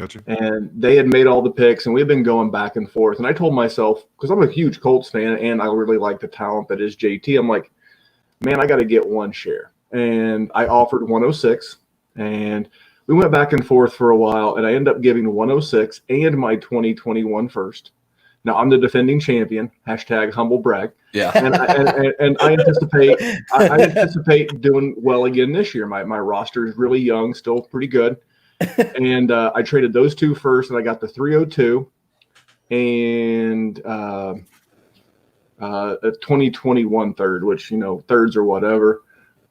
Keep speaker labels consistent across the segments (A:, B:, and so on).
A: Gotcha.
B: And they had made all the picks, and we've been going back and forth. And I told myself, because I'm a huge Colts fan and I really like the talent that is JT, I'm like, man, I got to get one share. And I offered 106, and we went back and forth for a while, and I ended up giving 106 and my 2021 first. Now I'm the defending champion. # humble brag.
C: Yeah.
B: And I anticipate doing well again this year. My roster is really young, still pretty good. And I traded those two first, and I got the 302 and a 2021 third, which, thirds or whatever.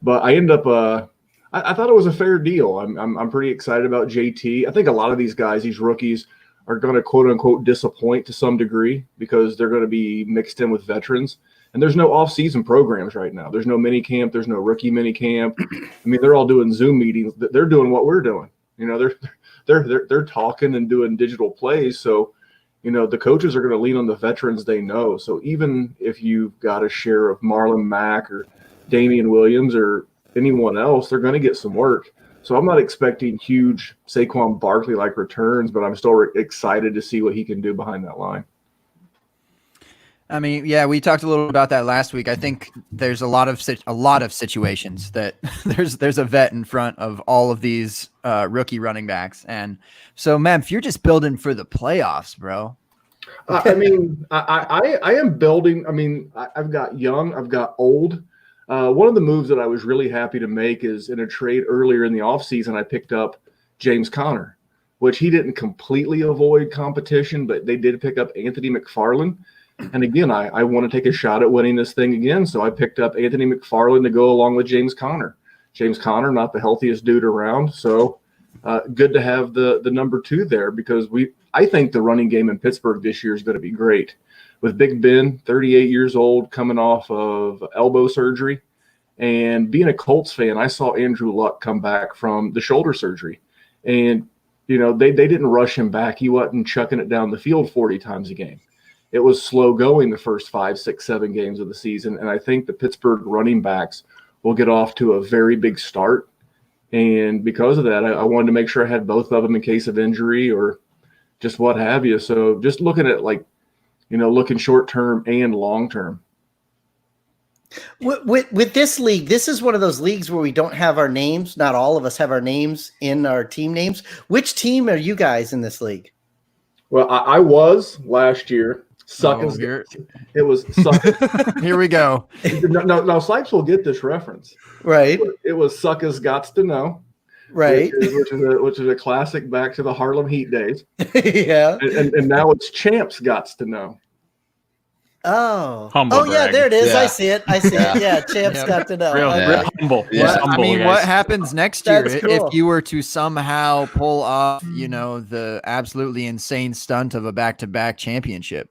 B: But I ended up I thought it was a fair deal. I'm pretty excited about JT. I think a lot of these guys, these rookies, are going to quote unquote disappoint to some degree because they're going to be mixed in with veterans. And there's no off-season programs right now. There's no mini camp. There's no rookie mini camp. I mean, they're all doing Zoom meetings. They're doing what we're doing. They're talking and doing digital plays. So, the coaches are going to lean on the veterans they know. So even if you've got a share of Marlon Mack or Damian Williams or anyone else, they're going to get some work. So I'm not expecting huge Saquon Barkley-like returns, but I'm still excited to see what he can do behind that line.
D: I mean, yeah, we talked a little about that last week. I think there's a lot of situations that there's a vet in front of all of these rookie running backs, and so, man, if you're just building for the playoffs, bro.
B: I mean, I am building. I mean, I've got young, I've got old. One of the moves that I was really happy to make is in a trade earlier in the offseason, I picked up James Conner, which he didn't completely avoid competition, but they did pick up Anthony McFarland. And again, I want to take a shot at winning this thing again. So I picked up Anthony McFarland to go along with James Conner. James Conner, not the healthiest dude around. So good to have the number 2 there, because I think the running game in Pittsburgh this year is going to be great. With Big Ben, 38 years old, coming off of elbow surgery. And being a Colts fan, I saw Andrew Luck come back from the shoulder surgery. And, they didn't rush him back. He wasn't chucking it down the field 40 times a game. It was slow going the first 5, 6, 7 games of the season. And I think the Pittsburgh running backs will get off to a very big start. And because of that, I wanted to make sure I had both of them in case of injury or just what have you. So just looking at looking short-term and long-term.
E: With this league, this is one of those leagues where we don't have our names. Not all of us have our names in our team names. Which team are you guys in this league?
B: Well, I was last year. It was Suckers.
D: Here we go.
B: Now, Sipes will get this reference.
E: Right.
B: It was Suckers Gots to Know.
E: Right.
B: Which is a classic back to the Harlem Heat days.
E: Yeah.
B: And now it's Champs Gots to Know.
E: Oh.
C: Humble
E: yeah,
C: brag.
E: there it is.
C: Yeah.
E: I see it. Yeah, Champs got to know.
C: Real humble.
D: Yeah.
C: Humble,
D: I mean,
C: guys.
D: what happens next year
E: That's cool.
D: if you were to somehow pull off, the absolutely insane stunt of a back-to-back championship?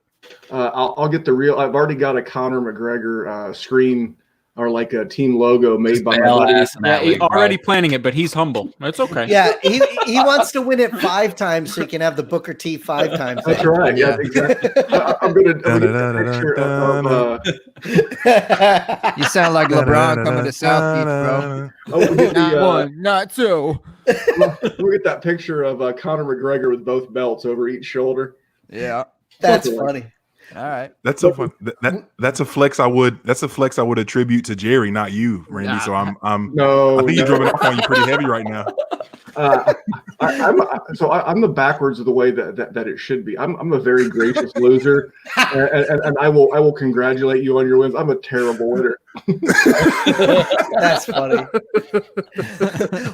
B: I'll get the real. I've already got a Conor McGregor screen or like a team logo made by my buddy.
C: Yeah,
F: He's already planning it, but he's humble. That's okay.
E: Yeah, he wants to win it 5 times so he can have the Booker T 5 times.
B: That's right. Yeah, exactly. I'm gonna get a picture of
D: You sound like LeBron coming to South Beach, bro.
B: we'll get
D: Not one, not two.
B: we'll get that picture of Conor McGregor with both belts over each shoulder.
D: Yeah.
E: That's funny.
D: All right.
A: That's so fun. That's a flex I would attribute to Jerry, not you, Randy.
D: Nah.
A: So I
B: No,
A: think he's drumming off on you pretty heavy right now.
B: I'm the backwards of the way that it should be. I'm a very gracious loser, and I will congratulate you on your wins. I'm a terrible winner.
E: That's funny.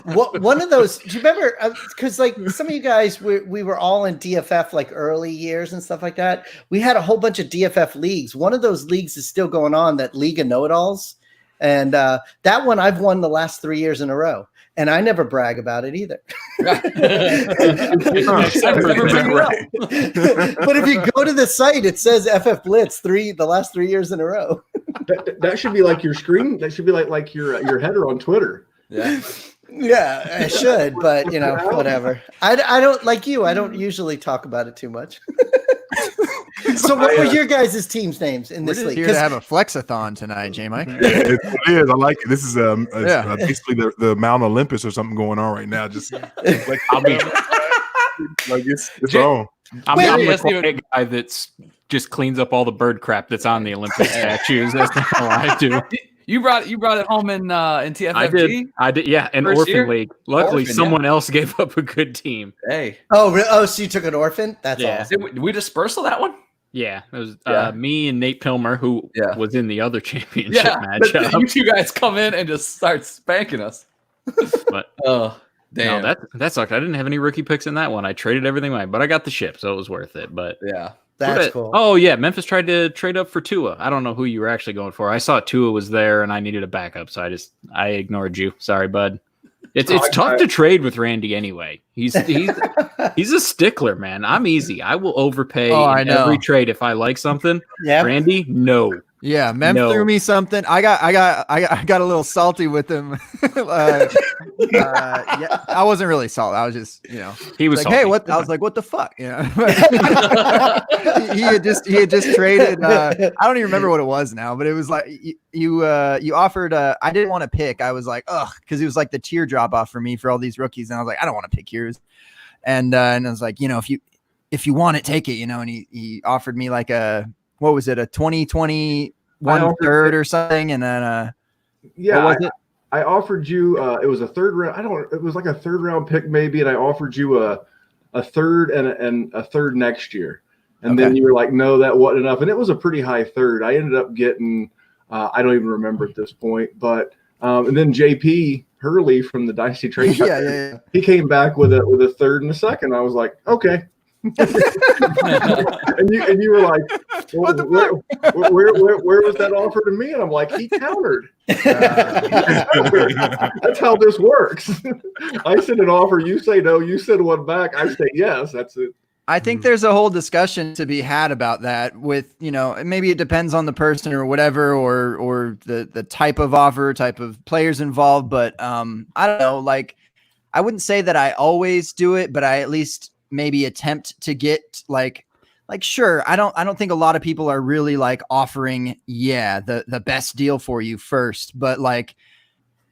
E: One of those, do you remember, because like some of you guys, we were all in DFF like early years and stuff like that. We had a whole bunch of DFF leagues. One of those leagues is still going on, that League of Know-It-Alls. And that one I've won the last 3 years in a row. And I never brag about it either. But if you go to the site, it says FF Blitz the last 3 years in a row.
B: That should be like your screen. That should be like your header on Twitter.
C: Yeah.
E: Yeah, I should, but whatever. I don't like you. I don't usually talk about it too much. So what were your guys' teams' names in this league?
D: Here to have a flexathon tonight, J-Mike.
A: It is. I like it. This is basically the Mount Olympus or something going on right now. Just like
C: I'll be
A: Like it's
C: Jay-
A: on.
F: I'm
C: Wait,
F: the
C: yes,
F: quiet guy that's just cleans up all the bird crap that's on the Olympic statues. That's not all I do.
C: You brought it home in TFFG.
F: I did. Yeah, an
C: First
F: orphan
C: year?
F: league. Luckily,
C: Orphan, yeah.
F: someone else gave up a good team.
C: Hey,
E: Oh, so you took an orphan? That's
F: Yeah.
E: awesome.
C: did we dispersal that one?
F: Yeah, it was
C: Yeah.
F: me and Nate Pilmer, who
C: Yeah.
F: was in the other championship
C: Yeah, but
F: matchup.
C: you two guys come in and just start spanking us.
F: But
C: Oh, damn.
F: no, that sucked. I didn't have any rookie picks in that one. I traded everything away, but I got the ship, so it was worth it. But
C: yeah.
E: That's cool.
F: Oh yeah, Memphis tried to trade up for Tua. I don't know who you were actually going for. I saw Tua was there, and I needed a backup, so I ignored you. Sorry, bud. It's tough to trade with Randy anyway. He's a stickler, man. I'm easy. I will overpay in every trade if I like something.
E: Yeah.
F: Randy, no.
D: Yeah, Mem threw me something. I got a little salty with him. Yeah, I wasn't really salty. I was just,
F: He was
D: like,
F: salty.
D: hey, what? I was like, what the fuck? He had just traded. I don't even remember what it was now, but it was like you offered. I didn't want to pick. I was like, ugh, because it was like the tier drop off for me for all these rookies, and I was like, I don't want to pick yours. And I was like, if you want it, take it. And he offered me like what was it, a 2021 third or something, and then
B: Yeah,
D: what was it?
B: I offered you. It was a third round. It was like a third round pick maybe, and I offered you a third and a third next year. And then you were like, no, that wasn't enough. And it was a pretty high third. I ended up getting, I don't even remember at this point, but and then JP Hurley from the Dynasty Trade,
D: yeah.
B: he came back with a third and a second. I was like, okay. and you were like, well, where was that offer to me? And I'm like, he countered. That's how this works. I send an offer, you say no, you send one back, I say yes. That's it.
D: I think there's a whole discussion to be had about that with, maybe it depends on the person or whatever, or the type of offer, type of players involved. But I don't know, like, I wouldn't say that I always do it, but I at least maybe attempt to get like, sure. I don't think a lot of people are really like offering, the best deal for you first, but like,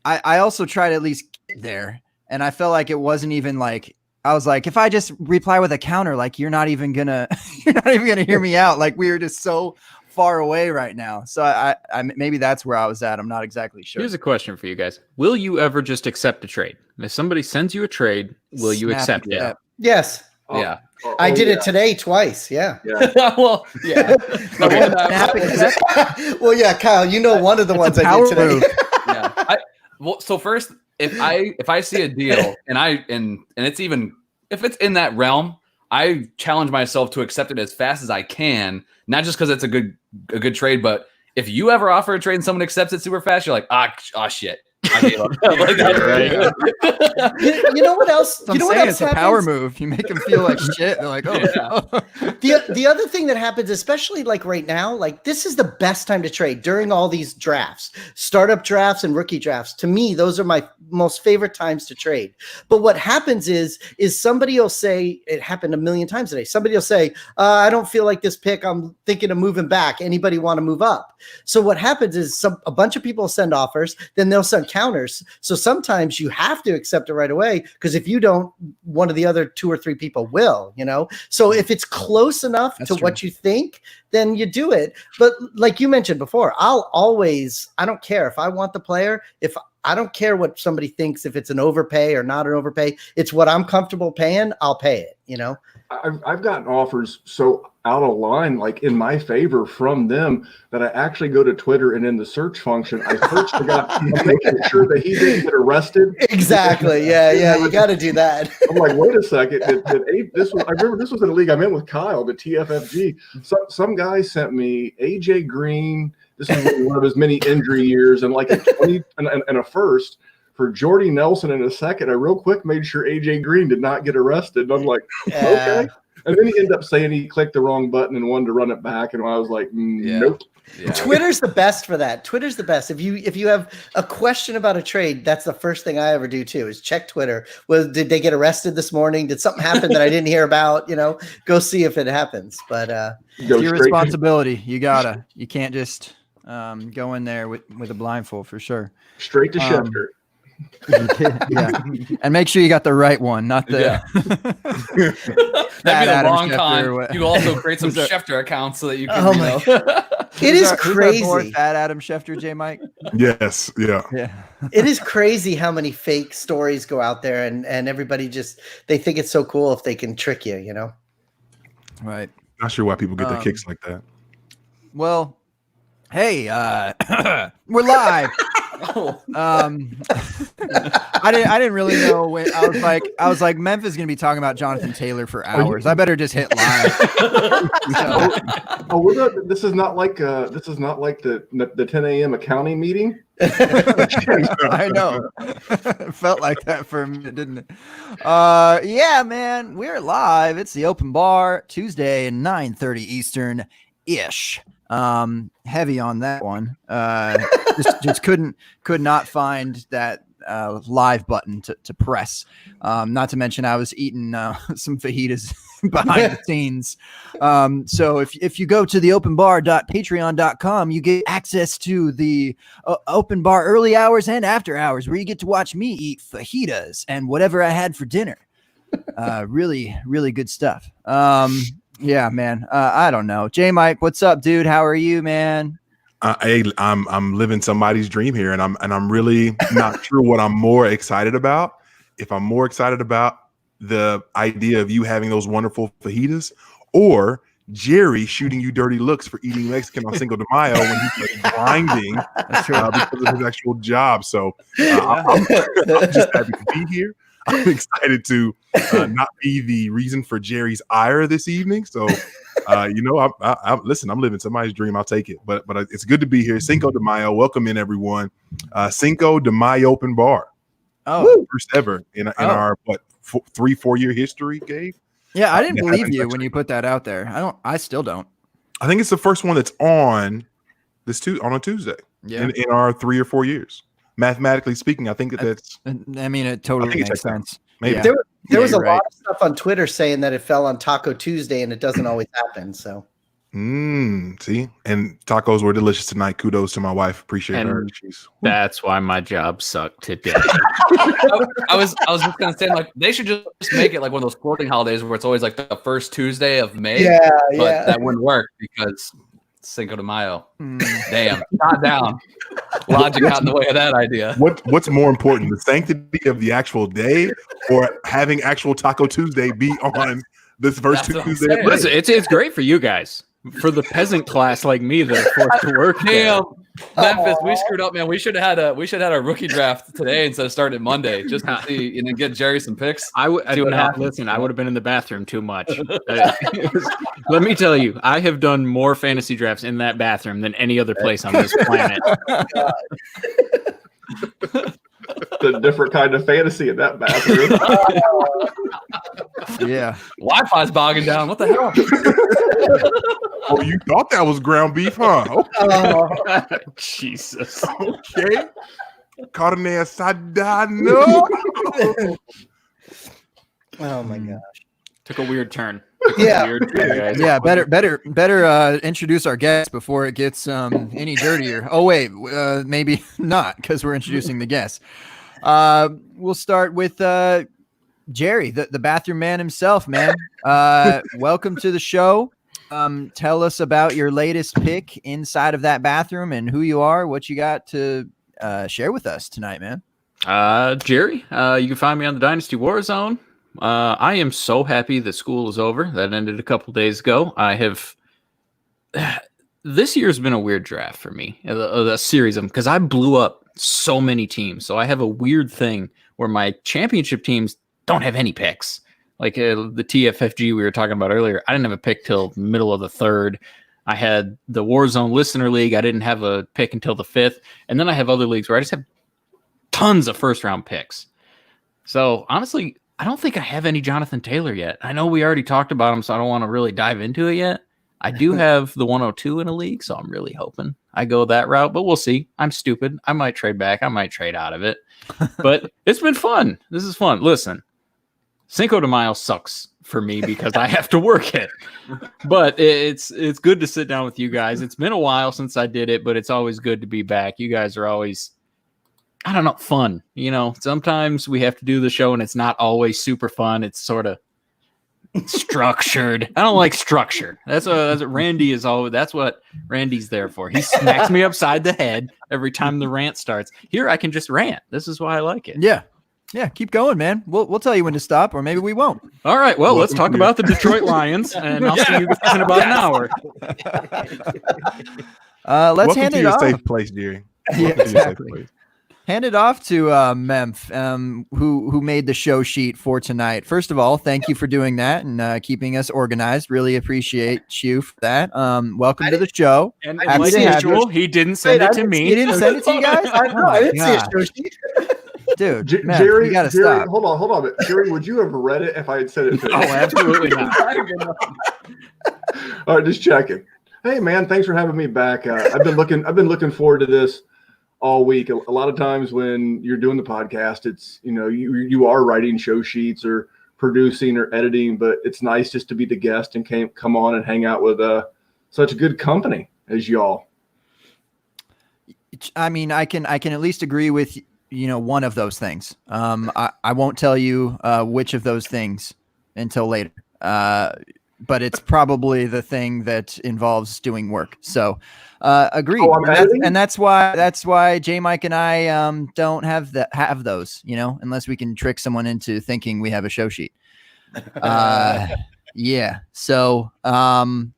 D: I also try to at least get there. And I felt like it wasn't even like, I was like, if I just reply with a counter, like you're not even gonna hear me out. Like we were just so far away right now. So I maybe that's where I was at. I'm not exactly sure.
F: Here's a question for you guys. Will you ever just accept a trade? If somebody sends you a trade, will you accept it?
E: Yes.
C: Yeah.
E: I did it today twice. Yeah.
C: Well, yeah.
E: Well, yeah, Kyle, one of the ones I did today.
C: Yeah. So first, if I see a deal and it's even if it's in that realm, I challenge myself to accept it as fast as I can, not just because it's a good trade, but if you ever offer a trade and someone accepts it super fast, you're like, shit. I gave up. Like,
E: you know what else?
D: I'm saying it's a power move. You make them feel like shit. They're like, oh.
E: Yeah. The other thing that happens, especially like right now, like this is the best time to trade during all these drafts, startup drafts and rookie drafts. To me, those are my most favorite times to trade. But what happens is somebody will say, it happened a million times today. Somebody will say, I don't feel like this pick. I'm thinking of moving back. Anybody want to move up? So what happens is a bunch of people send offers, then they'll send counters. So sometimes you have to accept it right away, because if you don't, one of the other 2 or 3 people will, So if it's close enough to what you think, then you do it. But like you mentioned before, I don't care if I want the player, if I don't care what somebody thinks, if it's an overpay or not an overpay, it's what I'm comfortable paying, I'll pay it,
B: I've gotten offers so out of line, like in my favor from them, that I actually go to Twitter and in the search function, I search the guy. I'm making sure that he didn't get arrested.
E: Exactly. Yeah. You got to do that.
B: I'm like, wait a second. I remember this was in a league I'm in with Kyle, the TFFG. Some guy sent me AJ Green. This was one of his many injury years, and like a 20 and a first for Jordy Nelson in a second. I real quick made sure AJ Green did not get arrested. And I'm like, okay. And then he ended up saying he clicked the wrong button and wanted to run it back. And I was like, nope.
C: Yeah.
E: Twitter's the best for that. Twitter's the best. If you have a question about a trade, that's the first thing I ever do too, is check Twitter. Well, did they get arrested this morning? Did something happen that I didn't hear about? Go see if it happens. But
D: it's your responsibility. You can't just go in there with a blindfold, for sure.
B: Straight to Schefter.
D: Yeah, and make sure you got the right one, not the.
C: Yeah. That'd be the
D: Adam
C: long
D: Schefter
C: con.
D: or what-
C: You also create some
D: Who's our-
C: Schefter accounts so that you can,
E: Oh
C: you
E: my
C: know.
E: It is
D: Who's our boy,
E: crazy.
D: Fat Adam Schefter, J. Mike.
A: Yes, yeah.
D: Yeah.
E: It is crazy how many fake stories go out there, and everybody just they think it's so cool if they can trick you, you know.
D: Right.
A: Not sure why people get their kicks like that.
D: Well, hey, we're live. I didn't really know when I was like Memphis is gonna be talking about Jonathan Taylor for hours. I better just hit live.
B: This is not like the 10 a.m. accounting meeting.
D: I know. It felt like that for a minute, didn't it? Yeah, man, we're live. It's the open bar Tuesday at 9:30 Eastern ish. Heavy on that one. Just could not find that live button to press. Not to mention I was eating some fajitas behind the scenes. So if you go to the openbar.patreon.com, you get access to the open bar early hours and after hours where you get to watch me eat fajitas and whatever I had for dinner. Really, really good stuff. Yeah, man. I don't know. J Mike, what's up, dude? How are you, man?
A: I'm living somebody's dream here, and I'm really not sure what I'm more excited about. If I'm more excited about the idea of you having those wonderful fajitas, or Jerry shooting you dirty looks for eating Mexican on Cinco de Mayo when he's grinding because of his actual job. So I'm just happy to be here. I'm excited to not be the reason for Jerry's ire this evening. So, listen, I'm living somebody's dream. I'll take it. But it's good to be here. Cinco de Mayo. Welcome in, everyone. Cinco de Mayo open bar.
D: Oh,
A: first ever in our 3-4 year history, Gabe.
D: Yeah, I didn't believe you when you put that out there. I still don't.
A: I think it's the first one that's on on a Tuesday.
D: Yeah.
A: In our 3 or 4 years. Mathematically speaking, I think that's.
D: I mean, it totally makes sense.
A: Maybe.
D: Yeah.
E: There was a
D: you're
E: lot of stuff on Twitter saying that it fell on Taco Tuesday, and it doesn't always happen. So,
A: see, and tacos were delicious tonight. Kudos to my wife. Appreciate her.
F: That's why my job sucked today.
C: I was just gonna say, like, they should just make it like one of those floating holidays where it's always like the first Tuesday of May. But that wouldn't work because Cinco de Mayo. Damn, not down. Logic got in the way of that idea.
A: What's more important, the sanctity of the actual day, or having actual Taco Tuesday be on this first Tuesday?
F: Listen, it's great for you guys. For the peasant class like me that are forced to work.
C: Damn, Memphis, we screwed up, man. We should have had a rookie draft today instead of starting Monday, just to see and then get Jerry some picks.
F: I would listen. I would have been in the bathroom too much. Let me tell you, I have done more fantasy drafts in that bathroom than any other place on this planet.
B: The different kind of fantasy in that bathroom.
D: Yeah.
C: Wi-Fi's bogging down. What the hell?
A: Oh, you thought that was ground beef, huh? Okay.
F: Jesus.
A: Okay. Carne asada. No.
E: oh my gosh.
F: Took a weird turn.
E: Yeah.
D: Yeah, better introduce our guest before it gets any dirtier. Oh wait, maybe not, because we're introducing the guest. We'll start with Jerry, the bathroom man himself, man. Welcome to the show. Tell us about your latest pick inside of that bathroom and who you are, what you got to share with us tonight, man.
F: Jerry, you can find me on the Dynasty Warzone. I am so happy that school is over. That ended a couple days ago. This year's been a weird draft for me, a series of them, because I blew up so many teams. So I have a weird thing where my championship teams don't have any picks. Like the TFFG we were talking about earlier, I didn't have a pick till middle of the third. I had the Warzone Listener League. I didn't have a pick until the fifth. And then I have other leagues where I just have tons of first-round picks. So honestly, I don't think I have any Jonathan Taylor yet. I know we already talked about him, so I don't want to really dive into it yet. I do have the 102 in a league, so I'm really hoping I go that route, but we'll see. I'm stupid. I might trade back. I might trade out of it. But it's been fun. This is fun. Listen, Cinco de Mayo sucks for me because I have to work it. But it's good to sit down with you guys. It's been a while since I did it, but it's always good to be back. You guys are always I don't know, fun. Sometimes we have to do the show and it's not always super fun. It's sort of structured. I don't like structure. That's what Randy is always. That's what Randy's there for. He smacks me upside the head every time the rant starts. Here I can just rant. This is why I like it.
D: Yeah. Yeah, keep going, man. We'll tell you when to stop, or maybe we won't.
F: All right. Well, let's talk about the Detroit Lions, and I'll see you guys in about an hour.
D: Let's hand it off.
A: Safe place, Jerry.
D: Yeah, exactly. Hand it off to Memph, who made the show sheet for tonight. First of all, thank you for doing that and keeping us organized. Really appreciate you for that. Welcome to the show.
F: And like usual, he didn't send it to me.
D: He didn't send it to you guys?
E: I didn't see a show sheet.
D: Dude, Memph,
B: Jerry,
D: you gotta
B: Jerry,
D: stop.
B: hold on. Jerry, would you have read it if I had said it to you?
F: Oh, absolutely not.
B: All right, just checking. Hey, man, thanks for having me back. I've been looking forward to this all week. A lot of times when you're doing the podcast, it's you are writing show sheets or producing or editing, but it's nice just to be the guest and come on and hang out with such good company as y'all.
D: I mean, I can at least agree with one of those things. I won't tell you which of those things until later. But it's probably the thing that involves doing work. So agreed. And that's why J Mike and I don't have those, unless we can trick someone into thinking we have a show sheet. Yeah. So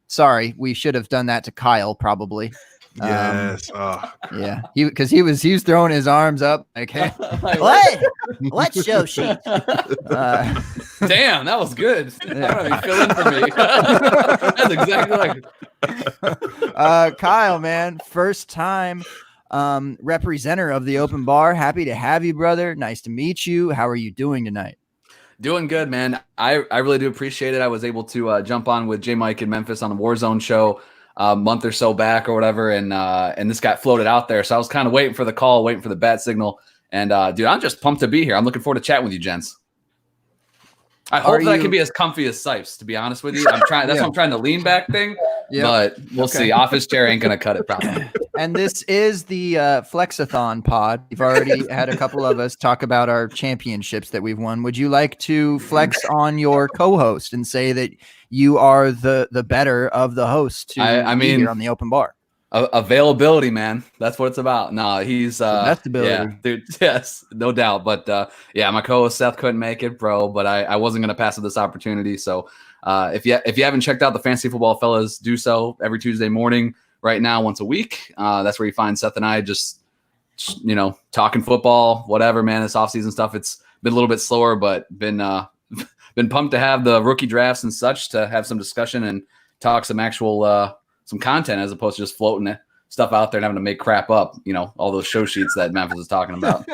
D: sorry, we should have done that to Kyle probably.
A: Yes.
D: Yeah. Because he was throwing his arms up like, hey, what show sheet?
C: Damn, that was good. I don't know, you fill in for me. That's exactly like
D: Kyle, man, first time representative of the open bar. Happy to have you, brother. Nice to meet you. How are you doing tonight?
C: Doing good, man. I really do appreciate it. I was able to jump on with J Mike in Memphis on the Warzone show a month or so back or whatever, and this got floated out there. So I was kind of waiting for the call, waiting for the bat signal. And dude, I'm just pumped to be here. I'm looking forward to chatting with you, gents. I hope that I can be as comfy as Sipes, to be honest with you. I'm trying. That's what I'm trying to lean back thing. But we'll see. Office chair ain't gonna cut it probably.
D: And this is the Flexathon pod. We've already had a couple of us talk about our championships that we've won. Would you like to flex on your co-host and say that you are the better of the host to be here on the open bar?
C: Availability, man. That's what it's about. No, he's
D: best ability.
C: Yeah, dude. Yes, no doubt. But yeah, my co-host Seth couldn't make it, bro. But I wasn't gonna pass up this opportunity. So if you haven't checked out the Fantasy Football Fellas, do so every Tuesday morning. Right now, once a week. That's where you find Seth and I just talking football, whatever, man. This offseason stuff. It's been a little bit slower, but been pumped to have the rookie drafts and such to have some discussion and talk some actual some content as opposed to just floating stuff out there and having to make crap up, all those show sheets that Memphis is talking about.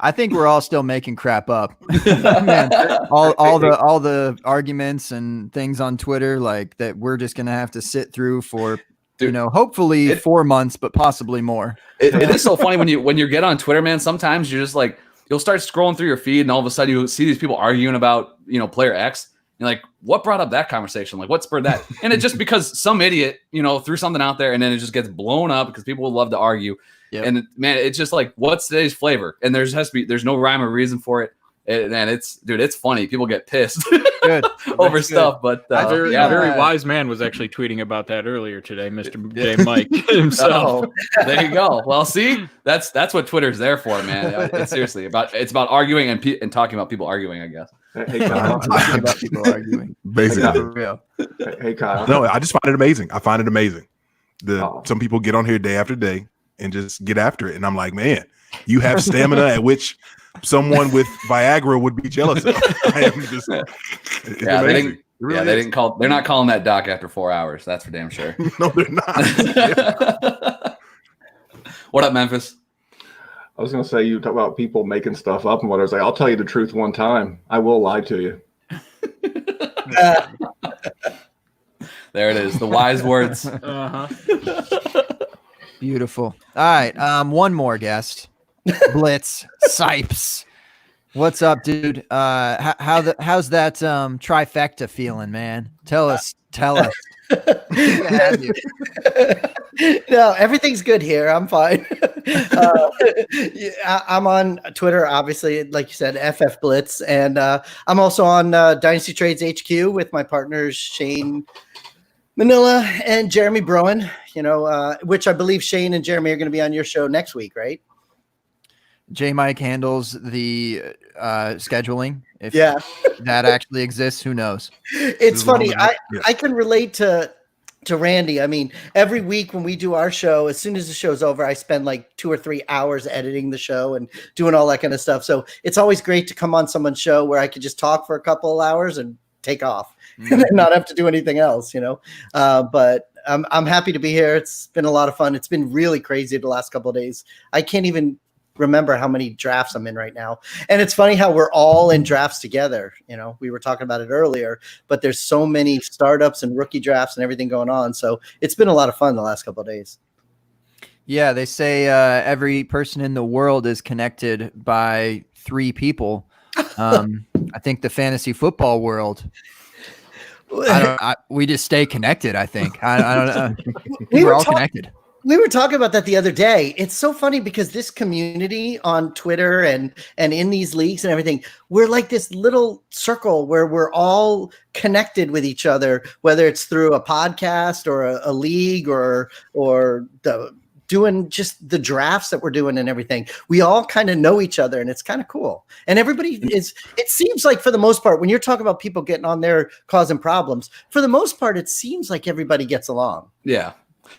D: I think we're all still making crap up. Man, all the arguments and things on Twitter like that we're just going to have to sit through for, hopefully 4 months, but possibly more.
C: It is so funny when you get on Twitter, man. Sometimes you're just like, you'll start scrolling through your feed and all of a sudden you see these people arguing about, player X. You're like, what brought up that conversation? Like, what spurred that? And it's just because some idiot, threw something out there and then it just gets blown up because people love to argue. Yep. And man, it's just like, what's today's flavor? And there's no rhyme or reason for it. And it's funny. People get pissed over stuff. But
F: a very wise man was actually tweeting about that earlier today, Mr. J. Mike himself.
C: There you go. Well, see, that's what Twitter's there for, man. It's seriously it's about arguing and talking about people arguing, I guess.
B: Hey, Kyle.
D: Talking about people arguing.
A: Basically.
B: Hey, Kyle.
A: No, I just find it amazing. I find it amazing. Some people get on here day after day and just get after it. And I'm like, man, you have stamina at which someone with Viagra would be jealous of. I am just,
C: they're not calling that doc after 4 hours. That's for damn sure.
A: No, they're not.
C: What up, Memphis?
B: I was going to say, you talk about people making stuff up and what I was like, I'll tell you the truth one time. I will lie to you.
C: There it is. The wise words.
D: Beautiful. All right. One more guest. Blitz Sipes. What's up, dude? How's that trifecta feeling, man? Tell us.
E: No, everything's good here. I'm fine. I'm on Twitter, obviously, like you said, FF Blitz, and I'm also on Dynasty Trades HQ with my partners Shane Manila and Jeremy Broen. Which I believe Shane and Jeremy are going to be on your show next week, right?
D: J Mike handles the scheduling. If
E: Yeah.
D: that actually exists, who knows?
E: It's funny. I can relate to Randy. I mean, every week when we do our show, as soon as the show's over, I spend like 2 or 3 hours editing the show and doing all that kind of stuff. So it's always great to come on someone's show where I could just talk for a couple of hours and take off and not have to do anything else, But I'm happy to be here. It's been a lot of fun. It's been really crazy the last couple of days. I can't even remember how many drafts I'm in right now. And it's funny how we're all in drafts together. We were talking about it earlier, but there's so many startups and rookie drafts and everything going on. So it's been a lot of fun the last couple of days.
D: Yeah, they say every person in the world is connected by 3 people. I think the fantasy football world, we just stay connected. I think I don't know. We're all connected.
E: We were talking about that the other day. It's so funny because this community on Twitter and in these leagues and everything, we're like this little circle where we're all connected with each other, whether it's through a podcast or a league or doing just the drafts that we're doing and everything. We all kind of know each other and it's kind of cool. And everybody it seems like for the most part, when you're talking about people getting on there causing problems, for the most part, it seems like everybody gets along.
C: Yeah.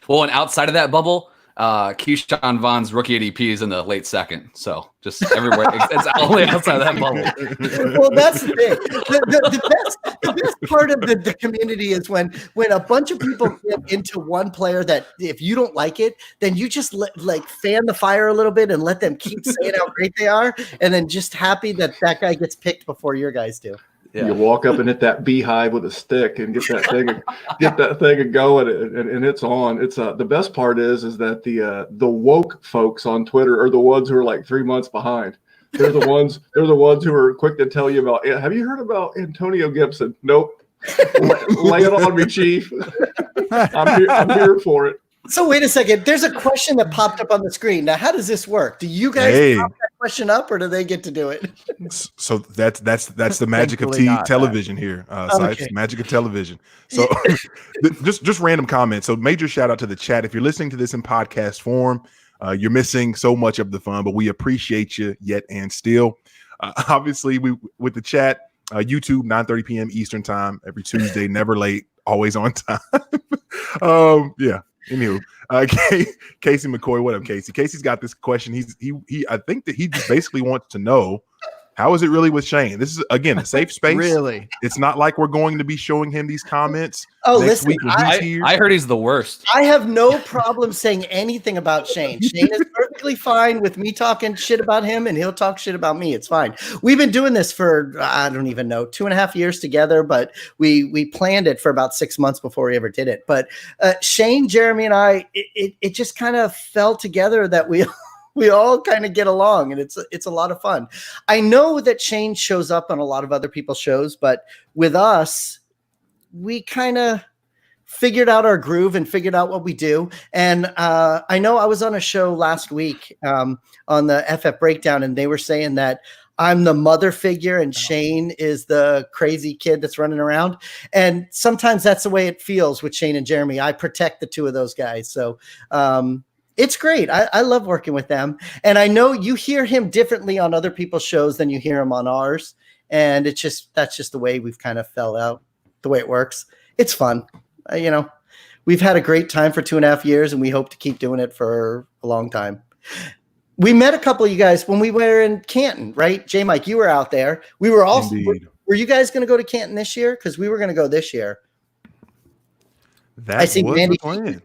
C: Well, and outside of that bubble, Keyshawn Vaughn's rookie ADP is in the late second. So just everywhere. It's only outside of that bubble.
E: Well, that's the thing. The best part of the community is when a bunch of people get into one player that if you don't like it, then you just fan the fire a little bit and let them keep saying how great they are. And then just happy that guy gets picked before your guys do.
B: Yeah. You walk up and hit that beehive with a stick and get that thing going, and it's on. It's the best part is that the woke folks on Twitter are the ones who are like 3 months behind. They're the ones who are quick to tell you about. Have you heard about Antonio Gibson? Nope. Lay it on me, Chief. I'm here for it.
E: So wait a second. There's a question that popped up on the screen. Now, how does this work? Do you guys pop that question up, or do they get to do it?
A: So that's the magic of television here.
E: Okay.
A: Magic of television. So just random comments. So major shout out to the chat. If you're listening to this in podcast form, you're missing so much of the fun, but we appreciate you yet and still. Obviously, with the chat, YouTube 9:30 p.m. Eastern time every Tuesday, never late, always on time. Yeah. Anywho, Casey McCoy, what up, Casey? Casey's got this question. I think that he just basically wants to know, how is it really with Shane? This is again a safe space.
D: Really,
A: it's not like we're going to be showing him these comments.
E: Listen,
A: week when he's here.
C: I heard he's the worst.
E: I have no problem saying anything about Shane. Shane is perfectly fine with me talking shit about him, and he'll talk shit about me. It's fine. We've been doing this for, I don't even know, 2.5 years together, but we planned it for about 6 months before we ever did it. But Shane, Jeremy, and I, it just kind of fell together that we all kind of get along, and it's a lot of fun. I know that Shane shows up on a lot of other people's shows, but with us, we kind of figured out our groove and figured out what we do. And I know I was on a show last week on the FF Breakdown, and they were saying that I'm the mother figure and Shane is the crazy kid that's running around. And sometimes that's the way it feels with Shane and Jeremy. I protect the two of those guys. So it's great. I love working with them. And I know you hear him differently on other people's shows than you hear him on ours. And that's just the way we've kind of fell out, the way it works. It's fun. We've had a great time for 2.5 years, and we hope to keep doing it for a long time. We met a couple of you guys when we were in Canton, right? J Mike, you were out there. We were also, were you guys going to go to Canton this year? Because we were going to go this year.
A: That was the plan.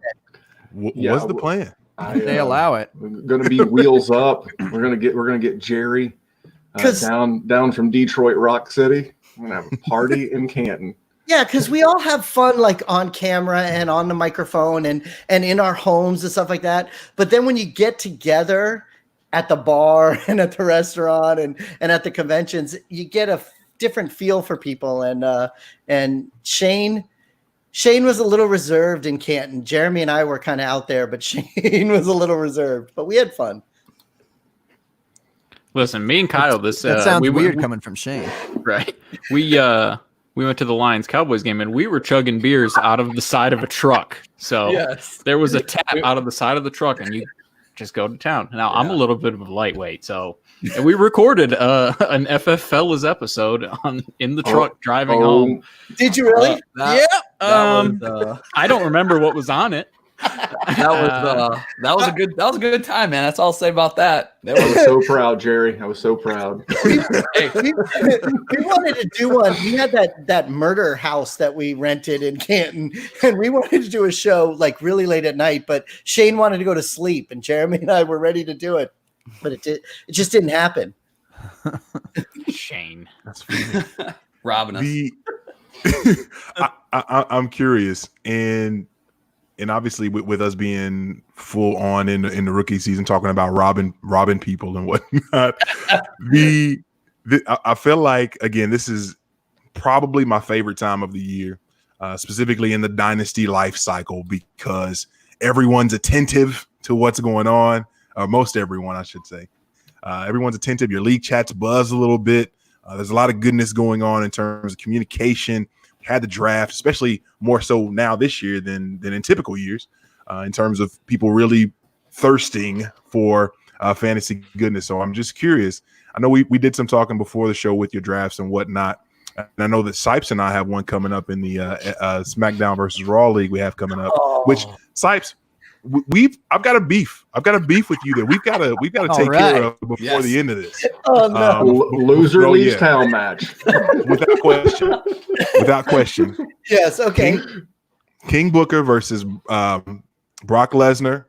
A: Was the plan.
D: They allow it.
B: We're going to be wheels up. We're going to get Jerry down from Detroit Rock City. We're going to have a party in Canton.
E: Yeah, because we all have fun, like on camera and on the microphone and in our homes and stuff like that. But then when you get together at the bar and at the restaurant and at the conventions, you get a different feel for people. And Shane Shane was a little reserved in Canton. Jeremy and I were kind of out there, but Shane was a little reserved. But we had fun.
F: Listen, me and Kyle,
D: That sounds weird coming from Shane.
F: Right. We went to the Lions Cowboys game and we were chugging beers out of the side of a truck. So there was a tap out of the side of the truck and you just go to town. Now I'm a little bit of a lightweight, so and we recorded an FF Fellas episode in the truck driving home.
E: Did you really?
F: I don't remember what was on it.
C: That was a good time, man. That's all I'll say about that.
B: I was so proud, Jerry. I was so proud.
E: We wanted to do one. We had that murder house that we rented in Canton, and we wanted to do a show like really late at night. But Shane wanted to go to sleep, and Jeremy and I were ready to do it, but it just didn't happen.
F: Shane,
A: that's funny.
C: Robbing us.
A: I'm curious, and obviously with us being full on in the rookie season, talking about robbing people and whatnot, I feel like, again, this is probably my favorite time of the year, specifically in the dynasty life cycle, because everyone's attentive to what's going on. Most everyone, I should say. Everyone's attentive. Your league chats buzz a little bit. There's a lot of goodness going on in terms of communication. We had the draft, especially more so now this year than in typical years, in terms of people really thirsting for fantasy goodness. So I'm just curious. I know we did some talking before the show with your drafts and whatnot. And I know that Sipes and I have one coming up in the SmackDown versus Raw League we have coming up, which Sipes, I've got a beef. I've got a beef with you that we've got to take care of before the end of this.
E: Oh no!
B: Loser leaves town match.
A: Without question. Without question.
E: Yes. Okay.
A: King Booker versus Brock Lesnar,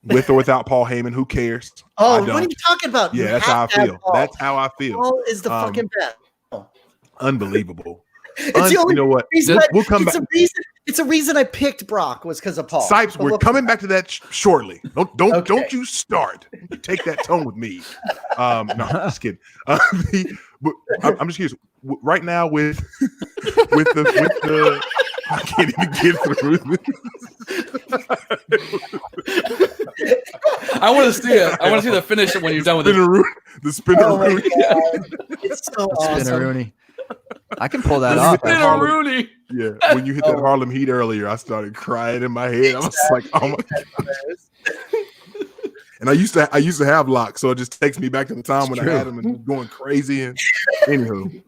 A: with or without Paul Heyman. Who cares?
E: Oh, what are you talking about?
A: Yeah, that's how I feel. That's how I feel.
E: Paul is the fucking best.
A: Unbelievable.
E: It's the only
A: you know what? We'll come back.
E: It's a reason I picked Brock was because of Paul.
A: Sipes, we're coming back to that shortly. Don't you start. Take that tone with me. No, just kidding. I'm just curious. Right now with the I can't even get through this.
C: I want to see it. I want to see the finish when you're done with it.
A: The Spinneroonie.
E: It's so awesome.
D: Spinneroonie. I can pull that off.
C: Spinneroonie.
A: Yeah, when you hit that Harlem Heat earlier, I started crying in my head. I was like, "Oh my God!" And I used to have locks, so it just takes me back to the time when I had them and going crazy. And anywho,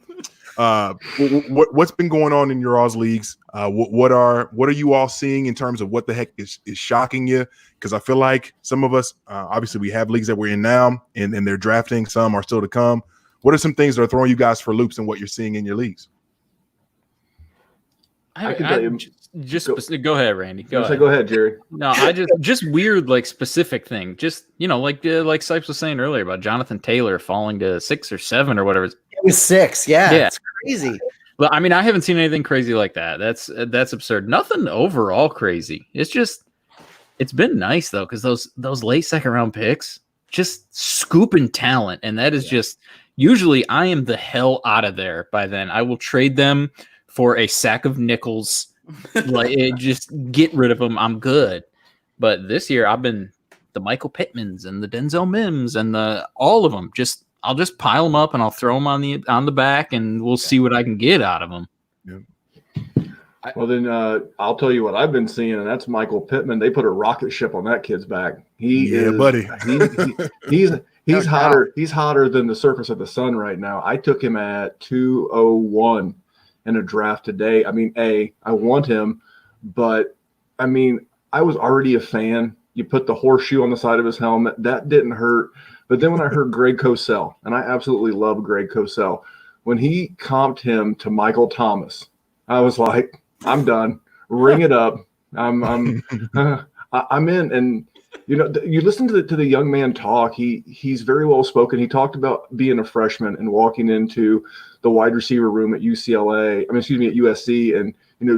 A: what's been going on in your all's leagues? What are you all seeing in terms of what the heck is shocking you? Because I feel like some of us, obviously, we have leagues that we're in now, and they're drafting. Some are still to come. What are some things that are throwing you guys for loops in what you're seeing in your leagues?
B: I can tell you.
F: Go ahead, Randy. Go
B: ahead, Jerry.
F: No, I just weird, like, specific thing. Just, like Sipes was saying earlier about Jonathan Taylor falling to 6 or 7 or whatever.
E: It was 6. Yeah. It's crazy.
F: But I mean, I haven't seen anything crazy like that. That's absurd. Nothing overall crazy. It's been nice though, because those late second round picks just scooping talent, and that is just usually I am the hell out of there by then. I will trade them for a sack of nickels. Just get rid of them. I'm good. But this year I've been the Michael Pittmans and the Denzel Mims and all of them. I'll just pile them up and I'll throw them on the back, and we'll see what I can get out of them.
A: Yeah.
B: Well, then I'll tell you what I've been seeing, and that's Michael Pittman. They put a rocket ship on that kid's back.
A: Buddy.
B: He's hotter. He's hotter than the surface of the sun right now. I took him at 201 in a draft today. I mean, I want him, but I mean, I was already a fan. You put the horseshoe on the side of his helmet. That didn't hurt. But then when I heard Greg Cosell, and I absolutely love Greg Cosell, when he comped him to Michael Thomas, I was like, I'm done. Ring it up. I'm in. And you listen to the young man talk. He's very well spoken. He talked about being a freshman and walking into the wide receiver room at at USC, and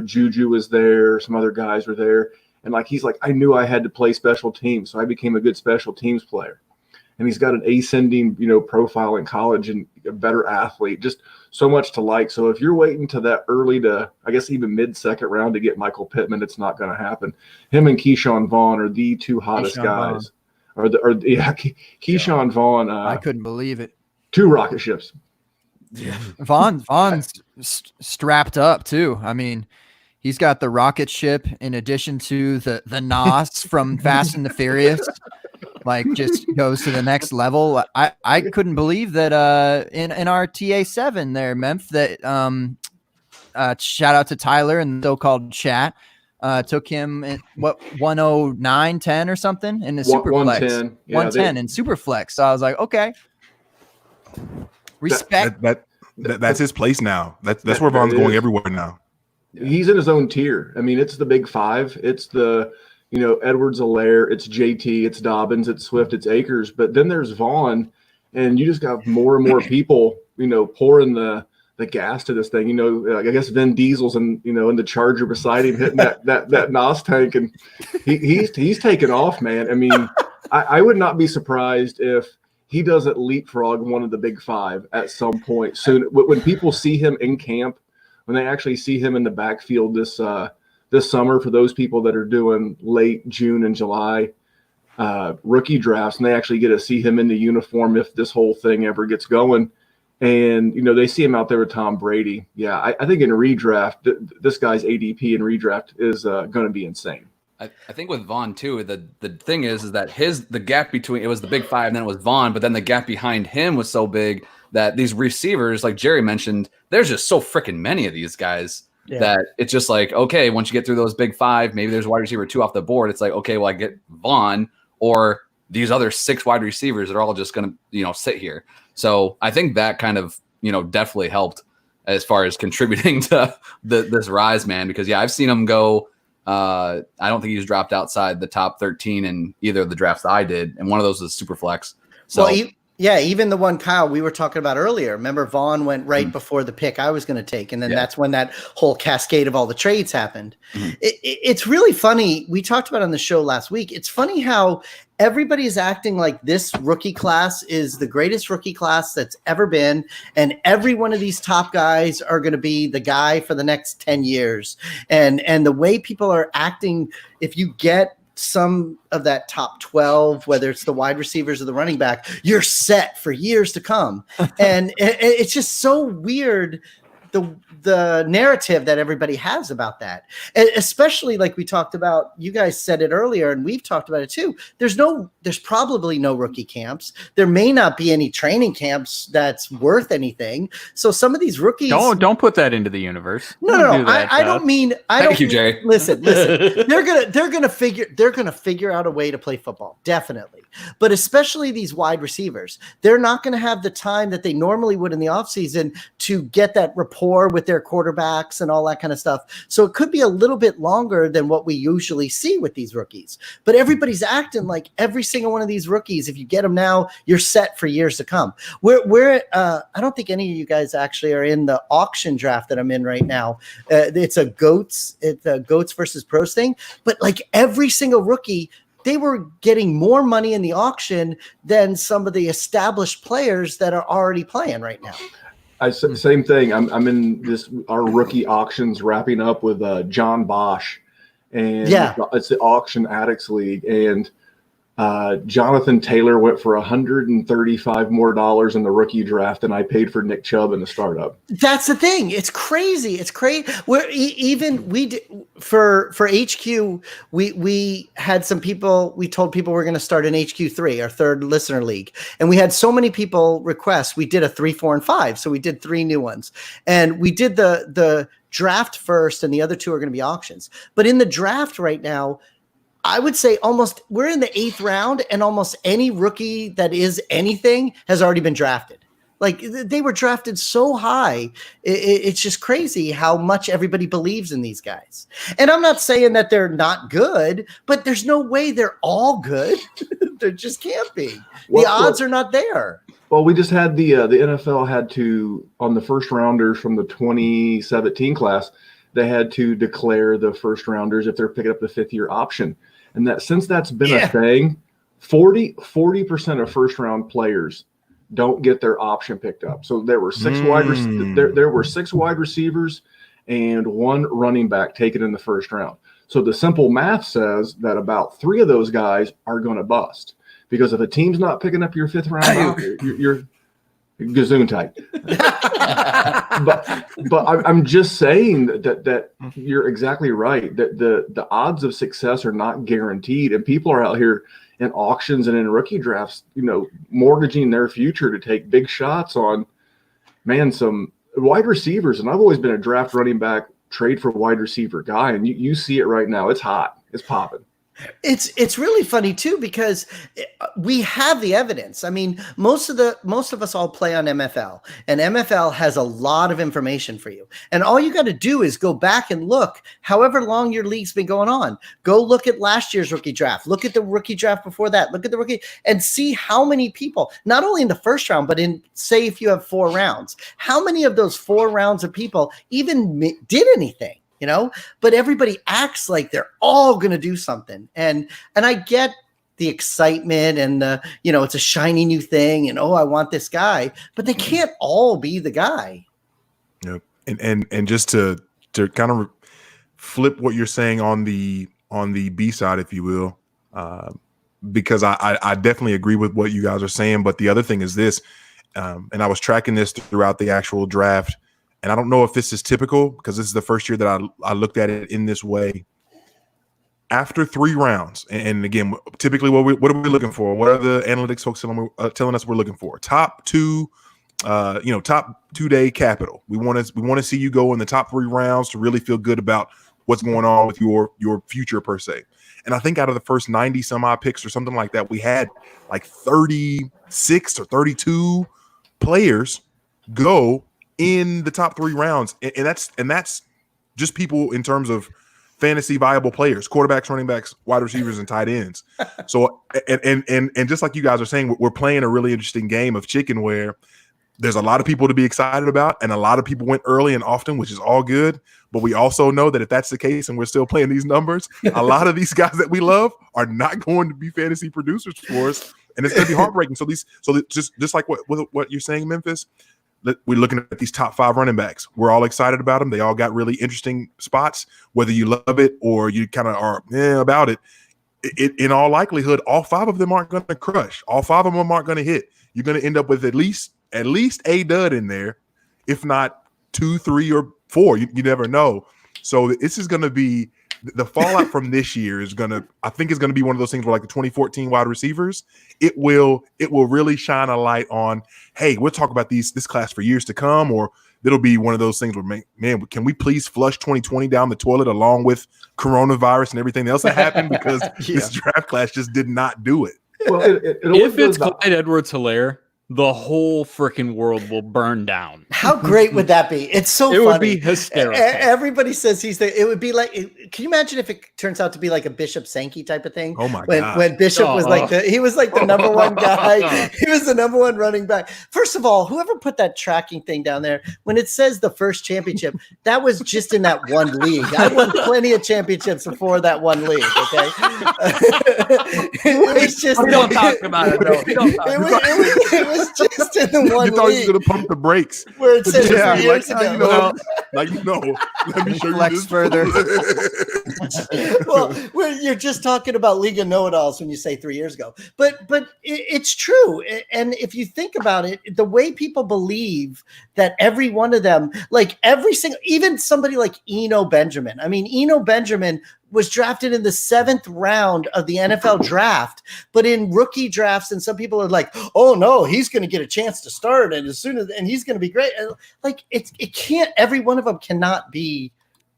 B: Juju was there. Some other guys were there, and he's like, I knew I had to play special teams, so I became a good special teams player. and he's got an ascending, profile in college and a better athlete. Just so much to like. So if you're waiting to that early to, I guess, even mid-second round to get Michael Pittman, it's not going to happen. Him and Keyshawn Vaughn are the two hottest guys. Keyshawn Vaughn.
D: I couldn't believe it.
B: 2 rocket ships.
C: Yeah.
D: Vaughn's strapped up too. I mean, he's got the rocket ship in addition to the NOS from Fast and the Furious. Like, just goes to the next level. I couldn't believe that in our TA7 there, Memph, that shout out to Tyler and the so-called chat. Took him in 109.10 or something in the Superflex.
B: 110. Yeah,
D: 110 in Superflex. So I was like, okay. Respect.
A: That's his place now. That's where Vaughn's going everywhere now.
B: He's in his own tier. I mean, it's the big 5. It's the, Edwards-Helaire, it's JT, it's Dobbins, it's Swift, it's Akers. But then there's Vaughn, and you just got more and more people, pouring the gas to this thing. I guess Vin Diesel's in the Charger beside him hitting that NOS tank, and he's taking off, man. I mean, I would not be surprised if he doesn't leapfrog one of the big 5 at some point soon. When people see him in camp, when they actually see him in the backfield this summer, for those people that are doing late June and July rookie drafts, and they actually get to see him in the uniform if this whole thing ever gets going. And, they see him out there with Tom Brady. Yeah, I think in redraft, this guy's ADP in redraft is going to be insane.
C: I think with Vaughn too, the thing is that the gap between, it was the big 5 and then it was Vaughn, but then the gap behind him was so big that these receivers, like Jerry mentioned, there's just so freaking many of these guys that it's just like, okay, once you get through those big 5, maybe there's wide receiver 2 off the board. It's like, okay, well, I get Vaughn or these other 6 wide receivers that are all just going to, sit here. So I think that kind of, definitely helped as far as contributing to this rise, man, because I've seen him go. I don't think he's dropped outside the top 13 in either of the drafts I did. And one of those is Superflex. So
E: even the one, Kyle, we were talking about earlier. Remember, Vaughn went right before the pick I was going to take. And then that's when that whole cascade of all the trades happened. It's really funny. We talked about it on the show last week. It's funny how everybody is acting like this rookie class is the greatest rookie class that's ever been. And every one of these top guys are going to be the guy for the next 10 years. And the way people are acting, if you get some of that top 12, whether it's the wide receivers or the running back, you're set for years to come. And it's just so weird, the narrative that everybody has about that, and especially like we talked about, you guys said it earlier and we've talked about it too. There's probably no rookie camps. There may not be any training camps that's worth anything. So some of these rookies
F: don't put that into the universe.
E: No. I don't mean,
C: Thank you, Jay.
E: Listen, they're going to figure out a way to play football. Definitely. But especially these wide receivers, they're not going to have the time that they normally would in the offseason to get that rapport with their quarterbacks and all that kind of stuff. So it could be a little bit longer than what we usually see with these rookies. But everybody's acting like every single one of these rookies, if you get them now, you're set for years to come. I don't think any of you guys actually are in the auction draft that I'm in right now. It's a goats versus pros thing. But like every single rookie, they were getting more money in the auction than some of the established players that are already playing right now.
B: Same thing. I'm in our rookie auctions wrapping up with John Bosch, and it's the Auction Addicts League, and Jonathan Taylor went for $135 more in the rookie draft than I paid for Nick Chubb in the startup.
E: That's the thing. It's crazy. It's crazy. For HQ, we had some people. We told people we're going to start an HQ3, our third listener league, and we had so many people request. We did a 3, 4, and 5, so we did 3 new ones, and we did the draft first, and the other 2 are going to be auctions. But in the draft right now, I would say we're in the 8th round, and almost any rookie that is anything has already been drafted. Like they were drafted so high. It's just crazy how much everybody believes in these guys. And I'm not saying that they're not good, but there's no way they're all good. There just can't be. The odds are not there.
B: Well, we just had the NFL had to, on the first rounders from the 2017 class, they had to declare the first rounders if they're picking up the 5th year option. And that since that's been a thing 40% of first round players don't get their option picked up. So there were there were 6 wide receivers and 1 running back taken in the first round. So the simple math says that about 3 of those guys are going to bust, because if a team's not picking up your 5th round, you're Gesundheit. but I'm just saying that you're exactly right. That the odds of success are not guaranteed, and people are out here in auctions and in rookie drafts, mortgaging their future to take big shots on, some wide receivers. And I've always been a draft running back, trade for wide receiver guy, and you see it right now. It's hot. It's popping.
E: It's really funny too, because we have the evidence. I mean, most of us all play on MFL, and MFL has a lot of information for you. And all you got to do is go back and look, however long your league's been going on. Go look at last year's rookie draft. Look at the rookie draft before that. Look at the rookie and see how many people, not only in the first round, but in, say, if you have 4 rounds, how many of those 4 rounds of people even did anything. But everybody acts like they're all going to do something. And I get the excitement and it's a shiny new thing and, I want this guy, but they can't all be the guy.
A: Yep. And just to kind of flip what you're saying on the B side, if you will, because I definitely agree with what you guys are saying. But the other thing is this, and I was tracking this throughout the actual draft. And I don't know if this is typical, because this is the first year that I looked at it in this way. After 3 rounds, and again, typically what are we looking for? What are the analytics folks telling us we're looking for? Top 2, top 2-day capital. We want to see you go in the top 3 rounds to really feel good about what's going on with your future per se. And I think out of the first 90 some odd picks or something like that, we had like 36 or 32 players go in the top 3 rounds, and that's just people in terms of fantasy viable players, quarterbacks, running backs, wide receivers, and tight ends. So and just like you guys are saying, we're playing a really interesting game of chicken where there's a lot of people to be excited about, and a lot of people went early and often, which is all good. But we also know that if that's the case and we're still playing these numbers, a lot of these guys that we love are not going to be fantasy producers for us, and it's going to be heartbreaking. So just like what you're saying, Memphis. We're looking at these top 5 running backs. We're all excited about them. They all got really interesting spots. Whether you love it or you kind of are about it, in all likelihood, all 5 of them aren't going to crush. All 5 of them aren't going to hit. You're going to end up with at least a dud in there, if not 2, 3, or 4. You never know. So this is going to be the fallout from this year is going to, I think, is going to be one of those things where, like the 2014 wide receivers, it will really shine a light on, hey, we'll talk about this class for years to come, or it'll be one of those things where, man, can we please flush 2020 down the toilet along with coronavirus and everything else that happened, because this draft class just did not do it.
B: Well,
F: if it's Clyde Edwards-Helaire, the whole freaking world will burn down.
E: How great would that be? It's so funny.
F: It would be hysterical.
E: Everybody says he's there. It would be like, can you imagine if it turns out to be like a Bishop Sankey type of thing?
A: Oh my God.
E: When Bishop was like the number 1 guy. He was the number 1 running back. First of all, whoever put that tracking thing down there, when it says the first championship, that was just in that one league. I won plenty of championships before that one league. Okay. It was just,
C: we don't talk about it though.
E: It was just in the one
A: You thought
E: league.
A: you were going to pump the brakes.
E: Where it says
A: Yeah,
E: 3 years ago.
A: let me show
D: Flex
A: you this
D: further.
E: Well, you're just talking about League of Know-It-Alls when you say 3 years ago, but it's true. And if you think about it, the way people believe that every one of them, like every single, even somebody like Eno Benjamin. I mean, Eno Benjamin was drafted in the 7th round of the NFL draft, but in rookie drafts, and some people are like, oh no, he's going to get a chance to start, and and he's going to be great. And like it can't, every one of them cannot be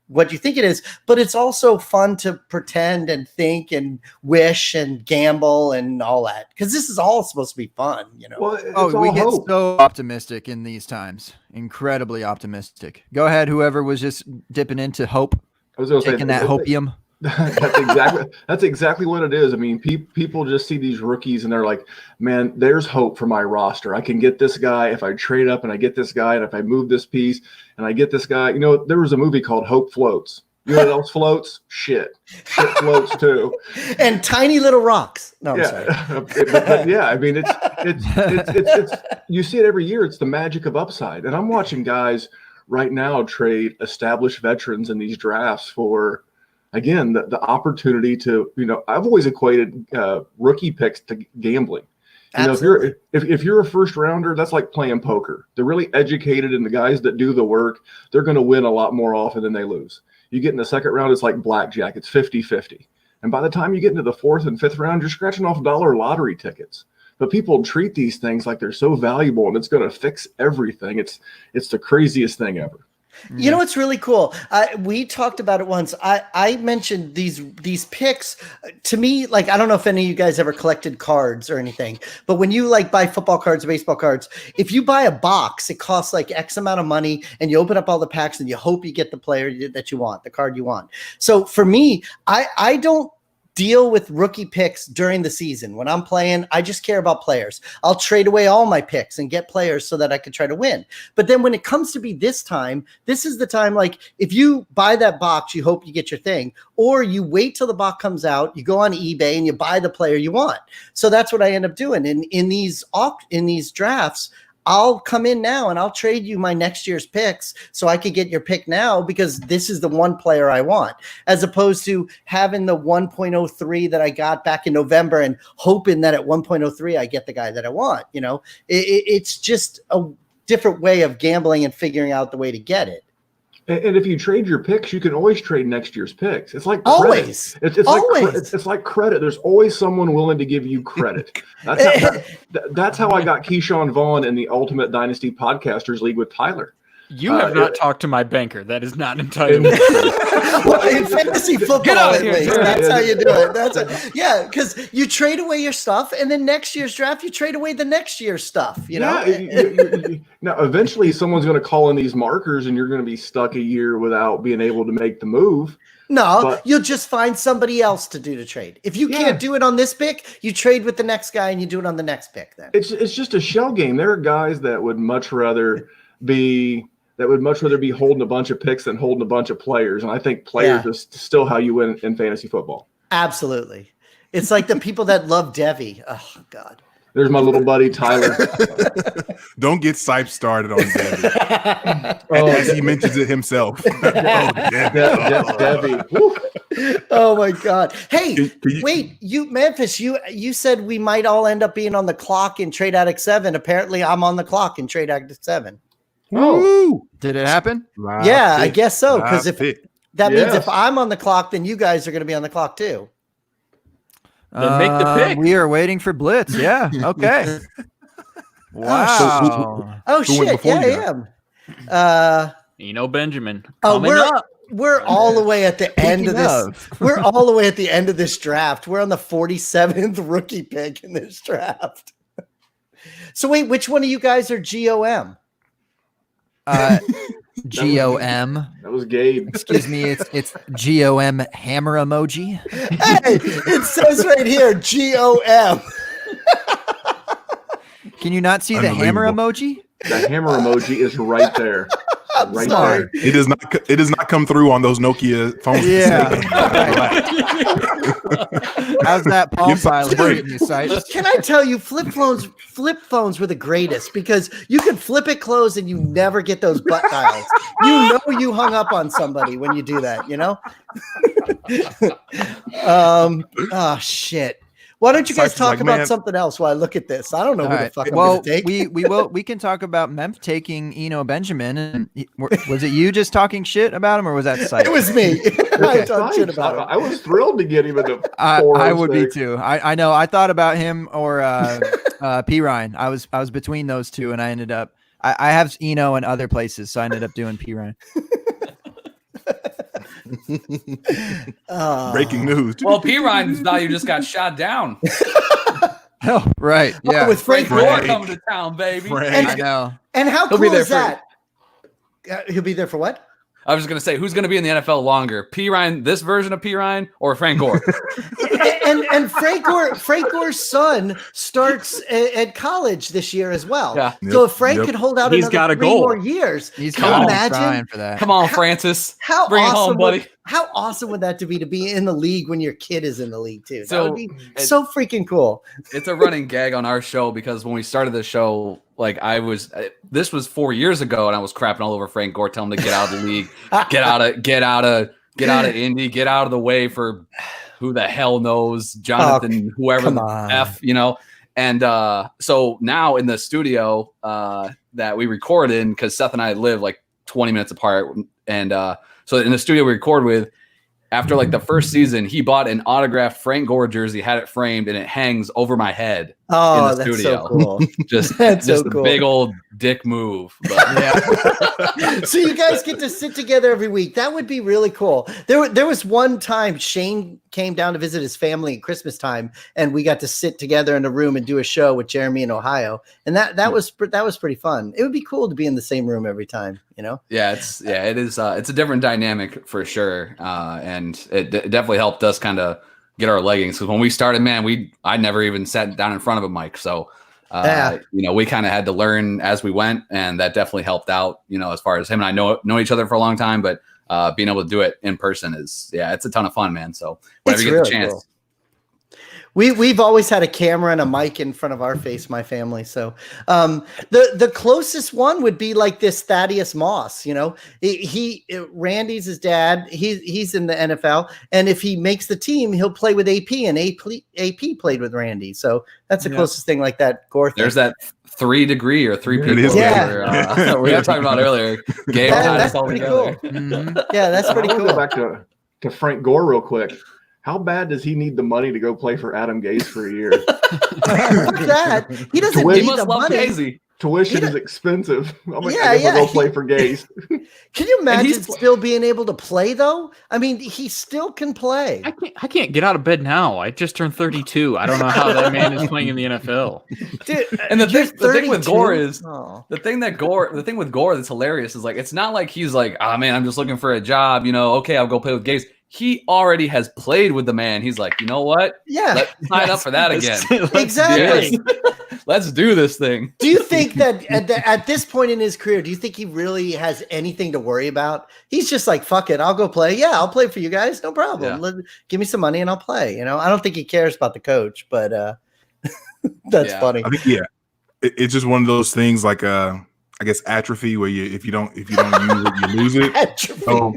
E: what you think it is, but it's also fun to pretend and think and wish and gamble and all that, because this is all supposed to be fun,
B: Well,
D: we get so optimistic in these times, incredibly optimistic. Go ahead, whoever was just dipping into hope,
B: I was
D: taking that hopium.
B: That's exactly what it is. I mean, people just see these rookies and they're like, man, there's hope for my roster. I can get this guy if I trade up, and I get this guy, and if I move this piece and I get this guy. There was a movie called Hope Floats. You know what else floats? Shit floats too.
E: And tiny little rocks. No, I'm sorry.
B: but yeah, I mean, it's you see it every year. It's the magic of upside. And I'm watching guys right now trade established veterans in these drafts for, again, the opportunity to, I've always equated rookie picks to gambling. If you're a first rounder, that's like playing poker. They're really educated, and the guys that do the work, they're going to win a lot more often than they lose. You get in the second round, it's like blackjack. It's 50-50. And by the time you get into the fourth and fifth round, you're scratching off dollar lottery tickets. But people treat these things like they're so valuable and it's going to fix everything. It's the craziest thing ever.
E: You know what's really cool? We talked about it once. I mentioned these picks. To me, like, I don't know if any of you guys ever collected cards or anything, but when you like buy football cards, baseball cards, if you buy a box, it costs like X amount of money, and you open up all the packs and you hope you get the player that you want, the card you want. So for me, I don't deal with rookie picks during the season. When I'm playing, I just care about players. I'll trade away all my picks and get players so that I can try to win. But then when it comes to be this time, this is the time, like, if you buy that box, you hope you get your thing, or you wait till the box comes out, you go on eBay and you buy the player you want. So that's what I end up doing. In these drafts, I'll come in now and I'll trade you my next year's picks so I could get your pick now, because this is the one player I want, as opposed to having the 1.03 that I got back in November and hoping that at 1.03 I get the guy that I want. It's just a different way of gambling and figuring out the way to get it.
B: And if you trade your picks, you can always trade next year's picks. It's like
E: always.
B: Credit. It's always. It's like credit. There's always someone willing to give you credit. That's how I got Keyshawn Vaughn in the Ultimate Dynasty Podcasters League with Tyler.
F: You have not talked to my banker. That is not entitled.
E: Well, in fantasy football, that's how you do it. Because you trade away your stuff, and then next year's draft, you trade away the next year's stuff. Now,
B: eventually, someone's going to call in these markers, and you're going to be stuck a year without being able to make the move.
E: No, you'll just find somebody else to do the trade. If you can't do it on this pick, you trade with the next guy, and you do it on the next pick. Then
B: it's just a shell game. There are guys that would much rather be holding a bunch of picks than holding a bunch of players. And I think players is still how you win in fantasy football. Absolutely.
E: It's like the people that love Devi. Oh, God.
B: There's my little buddy, Tyler.
A: Don't get Sipe started on Devi. As he mentions it himself.
B: Devi.
E: Oh, my God. Hey, wait, Memphis, you said we might all end up being on the clock in Trade Addict 7. Apparently, I'm on the clock in Trade Addict 7.
D: Oh, did it happen?
E: I guess so. Because that means if I'm on the clock, then you guys are going to be on the clock too.
F: Then make the pick.
D: We are waiting for Blitz. Yeah. Okay. Wow.
E: Oh shit! Yeah, I am.
F: Benjamin.
E: We're all the way at the end of this. We're all the way at the end of this draft. We're on the 47th rookie pick in this draft. So wait, which one of you guys are GOM?
D: GOM.
B: That was Gabe.
D: Excuse me. It's GOM hammer emoji.
E: Hey, it says right here GOM.
D: Can you not see the hammer emoji?
B: The hammer emoji is right there. Right there.
A: It does not come through on those Nokia phones.
D: Yeah. How's that palm pilot treating you, Sipe?
E: Can I tell you, flip phones were the greatest, because you can flip it closed and you never get those butt dials. You hung up on somebody when you do that, Oh shit. Why don't you guys talk about something else while I look at this? I don't know who the fuck I'm going to take.
D: We can talk about Memph taking Benjamin. And was it you just talking shit about him, or was that Sipe?
E: It was me. I talked shit about him.
B: I was thrilled to get him into
D: I would be too. I know. I thought about him or P. Ryan. I was between those two, and I ended up. I have Eno in other places, so I ended up doing P. Ryan.
A: Breaking news.
C: Well, P. Ryan's value just got shot down.
D: Oh, right. Yeah.
E: With Frank
C: Gore coming to town, baby.
D: I know.
E: And how cool is that? He'll be there for what?
C: I was going to say, who's going to be in the NFL longer? P. Ryan, this version of P. Ryan, or Frank Gore?
E: and Frank Gore's son starts at college this year as well.
C: Yeah.
E: So if Frank could hold out
F: He's
E: another
F: got a
E: 3
F: goal.
E: more years,
D: He's
E: can you
D: trying
E: imagine
D: for that.
C: Come on, Francis.
E: how
C: Bring it
E: awesome
C: home, buddy.
E: how awesome would that to be in the league when your kid is in the league too? That
C: So,
E: would be so freaking cool.
C: It's a running gag on our show because when we started the show, like this was 4 years ago, and I was crapping all over Frank Gore, telling him to get out of the league, get out of Indy, get out of the way for who the hell knows, Jonathan, whoever
E: come
C: the
E: on.
C: F, you know. And so now in the studio that we record in, because Seth and I live like 20 minutes apart, and so in the studio we record with, after like the first season, he bought an autographed Frank Gore jersey, had it framed, and it hangs over my head.
E: Oh,
C: in the
E: that's
C: studio.
E: so cool.
C: Just
E: That's so
C: a
E: cool.
C: big old dick move. But
D: Yeah.
E: So you guys get to sit together every week. That would be really cool. There was one time Shane came down to visit his family at Christmas time, and we got to sit together in a room and do a show with Jeremy in Ohio, and that was pretty fun. It would be cool to be in the same room every time, you know.
C: it is. It's a different dynamic for sure, and it definitely helped us kind of get our leggings. Because when we started, man, I never even sat down in front of a mic, so. We kind of had to learn as we went, and that definitely helped out, as far as him and I know each other for a long time, but being able to do it in person it's a ton of fun, man. So whenever you get the chance. Cool.
E: We've always had a camera and a mic in front of our face, my family. So the closest one would be like this Thaddeus Moss, Randy's his dad. He's in the NFL, and if he makes the team, he'll play with AP, and AP played with Randy. So that's the closest thing like that. Gore thing.
C: There's that 3 degree or 3 people.
E: Yeah.
C: We were talking about earlier.
E: That's pretty cool. Mm-hmm. Yeah, that's pretty cool.
B: Go back to Frank Gore real quick. How bad does he need the money to go play for Adam Gase for a year?
E: What's that? He doesn't need the money.
C: Casey.
B: Tuition is expensive. I guess I'll go play for Gase.
E: Can you imagine still being able to play though? I mean, he still can play.
F: I can't get out of bed now. I just turned 32. I don't know how that man is playing in the NFL.
E: Dude,
C: and the thing with Gore is the thing with Gore that's hilarious is like it's not like he's like, man, I'm just looking for a job, okay, I'll go play with Gase. He already has played with the man. He's like, you know what?
E: Yeah.
C: Let's sign up for that again.
E: Exactly.
C: Let's do this thing.
E: Do you think that at this point in his career, do you think he really has anything to worry about? He's just like, fuck it, I'll go play. Yeah, I'll play for you guys. No problem.
C: Yeah.
E: Give me some money and I'll play. I don't think he cares about the coach, but that's funny.
A: I think, it's just one of those things like I guess atrophy where if you don't use it, you lose it.
E: Atrophy.
A: So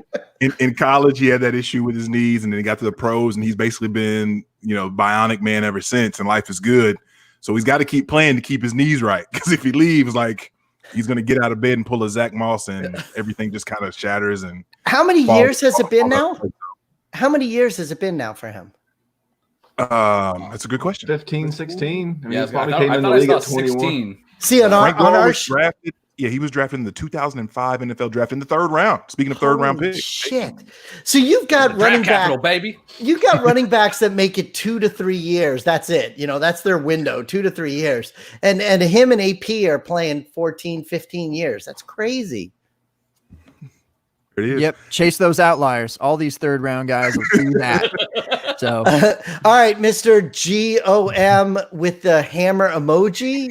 A: in college, he had that issue with his knees, and then he got to the pros, and he's basically been, bionic man ever since, and life is good. So he's got to keep playing to keep his knees right, because if he leaves, like he's going to get out of bed and pull a Zach Moss, and everything just kind of shatters. And
E: how many years has it been now? How many years has it been now for him?
A: That's a good question.
B: 15, 16. I mean,
C: Yeah,
B: he probably came in the league at 21.
C: 16.
E: See, on our
A: drafted. Yeah, he was drafted in the 2005 NFL draft in the 3rd round. Speaking of 3rd round picks.
E: Shit. So you've got running back,
C: baby.
E: You've got running backs that make it 2 to 3 years. That's it. That's their window, 2 to 3 years. And him and AP are playing 14, 15 years. That's crazy.
A: It is.
D: Yep. Chase those outliers. All these 3rd round guys will do that. So
E: all right, Mr. GOM with the hammer emoji.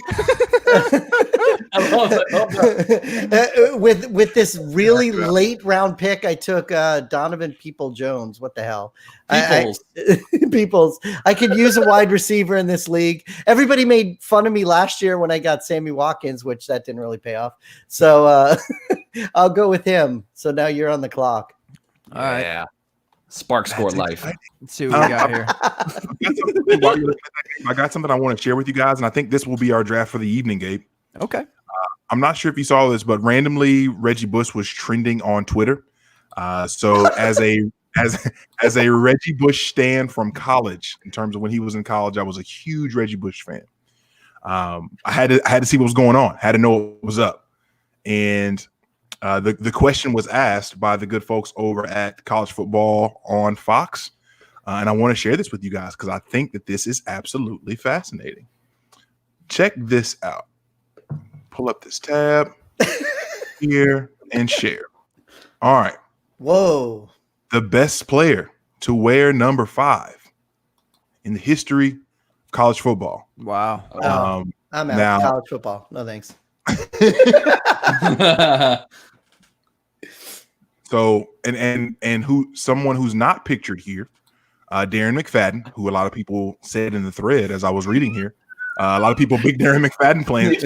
C: I love it.
E: With this really late round pick, I took Donovan People-Jones. What the hell? Peoples. I could use a wide receiver in this league. Everybody made fun of me last year when I got Sammy Watkins, which that didn't really pay off. So I'll go with him. So now you're on the clock.
C: All right. Yeah. Spark score life.
D: Let's see what we got here.
A: I got something I want to share with you guys, and I think this will be our draft for the evening, Gabe.
D: Okay.
A: I'm not sure if you saw this, but randomly Reggie Bush was trending on Twitter. So as a Reggie Bush stan from college, in terms of when he was in college, I was a huge Reggie Bush fan. I had to see what was going on. Had to know what was up, and the question was asked by the good folks over at College Football on Fox, and I want to share this with you guys because I think that this is absolutely fascinating. Check this out. Pull up this tab here and share. All right.
E: Whoa.
A: The best player to wear number 5 in the history of college football.
D: Wow.
E: I'm out.
A: Now-
E: College football. No thanks.
A: So and someone who's not pictured here, Darren McFadden, who a lot of people said in the thread as I was reading here. A lot of people big Darren McFadden fans.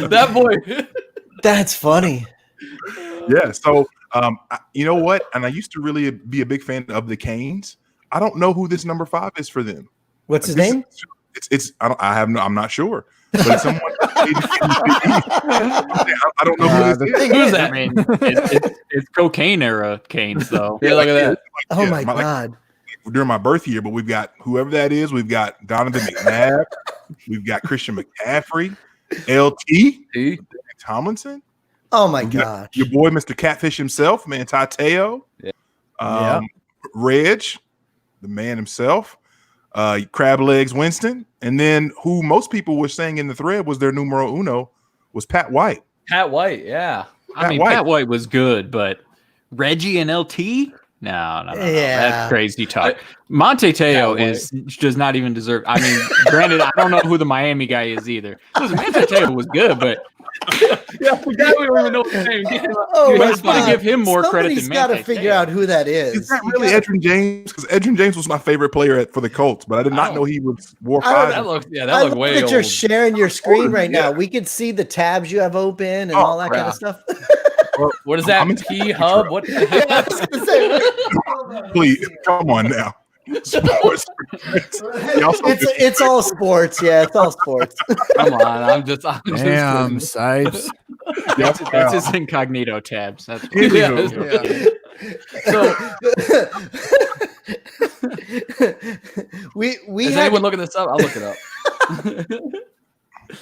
C: That boy.
E: That's funny.
A: Yeah. So you know what? And I used to really be a big fan of the Canes. I don't know who this number 5 is for them.
E: What's his name?
A: I'm not sure. But it's someone I don't know who this is.
C: Who's that?
F: I mean, it's cocaine era Canes, though.
C: Yeah, look at that.
E: Oh my God.
A: During my birth year, but we've got whoever that is. We've got Donovan McNabb. We've got Christian McCaffrey, LT, Tomlinson.
E: Oh my gosh.
A: Your boy, Mr. Catfish himself, man, Tateo.
C: Yeah.
A: Reg, the man himself. Crab Legs Winston. And then who most people were saying in the thread was their numero uno was Pat White.
C: Pat White, yeah.
F: Pat White was good, but Reggie and LT? No.
E: Yeah.
F: That's crazy talk. Monte Teo does not even deserve. I mean, granted, I don't know who the Miami guy is either. Listen, Monte Teo was good, but
C: Yeah, we don't even know his name.
E: Oh my
F: I was going to
E: God.
F: give him more credit
E: Somebody's
F: than
E: got to
F: Monte
E: figure
F: Teo.
E: out who that is.
A: Is that really Edrin James? Because Edrin James was my favorite player for the Colts, but I did not know he was War
E: I don't
A: 5.
C: That looked,
E: I
C: looked
E: love
C: way
E: that
C: old.
E: you're sharing your screen right now.
A: Yeah.
E: We can see the tabs you have open and all that kind of stuff.
C: What is that?
A: I'm in
C: P Hub? What?
E: Yeah, I was gonna say,
A: Please, come on now. Sports.
E: it's all sports. Yeah, it's all sports.
C: Come on, I'm just
D: Damn, Sipes.
F: That's his incognito tabs. That's what
A: Anywho.
C: So,
E: we
C: is
E: had
C: anyone looking this up? I'll look it up.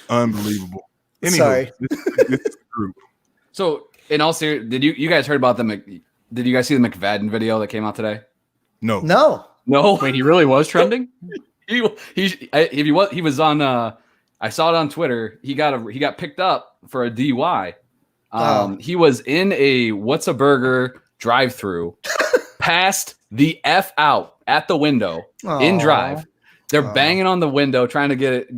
A: Unbelievable. Anywho,
E: Sorry.
A: this is the group.
C: So, in all seriousness, did you guys heard about did you guys see the McFadden video that came out today?
A: No.
C: No.
F: Wait, he really was trending?
C: He was on. I saw it on Twitter. He got picked up for a DUI. He was in a What's a Burger drive-through, passed the F out at the window in drive. They're banging on the window, trying to get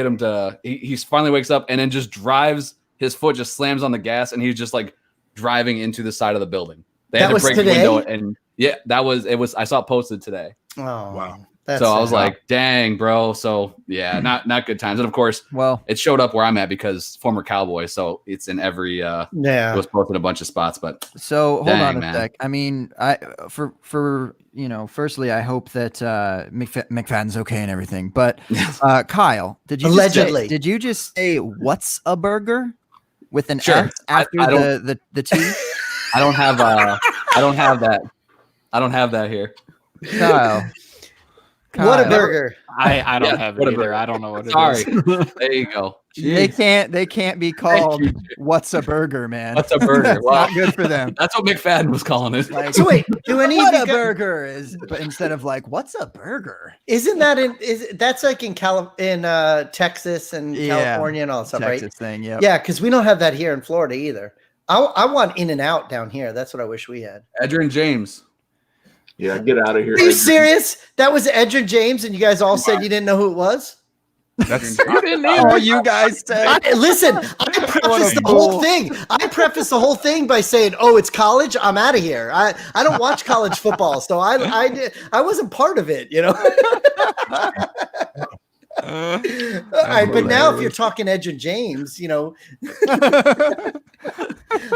C: him to. He finally wakes up and then just drives. His foot just slams on the gas, and he's just like driving into the side of the building. They had to break the window, and yeah, that was it. Was I saw it posted today?
E: Oh,
A: Wow.
E: that's
C: So I was
E: sad.
C: like, dang, bro. So yeah, not good times. And of course,
D: Well,
C: it showed up where I'm at because former Cowboy. So it's in every it
E: yeah.
C: was posted a bunch of spots. But
D: so hold
C: Dang,
D: on a
C: man.
D: sec. I mean, firstly, I hope that McFadden's okay and everything. But Kyle, did you
E: Allegedly.
D: did you just say what's a burger with an
C: Sure.
D: S after
C: I don't-
D: the T?
C: I don't have that. I don't have that here.
D: Kyle.
E: What a
D: Kyle.
E: burger.
F: I don't
C: Yeah,
F: have it
C: whatever.
F: either. I don't know what it is.
C: Sorry. There you go.
D: They
C: Jeez.
D: can't be called
C: you.
D: what's a burger, man.
C: What's a burger?
D: That's
C: Wow.
D: not good for them.
C: That's what McFadden was calling it.
D: Like,
E: So wait, do any of
D: what
E: you
D: a
E: guys,
D: burger is, but instead of like, what's a burger?
E: isn't that that's like in Texas and
D: Yeah.
E: California and all that stuff,
D: Texas
E: right?
D: thing, yeah.
E: Yeah, because we don't have that here in Florida either. I want In and Out down here. That's what I wish we had.
C: Edrin James.
B: Yeah, get out of here.
E: Are you serious? That was Edrin James, and you guys all said you didn't know who it was?
A: That's
D: Oh, you guys say.
E: Listen, I prefaced the whole thing. I prefaced the whole thing by saying, "Oh, it's college. I'm out of here. I don't watch college football, so I wasn't part of it, you know." All right, but now if you're talking Edrin James, you know,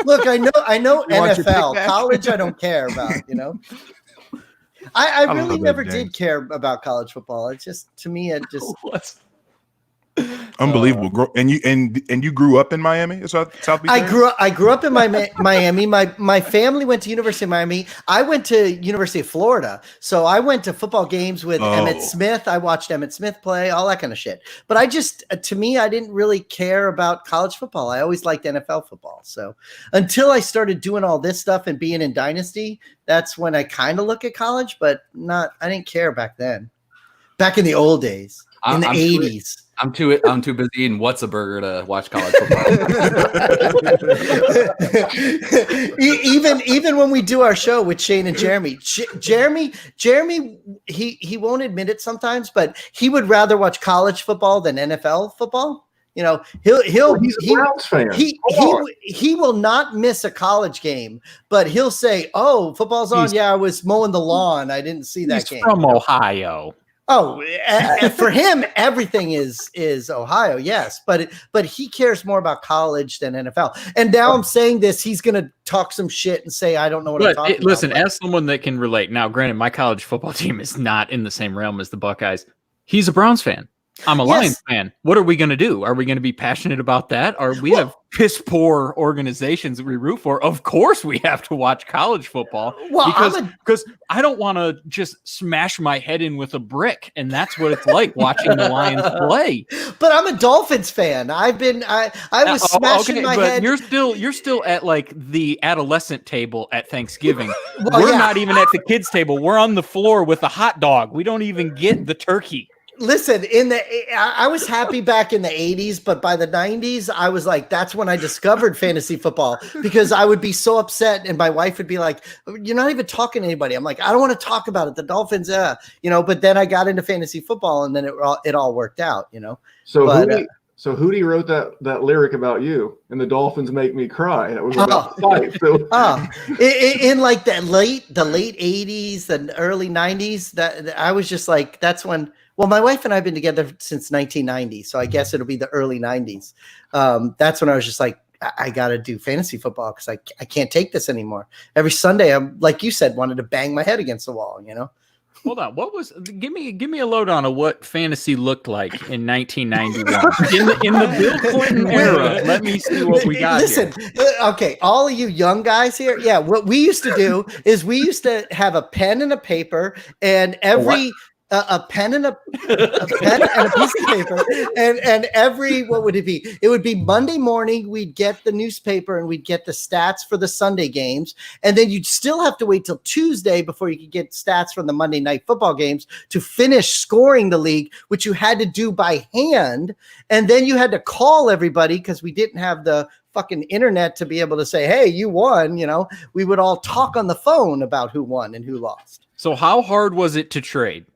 E: look, I know
D: You want your
E: NFL,
D: pick back?
E: college, I don't care about, you know. I
A: love
E: really
A: that,
E: never
A: James.
E: did care about college football. It's just, to me, it just
C: What?
A: unbelievable. And you grew up in Miami, South Beach?
E: I
A: area?
E: grew up in Miami. My family went to University of Miami. I went to University of Florida. So I went to football games with Emmitt Smith. I watched Emmitt Smith play, all that kind of shit. But I just, to me, I didn't really care about college football. I always liked NFL football. So until I started doing all this stuff and being in Dynasty, that's when I kind of look at college, but I didn't care back then. Back in the old days, in the
C: I'm
E: 80s.
C: I'm too busy eating what's a burger to watch college football.
E: even when we do our show with Shane and Jeremy, Jeremy, he won't admit it sometimes, but he would rather watch college football than NFL football. You know, he's
B: a Browns fan.
E: He will not miss a college game, but he'll say, "Oh, football's on. Yeah, I was mowing the lawn. I didn't see that game."
F: From Ohio.
E: Oh, for him, everything is Ohio, yes, but he cares more about college than NFL. And now I'm saying this, he's going to talk some shit and say I don't know what I'm talking
F: listen,
E: about.
F: as someone that can relate, now granted, my college football team is not in the same realm as the Buckeyes. He's a Browns fan. I'm a Lions fan. What are we going to do? Are we going to be passionate about that? Or we have piss poor organizations that we root for? Of course we have to watch college football because I don't want to just smash my head in with a brick. And that's what it's like watching the Lions play.
E: But I'm a Dolphins fan. I was smashing my head.
F: You're still at like the adolescent table at Thanksgiving. We're not even at the kids table. We're on the floor with a hot dog. We don't even get the turkey.
E: Listen, I was happy back in the 80s, but by the 90s, I was like, that's when I discovered fantasy football, because I would be so upset and my wife would be like, you're not even talking to anybody. I'm like, I don't want to talk about it. The Dolphins, but then I got into fantasy football and then it all worked out,
B: So Hootie wrote that lyric about you, and the Dolphins make me cry. That was about fight. So.
E: In like the late 80s and early 90s, that I was just like, that's when. Well, my wife and I have been together since 1990, so I guess it'll be the early 90s. That's when I was just like, I got to do fantasy football because I can't take this anymore. Every Sunday, I'm like you said, wanted to bang my head against the wall.
F: Hold on, give me a lowdown of what fantasy looked like in 1991 in the Bill Clinton era. Let me see what we got.
E: Listen, okay, all of you young guys here, yeah. What we used to do is we used to have a pen and a paper, and every. A pen and a piece of paper, and every what would it be? It would be Monday morning. We'd get the newspaper and we'd get the stats for the Sunday games, and then you'd still have to wait till Tuesday before you could get stats from the Monday night football games to finish scoring the league, which you had to do by hand, and then you had to call everybody because we didn't have the fucking internet to be able to say, "Hey, you won." We would all talk on the phone about who won and who lost.
F: So, how hard was it to trade?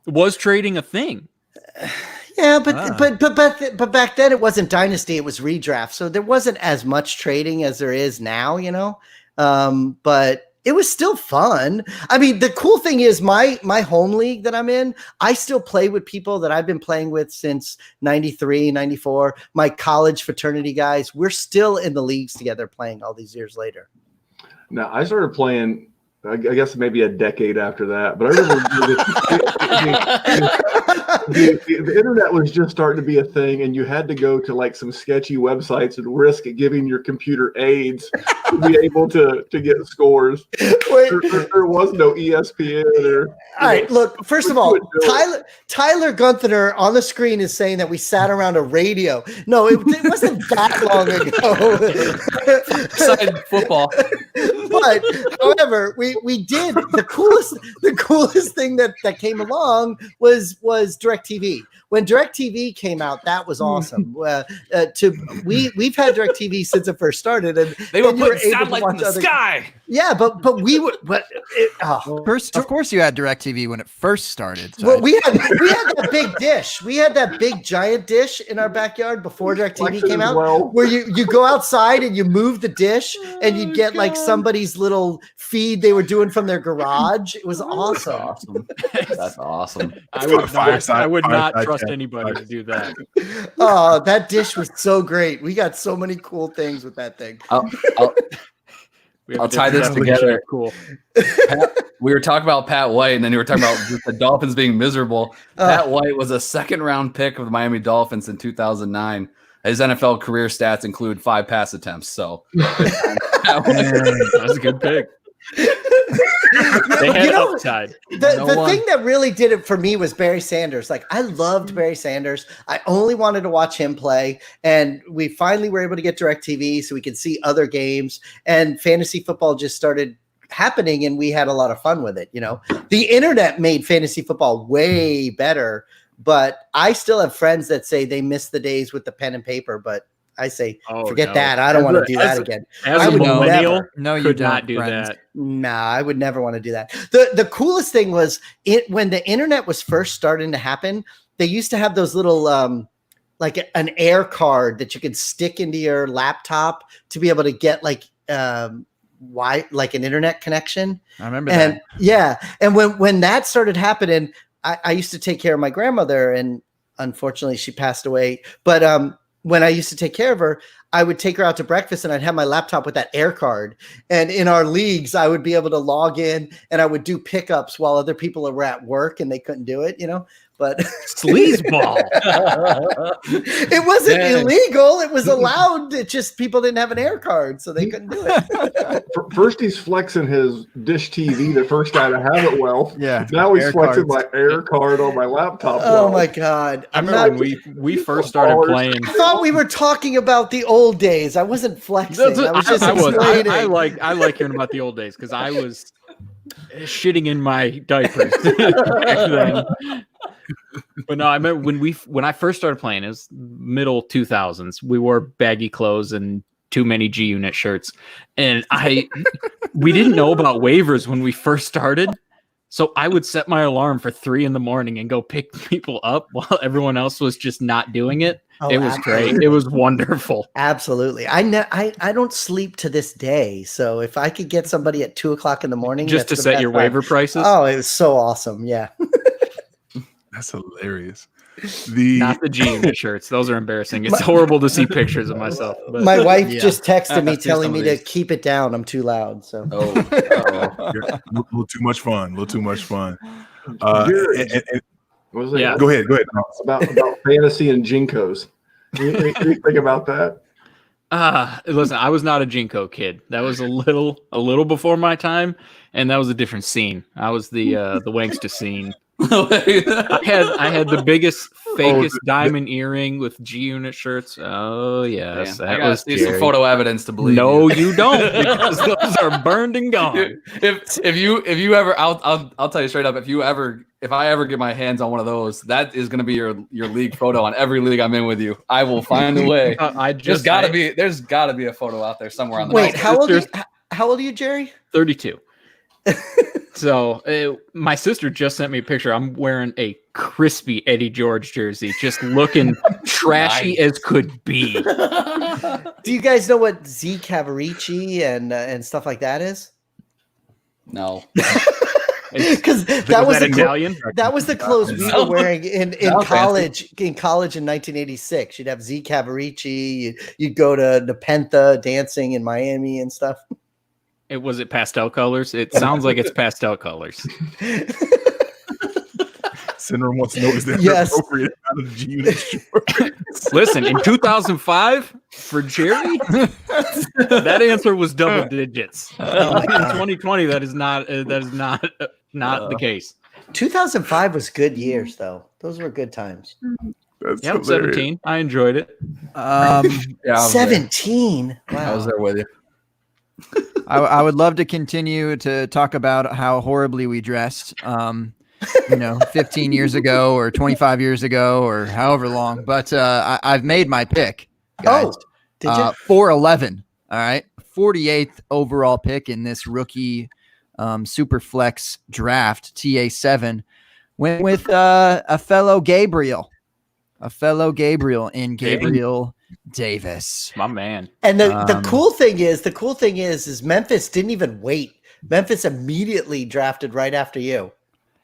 F: Was trading a thing?
E: Yeah, but back then it wasn't Dynasty, it was redraft. So there wasn't as much trading as there is now, but it was still fun. I mean, the cool thing is my home league that I'm in, I still play with people that I've been playing with since 93, 94. My college fraternity guys, we're still in the leagues together playing all these years later.
B: Now, I started playing, I guess maybe a decade after that, but I remember the internet was just starting to be a thing, and you had to go to like some sketchy websites and risk giving your computer AIDS to be able to get scores. There was no ESPN.
E: All right, look, first of all, Tyler Gunther on the screen is saying that we sat around a radio. No, it wasn't that long ago.
C: Besides football.
E: But however, we did the coolest thing that came along was DirecTV. When DirecTV came out, that was awesome. We've had DirecTV since it first started, and
C: they were putting satellites in the sky.
E: Yeah, but we were.
D: Of course, you had DirecTV when it first started. So
E: well, we had that big dish. We had that big giant dish in our backyard before DirecTV came out, where you go outside and you move the dish, and you get like somebody's little feed they were doing from their garage. It was awesome.
C: That's awesome.
F: I would not trust anybody to do that.
E: Oh, that dish was so great. We got so many cool things with that thing.
C: I'll tie this together.
F: Cool.
C: We were talking about Pat White, and then you were talking about the Dolphins being miserable. Pat White was a second-round pick of the Miami Dolphins in 2009. His NFL career stats include 5 pass attempts. So
F: that was a good pick. They had upside.
E: The thing that really did it for me was Barry Sanders. Like, I loved Barry Sanders. I only wanted to watch him play, and we finally were able to get DirecTV so we could see other games, and fantasy football just started happening, and we had a lot of fun with it. The internet made fantasy football way better But I still have friends that say they miss the days with the pen and paper. But I say, forget that. I don't want to do that again.
F: As
E: I
F: a
E: would
F: millennial,
D: No, you
F: could
D: don't,
F: not do
D: friends.
F: that.
E: Nah, I would never want to do that. The coolest thing was when the internet was first starting to happen, they used to have those little like an air card that you could stick into your laptop to be able to get like an internet connection.
D: I remember
E: And
D: that.
E: yeah, and when that started happening, I used to take care of my grandmother, and unfortunately she passed away. But when I used to take care of her, I would take her out to breakfast and I'd have my laptop with that air card. And in our leagues, I would be able to log in and I would do pickups while other people were at work and they couldn't do it, But
F: Sleazeball.
E: it wasn't illegal. It was allowed. It just people didn't have an air card, so they couldn't do it.
B: First, he's flexing his dish TV, the first guy to have it. Well,
D: Yeah.
B: now he's
D: Air
B: flexing
D: cards.
B: my air card on my laptop.
E: Oh my God.
F: I remember when we first started playing.
E: I thought we were talking about the old days. I wasn't flexing. I was just explaining.
F: I like hearing about the old days because I was shitting in my diapers back then. But no, I remember when I first started playing, it was middle 2000s. We wore baggy clothes and too many G Unit shirts, and we didn't know about waivers when we first started. So I would set my alarm for 3 a.m. and go pick people up while everyone else was just not doing it.
E: Oh,
F: it was great. It was wonderful.
E: Absolutely. I don't sleep to this day. So if I could get somebody at 2:00 a.m.
F: Just to set your waiver prices.
E: Oh, it was so awesome. Yeah.
A: That's hilarious.
F: Not the G Unit shirts. Those are embarrassing. It's horrible to see pictures of myself. But.
E: My wife just texted me
C: I've seen
E: telling
C: some
E: me
C: of
E: to
C: these.
E: keep it down. I'm too loud. So
A: A little too much fun. A little too much fun.
B: What was it?
F: Yeah.
A: Go ahead.
B: It's about fantasy and Jinkos. Anything about that?
F: Listen, I was not a Jinko kid. That was a little before my time, and that was a different scene. I was the Wanksta scene. I had the biggest, fakest diamond earring with G Unit shirts. Oh yes,
C: I
F: that
C: gotta
F: was
C: see some
F: Jerry.
C: photo evidence to believe.
F: No, you don't, because those are burned and gone.
C: If you ever, I'll tell you straight up. If I ever get my hands on one of those, that is going to be your league photo on every league I'm in with you. I will find a way. There's got to be a photo out there somewhere on the.
E: wait,
C: net.
E: how old are you, Jerry?
F: 32. So my sister just sent me a picture. I'm wearing a crispy Eddie George jersey, just looking trashy as could be.
E: Do you guys know what Z Cavarici and stuff like that is?
C: No.
E: Because that was
F: Italian.
E: That was the clothes we were wearing in college. In college in 1986, you'd have Z Cavarici. You'd go to Nepentha dancing in Miami and stuff.
F: Was it pastel colors? It sounds like it's pastel colors.
A: Syndrome wants to know is that
E: Yes.
A: appropriate out of G Unit shorts?
F: Listen, in 2005 for Jerry, that answer was double digits. In 2020, that is not the case.
E: 2005 was good years, though. Those were good times.
A: That's
F: Yep,
A: hilarious.
F: 17. I enjoyed it.
C: Yeah, I was there.
E: 17. Wow.
C: I was there with you.
D: I would love to continue to talk about how horribly we dressed, 15 years ago or 25 years ago or however long. But I've made my pick, guys.
E: Oh, did you?
D: 411. All right. 48th overall pick in this rookie super flex draft, TA7. Went with a fellow Gabriel in Gabriel Davis.
F: My man.
E: And the cool thing is Memphis didn't even wait. Memphis immediately drafted right after you.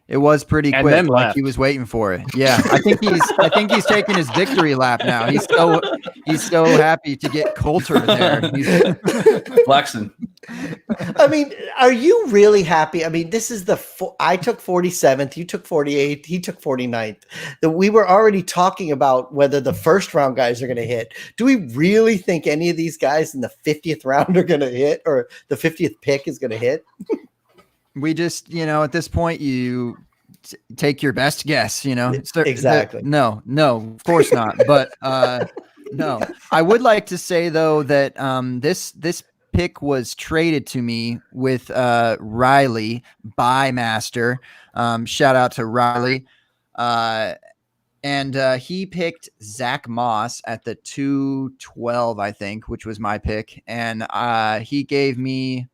D: It was pretty
F: And
D: quick,
F: then
D: like
F: left.
D: he was waiting for it. Yeah, I think he's taking his victory lap now. He's so happy to get Coulter there. He's
C: Flexing.
E: I mean, are you really happy? I mean, this is I took 47th, you took 48th, he took 49th. We were already talking about whether the first round guys are going to hit. Do we really think any of these guys in the 50th round are going to hit, or the 50th pick is going to hit?
D: we just, at this point, you take your best guess,
E: Exactly.
D: No, of course not. But no, I would like to say though that this pick was traded to me with Riley by Master. Shout out to Riley. And he picked Zach Moss at the 212, I think, which was my pick. And he gave me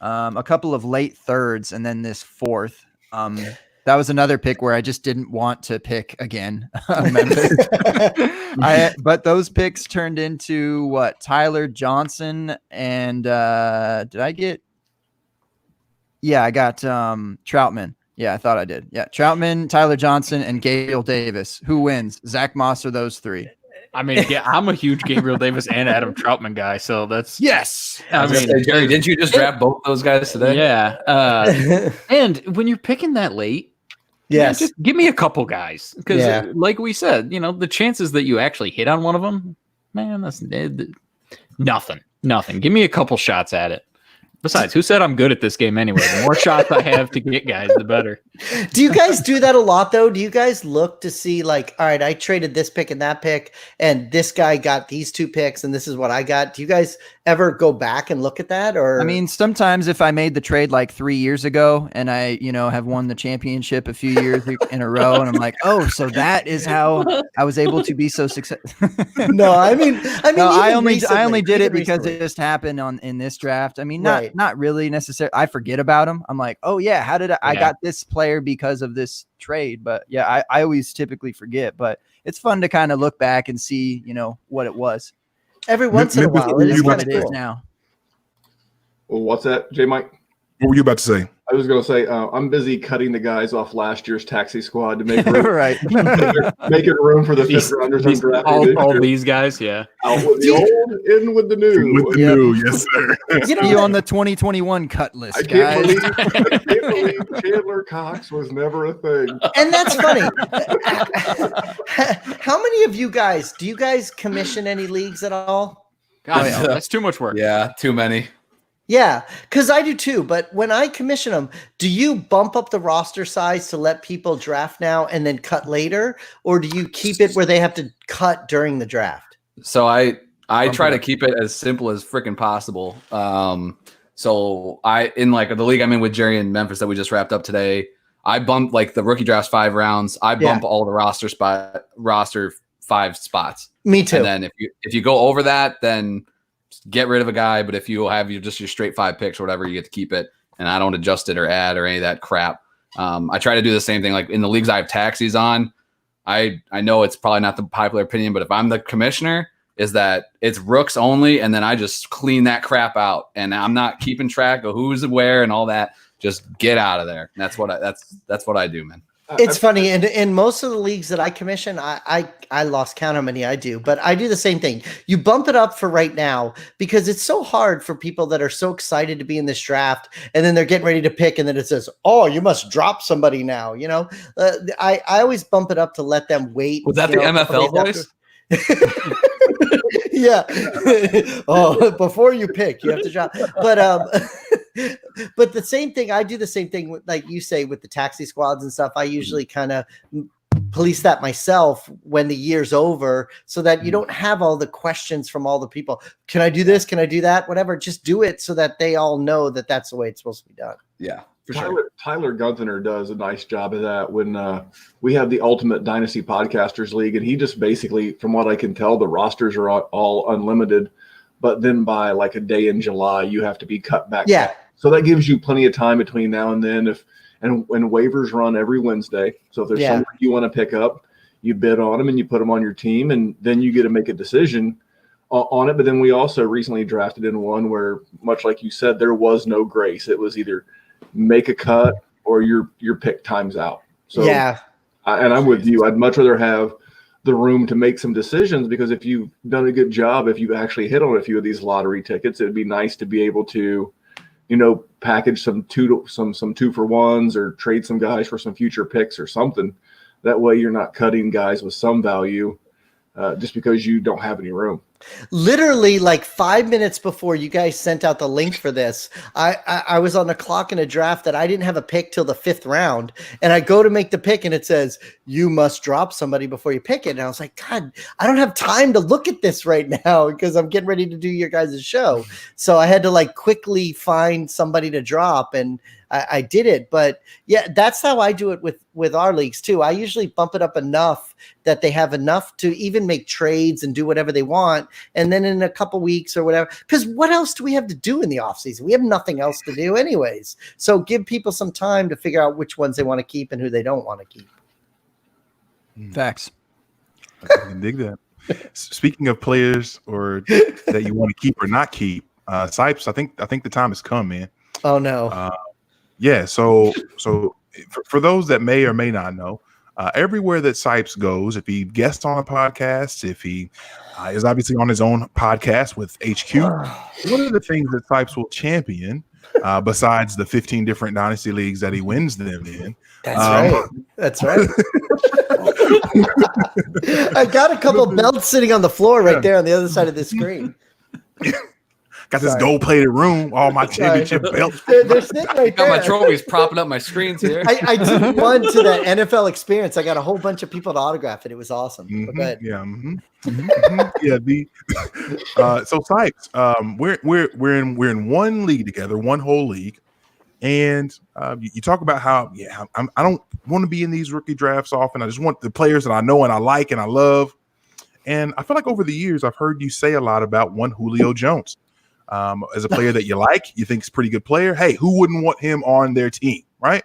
D: a couple of late thirds and then this fourth. That was another pick where I just didn't want to pick again. But those picks turned into what? Tyler Johnson and did I get? Yeah, I got Troutman. Yeah, I thought I did. Yeah, Troutman, Tyler Johnson, and Gabriel Davis. Who wins? Zach Moss or those three?
F: I mean, yeah, I'm a huge Gabriel Davis and Adam Troutman guy, so that's
D: yes.
F: I mean,
C: Jerry, didn't you just draft both those guys today?
F: Yeah. And when you're picking that late,
E: Yes.
F: just give me a couple guys because, like we said, the chances that you actually hit on one of them, man, that's nothing. Nothing. Give me a couple shots at it. Besides, who said I'm good at this game anyway? The more shots I have to get guys, the better.
E: Do you guys do that a lot, though? Do you guys look to see, like, all right, I traded this pick and that pick, and this guy got these two picks, and this is what I got? Do you guys ever go back and look at that? Or
D: I mean, sometimes if I made the trade like 3 years ago and I, have won the championship a few years in a row, and I'm like, oh, so that is how I was able to be so successful.
E: No, I mean,
D: no, I only did it because it just happened in this draft. I mean, not really necessarily. I forget about him. I'm like, oh yeah, how did I got this player because of this trade? But yeah, I always typically forget. But it's fun to kind of look back and see, what it was.
E: Every once in a while, it is
D: what
E: kind
D: it
E: of
D: is
E: cool.
D: now.
B: Well, what's that, J Mike?
A: What were you about to say?
B: I was going to say I'm busy cutting the guys off last year's taxi squad to make room,
D: Right.
B: making room for the fifth rounders. I'm drafting
F: all these guys, yeah.
B: Out with the old, in with the new.
A: With the new, yes, sir.
D: You on the 202021 cut list,
B: I
D: guys.
B: can't believe Chandler Cox was never a thing.
E: And that's funny. How many of you guys, do you guys commission any leagues at all?
F: God, that's too much work.
C: Yeah, too many.
E: Yeah, because I do too. But when I commission them, do you bump up the roster size to let people draft now and then cut later? Or do you keep it where they have to cut during the draft?
C: So I try to keep it as simple as freaking possible. So in like the league I'm in with Jerry in Memphis that we just wrapped up today, I bump like the rookie draft's 5 rounds. I bump all the roster 5 spots.
E: Me too.
C: And then if you go over that, then get rid of a guy. But if you have your straight 5 picks or whatever, you get to keep it. And I don't adjust it or add or any of that crap. I try to do the same thing. Like in the leagues I have taxis on, I know it's probably not the popular opinion, but if I'm the commissioner, is that it's rooks only, and then I just clean that crap out, and I'm not keeping track of who's where and all that. Just get out of there. That's what I do, man.
E: It's funny. And in most of the leagues that I commission, I lost count how many I do, but I do the same thing. You bump it up for right now because it's so hard for people that are so excited to be in this draft, and then they're getting ready to pick, and then it says, "Oh, you must drop somebody now." I always bump it up to let them wait.
C: Was that the MFL voice?
E: Yeah. Oh, before you pick, you have to drop. But the same thing, I do the same thing with, like you say, with the taxi squads and stuff. I usually kind of police that myself when the year's over, so that you don't have all the questions from all the people. Can I do this? Can I do that? Whatever. Just do it so that they all know that that's the way it's supposed to be done.
C: Yeah. For sure.
B: Tyler Gunther does a nice job of that when we have the Ultimate Dynasty Podcasters League, and he just basically, from what I can tell, the rosters are all unlimited, but then by like a day in July, you have to be cut back.
E: Yeah.
B: Down. So that gives you plenty of time between now and then. And when waivers run every Wednesday, so if there's someone you want to pick up, you bid on them and you put them on your team, and then you get to make a decision on it. But then we also recently drafted in one where, much like you said, there was no grace. It was either make a cut or your pick times out. So and I'm with you. I'd much rather have the room to make some decisions, because if you've done a good job, if you actually hit on a few of these lottery tickets, it'd be nice to be able to, package some 2-for-1s or trade some guys for some future picks or something. That way you're not cutting guys with some value just because you don't have any room.
E: Literally, like 5 minutes before you guys sent out the link for this, I was on the clock in a draft that I didn't have a pick till the 5th round, and I go to make the pick, and it says you must drop somebody before you pick it. And I was like, God, I don't have time to look at this right now because I'm getting ready to do your guys' show. So I had to like quickly find somebody to drop, and I did it. But yeah, that's how I do it with our leagues too. I usually bump it up enough that they have enough to even make trades and do whatever they want. And then in a couple weeks or whatever, because what else do we have to do in the offseason? We have nothing else to do anyways. So give people some time to figure out which ones they want to keep and who they don't want to keep.
D: Facts.
A: I can dig that. Speaking of players or that you want to keep or not keep, Sipes, I think the time has come, man.
E: Oh no.
A: Yeah, so for those that may or may not know, everywhere that Sipes goes, if he guests on a podcast, if he is obviously on his own podcast with HQ, one of the things that Sipes will champion, besides the 15 different dynasty leagues that he wins them in.
E: That's right. I got a couple belts sitting on the floor right there on the other side of the screen.
A: Got this gold-plated room, all my championship belts.
E: They're sitting right
C: Got
E: there.
C: my trophies propping up my screens here.
E: I took one to the NFL experience. I got a whole bunch of people to autograph it. It was awesome. Go ahead.
A: Yeah. Yeah. So Sipes, we're in one league together, one whole league, and you talk about how I don't want to be in these rookie drafts often. I just want the players that I know and I like and I love. And I feel like over the years I've heard you say a lot about one Julio Jones. As a player that you like, you think is a pretty good player. Hey, who wouldn't want him on their team, right?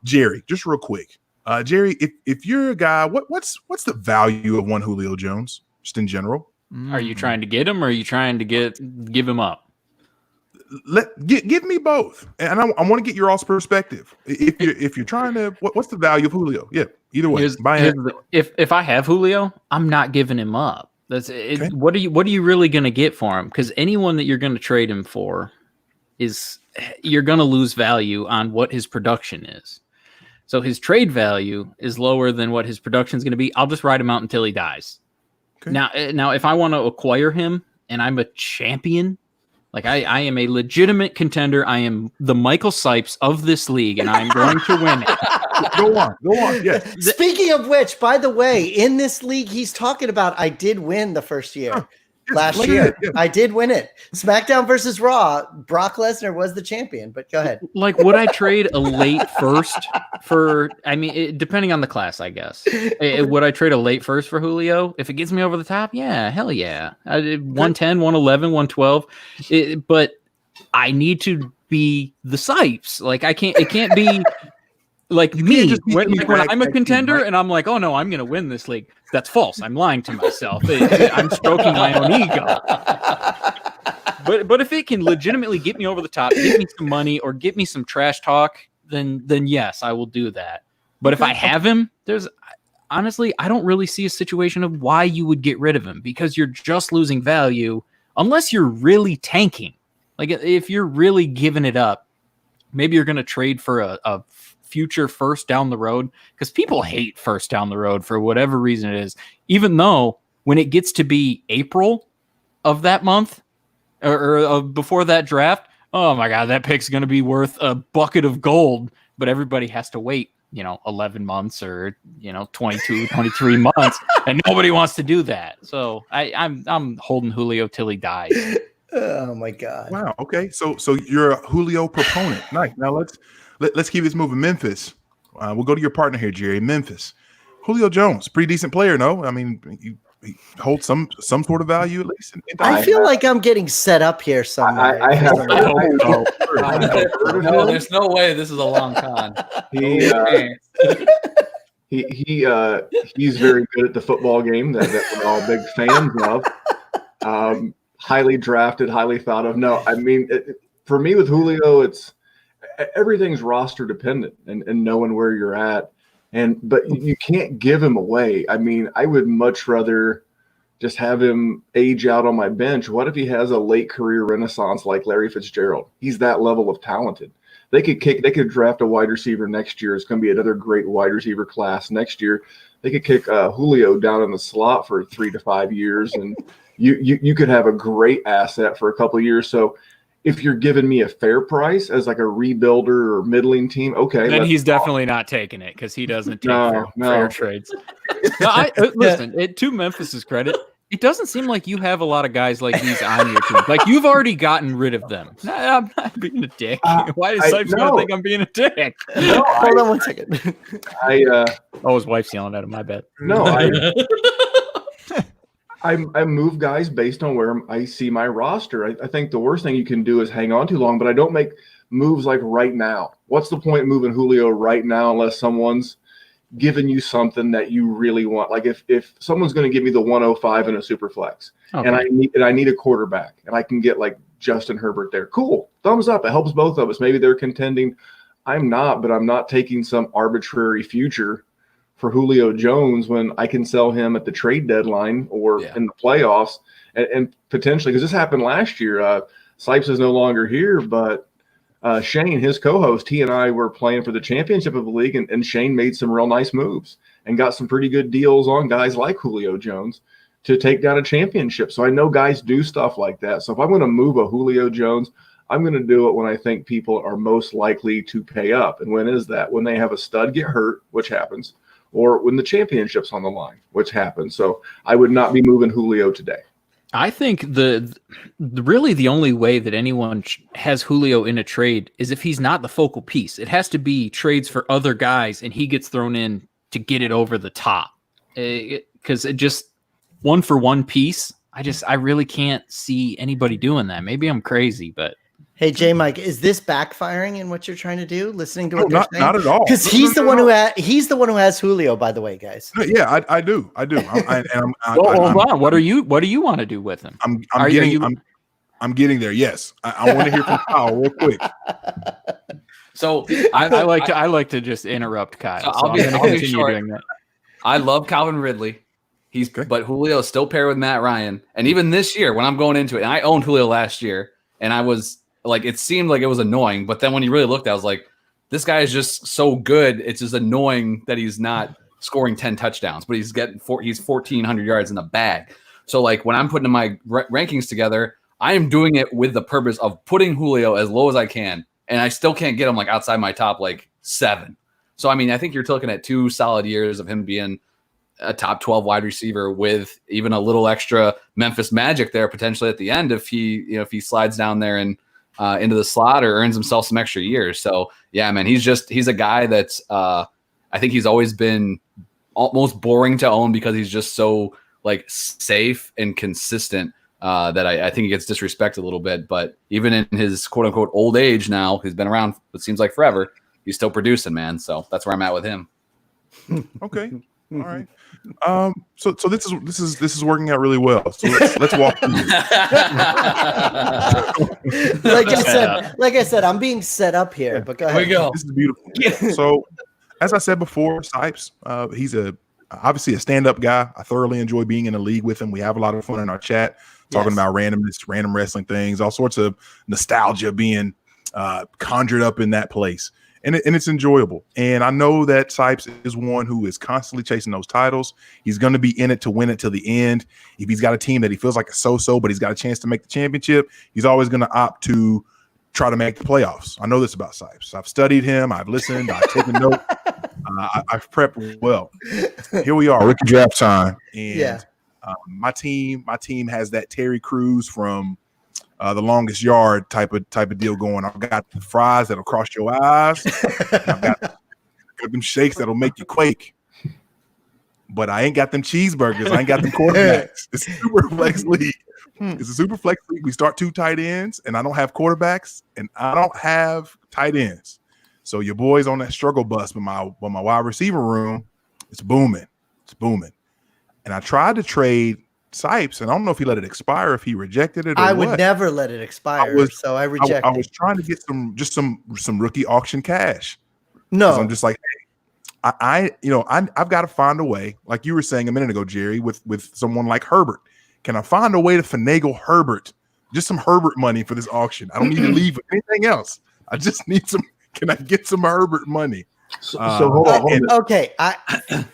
A: Jerry, just real quick. Jerry, if you're a guy, what's the value of one Julio Jones, just in general?
F: Are you trying to get him or are you trying to give him up?
A: Give me both. And I want to get your all's perspective. If you're trying to, what's the value of Julio? Yeah, either way.
F: If I have Julio, I'm not giving him up. That's it. Okay. What are you really going to get for him? Because anyone that you're going to trade him for you're going to lose value on what his production is. So his trade value is lower than what his production is going to be. I'll just ride him out until he dies. Okay. Now, if I want to acquire him and I'm a champion, like I am a legitimate contender. I am the Michael Sipes of this league, and I'm going to win it.
A: Go on. Yes.
E: Speaking of which, by the way, in this league, he's talking about I did win the first year. Last year. Yeah. I did win it. SmackDown versus Raw. Brock Lesnar was the champion, but go ahead.
F: Like, would I trade a late first for, depending on the class, I guess. Would I trade a late first for Julio? If it gets me over the top, yeah, hell yeah. 110, 111, 112. But I need to be the Sipes. Like, it can't be like me when I'm a contender and I'm like, oh no, I'm going to win this league. That's false. I'm lying to myself. I'm stroking my own ego. But if it can legitimately get me over the top, get me some money or get me some trash talk, then yes, I will do that. But if I have him, honestly, I don't really see a situation of why you would get rid of him because you're just losing value unless you're really tanking. Like if you're really giving it up, maybe you're going to trade for a future first down the road because people hate first down the road for whatever reason it is, even though when it gets to be April of that month or before that draft, oh my God, that pick's going to be worth a bucket of gold, but everybody has to wait, 11 months or, 22, 23 months and nobody wants to do that. So I'm holding Julio till he dies.
E: Oh my God.
A: Wow. Okay. So you're a Julio proponent. Nice. Now let's keep this moving. Memphis. We'll go to your partner here, Jerry. Memphis. Julio Jones, pretty decent player, no? I mean, he holds some sort of value at least.
E: I feel like I'm getting set up here somewhere.
C: No, there's no way this is a long con.
B: He's very good at the football game that we're all big fans of. Highly drafted, highly thought of. No, I mean, for me with Julio, everything's roster dependent and knowing where you're at. But you can't give him away. I mean, I would much rather just have him age out on my bench. What if he has a late career renaissance like Larry Fitzgerald? He's that level of talented. They could draft a wide receiver next year. It's going to be another great wide receiver class next year. They could kick Julio down in the slot for 3 to 5 years, and you could have a great asset for a couple of years. So if you're giving me a fair price as like a rebuilder or middling team, okay.
F: Then he's definitely not taking it because he doesn't take fair trades. No, listen, to Memphis's credit, it doesn't seem like you have a lot of guys like these on your team. Like you've already gotten rid of them. I'm not being a dick. Why does Sipes gonna think I'm being a dick?
E: No, hold on one second.
F: His wife's yelling at him. My bad.
B: No, I move guys based on where I see my roster. I think the worst thing you can do is hang on too long, but I don't make moves like right now. What's the point moving Julio right now unless someone's giving you something that you really want? Like if someone's going to give me the 105 in a super flex, okay, and I need a quarterback, and I can get like Justin Herbert there, cool, thumbs up. It helps both of us. Maybe they're contending. I'm not, but I'm not taking some arbitrary future for Julio Jones when I can sell him at the trade deadline or in the playoffs, and potentially, because this happened last year. Sipes is no longer here, but Shane, his co-host, he and I were playing for the championship of the league, and Shane made some real nice moves and got some pretty good deals on guys like Julio Jones to take down a championship. So I know guys do stuff like that. So if I'm going to move a Julio Jones, I'm going to do it when I think people are most likely to pay up. And when is that? When they have a stud get hurt, which happens, or when the championship's on the line, which happens. So I would not be moving Julio today.
F: I think really the only way that anyone has Julio in a trade is if he's not the focal piece. It has to be trades for other guys, and he gets thrown in to get it over the top. Because it just one for one piece. I really can't see anybody doing that. Maybe I'm crazy, but.
E: Hey, J. Mike, is this backfiring in what you're trying to do? Listening to what they're saying?
A: Not at all.
E: Because he's the one who has Julio, by the way, guys.
A: Yeah, I do.
F: Hold on. What do you want to do with him?
A: I'm getting there. Yes, I want to hear from Kyle real quick.
C: So
F: I like to just interrupt Kyle. So
C: I'll be continue doing that. I love Calvin Ridley. But Julio is still paired with Matt Ryan, and even this year when I'm going into it, and I owned Julio last year, and I was. Like, it seemed like it was annoying, but then when you really looked, I was like, this guy is just so good. It's just annoying that he's not scoring 10 touchdowns, but he's 1,400 yards in the bag. So, like, when I'm putting my rankings together, I am doing it with the purpose of putting Julio as low as I can, and I still can't get him, like, outside my top, like, 7. So, I mean, I think you're looking at 2 solid years of him being a top 12 wide receiver with even a little extra Memphis magic there potentially at the end if he slides down there and into the slot or earns himself some extra years. So yeah, man, he's a guy that's I think he's always been almost boring to own because he's just so like safe and consistent that I think he gets disrespected a little bit. But even in his quote unquote old age now, he's been around it seems like forever. He's still producing, man. So that's where I'm at with him.
A: Okay. All right. So this is working out really well. So let's walk through this.
E: like I said, I'm being set up here. But go ahead.
C: Here we go.
A: This is beautiful. So, as I said before, Sipes, he's obviously a stand-up guy. I thoroughly enjoy being in a league with him. We have a lot of fun in our chat, talking about randomness, random wrestling things, all sorts of nostalgia being conjured up in that place. And it's enjoyable. And I know that Sipes is one who is constantly chasing those titles. He's going to be in it to win it till the end. If he's got a team that he feels like a so-so, but he's got a chance to make the championship, he's always going to opt to try to make the playoffs. I know this about Sipes. I've studied him. I've listened. I've taken note. I've prepped well. Here we are, rookie draft time. And my team has that Terry Crews from the longest yard type of deal going. I've got the fries that'll cross your eyes. I've got them shakes that'll make you quake. But I ain't got them cheeseburgers. I ain't got them quarterbacks. It's a super flex league. It's a super flex league. We start 2 tight ends, and I don't have quarterbacks, and I don't have tight ends. So your boy's on that struggle bus with my wide receiver room. It's booming. It's booming. And I tried to trade Sipes, and I don't know if he let it expire, if he rejected it. Or
E: I would never let it expire, so I rejected.
A: I was trying to get some rookie auction cash.
E: No,
A: I'm just like, hey, I've got to find a way, like you were saying a minute ago, Jerry, with someone like Herbert. Can I find a way to finagle Herbert? Just some Herbert money for this auction. I don't need to leave with anything else. I just need some. Can I get some Herbert money?
B: So hold on.
E: Okay.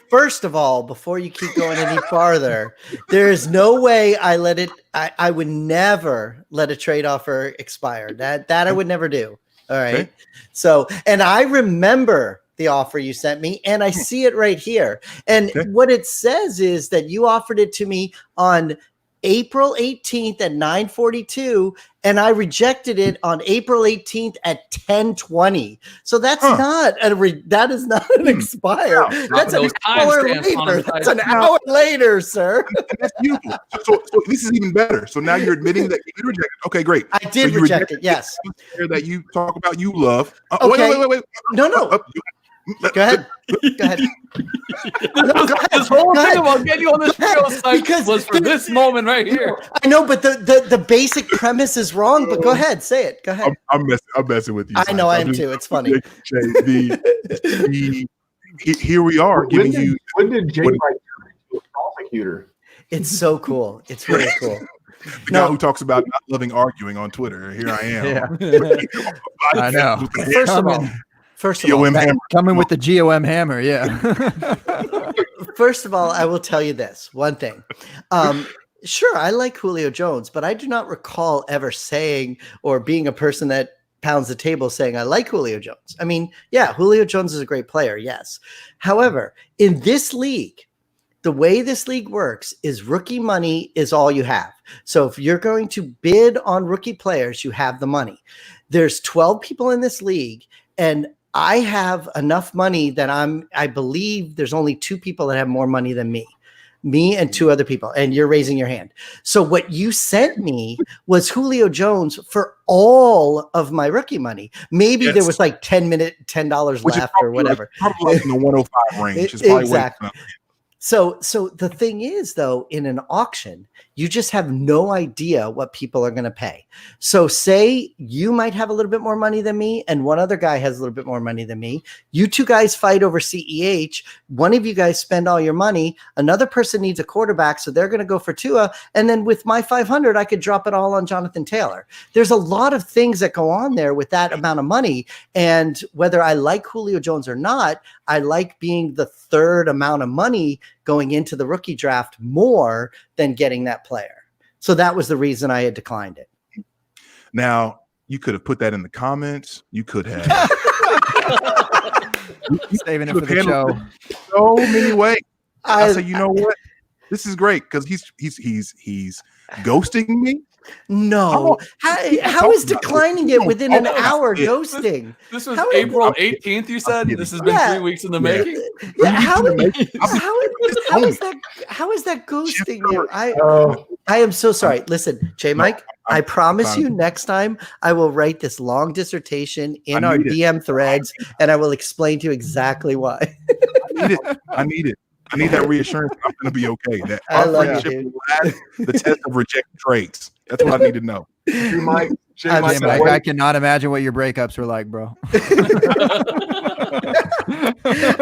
E: First of all, before you keep going any farther, there is no way I would never let a trade offer expire. That I would never do. All right.
A: Okay.
E: So, and I remember the offer you sent me, and I see it right here. And what it says is that you offered it to me on April 18th at 9:42, and I rejected it on April 18th at 10:20 So that's not that is not an expire. That's an hour later. That's an hour later, sir.
A: That's beautiful. So this is even better. So now you're admitting that you did reject it. Okay, great.
E: I did reject it. Yes.
A: That you talk about you love.
E: Okay.
A: Wait.
E: No. Go ahead. Go ahead.
C: This whole thing about getting you on this radio site was for this moment right here.
E: I know, but the basic premise is wrong. But go ahead, say it. Go ahead.
A: I'm messing with you.
E: I know, I am too. It's funny.
A: Here we are giving you.
B: When did Jay Mike turn into a prosecutor?
E: It's so cool. It's really cool.
A: The guy who talks about not loving arguing on Twitter. Here I am.
D: Yeah. I know.
E: First of all,
D: coming with the GOM hammer, yeah.
E: First of all, I will tell you this one thing. Sure, I like Julio Jones, but I do not recall ever saying or being a person that pounds the table saying I like Julio Jones. I mean, yeah, Julio Jones is a great player, yes. However, in this league, the way this league works is rookie money is all you have. So if you're going to bid on rookie players, you have the money. There's 12 people in this league, and I have enough money that I believe there's only 2 people that have more money than me and 2 other people, and you're raising your hand. So what you sent me was Julio Jones for all of my rookie money. Maybe there was like $10 left or whatever.
A: Probably like in the 105 range.
E: Exactly. So the thing is, though, in an auction, you just have no idea what people are going to pay. So say you might have a little bit more money than me, and one other guy has a little bit more money than me. You 2 guys fight over CEH. One of you guys spend all your money. Another person needs a quarterback, so they're going to go for Tua. And then with my 500, I could drop it all on Jonathan Taylor. There's a lot of things that go on there with that amount of money. And whether I like Julio Jones or not, I like being the third amount of money going into the rookie draft more than getting that player. So that was the reason I had declined it.
A: Now, you could have put that in the comments. You could have.
D: Saving it for the show.
A: So many ways. I said, you know what? This is great because he's ghosting me.
E: No. How is declining it within an hour ghosting?
C: This was April 18th, you said? This has been 3 weeks in the making?
E: Yeah, how is that ghosting you? I am so sorry. Listen, J Mike, I promise you next time I will write this long dissertation in our DM threads and I will explain to you exactly why.
A: I need it. I need that reassurance that I'm going to be okay. That
E: I
A: our
E: love
A: friendship will pass the test of rejected trades. That's what I need to know.
B: Mike,
D: I cannot imagine what your breakups were like, bro.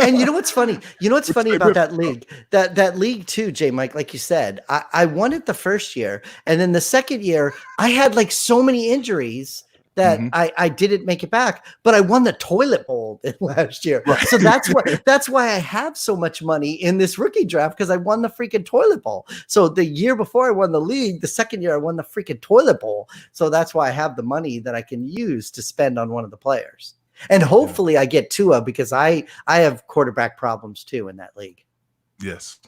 E: And you know what's funny? You know what's funny about that league? That league too, J Mike, like you said, I won it the first year, and then the second year I had like so many injuries that I didn't make it back, but I won the toilet bowl last year. Right. So that's why I have so much money in this rookie draft, because I won the freaking toilet bowl. So the year before I won the league, the second year I won the freaking toilet bowl. So that's why I have the money that I can use to spend on one of the players. And hopefully I get Tua, because I have quarterback problems too in that league.
A: Yes.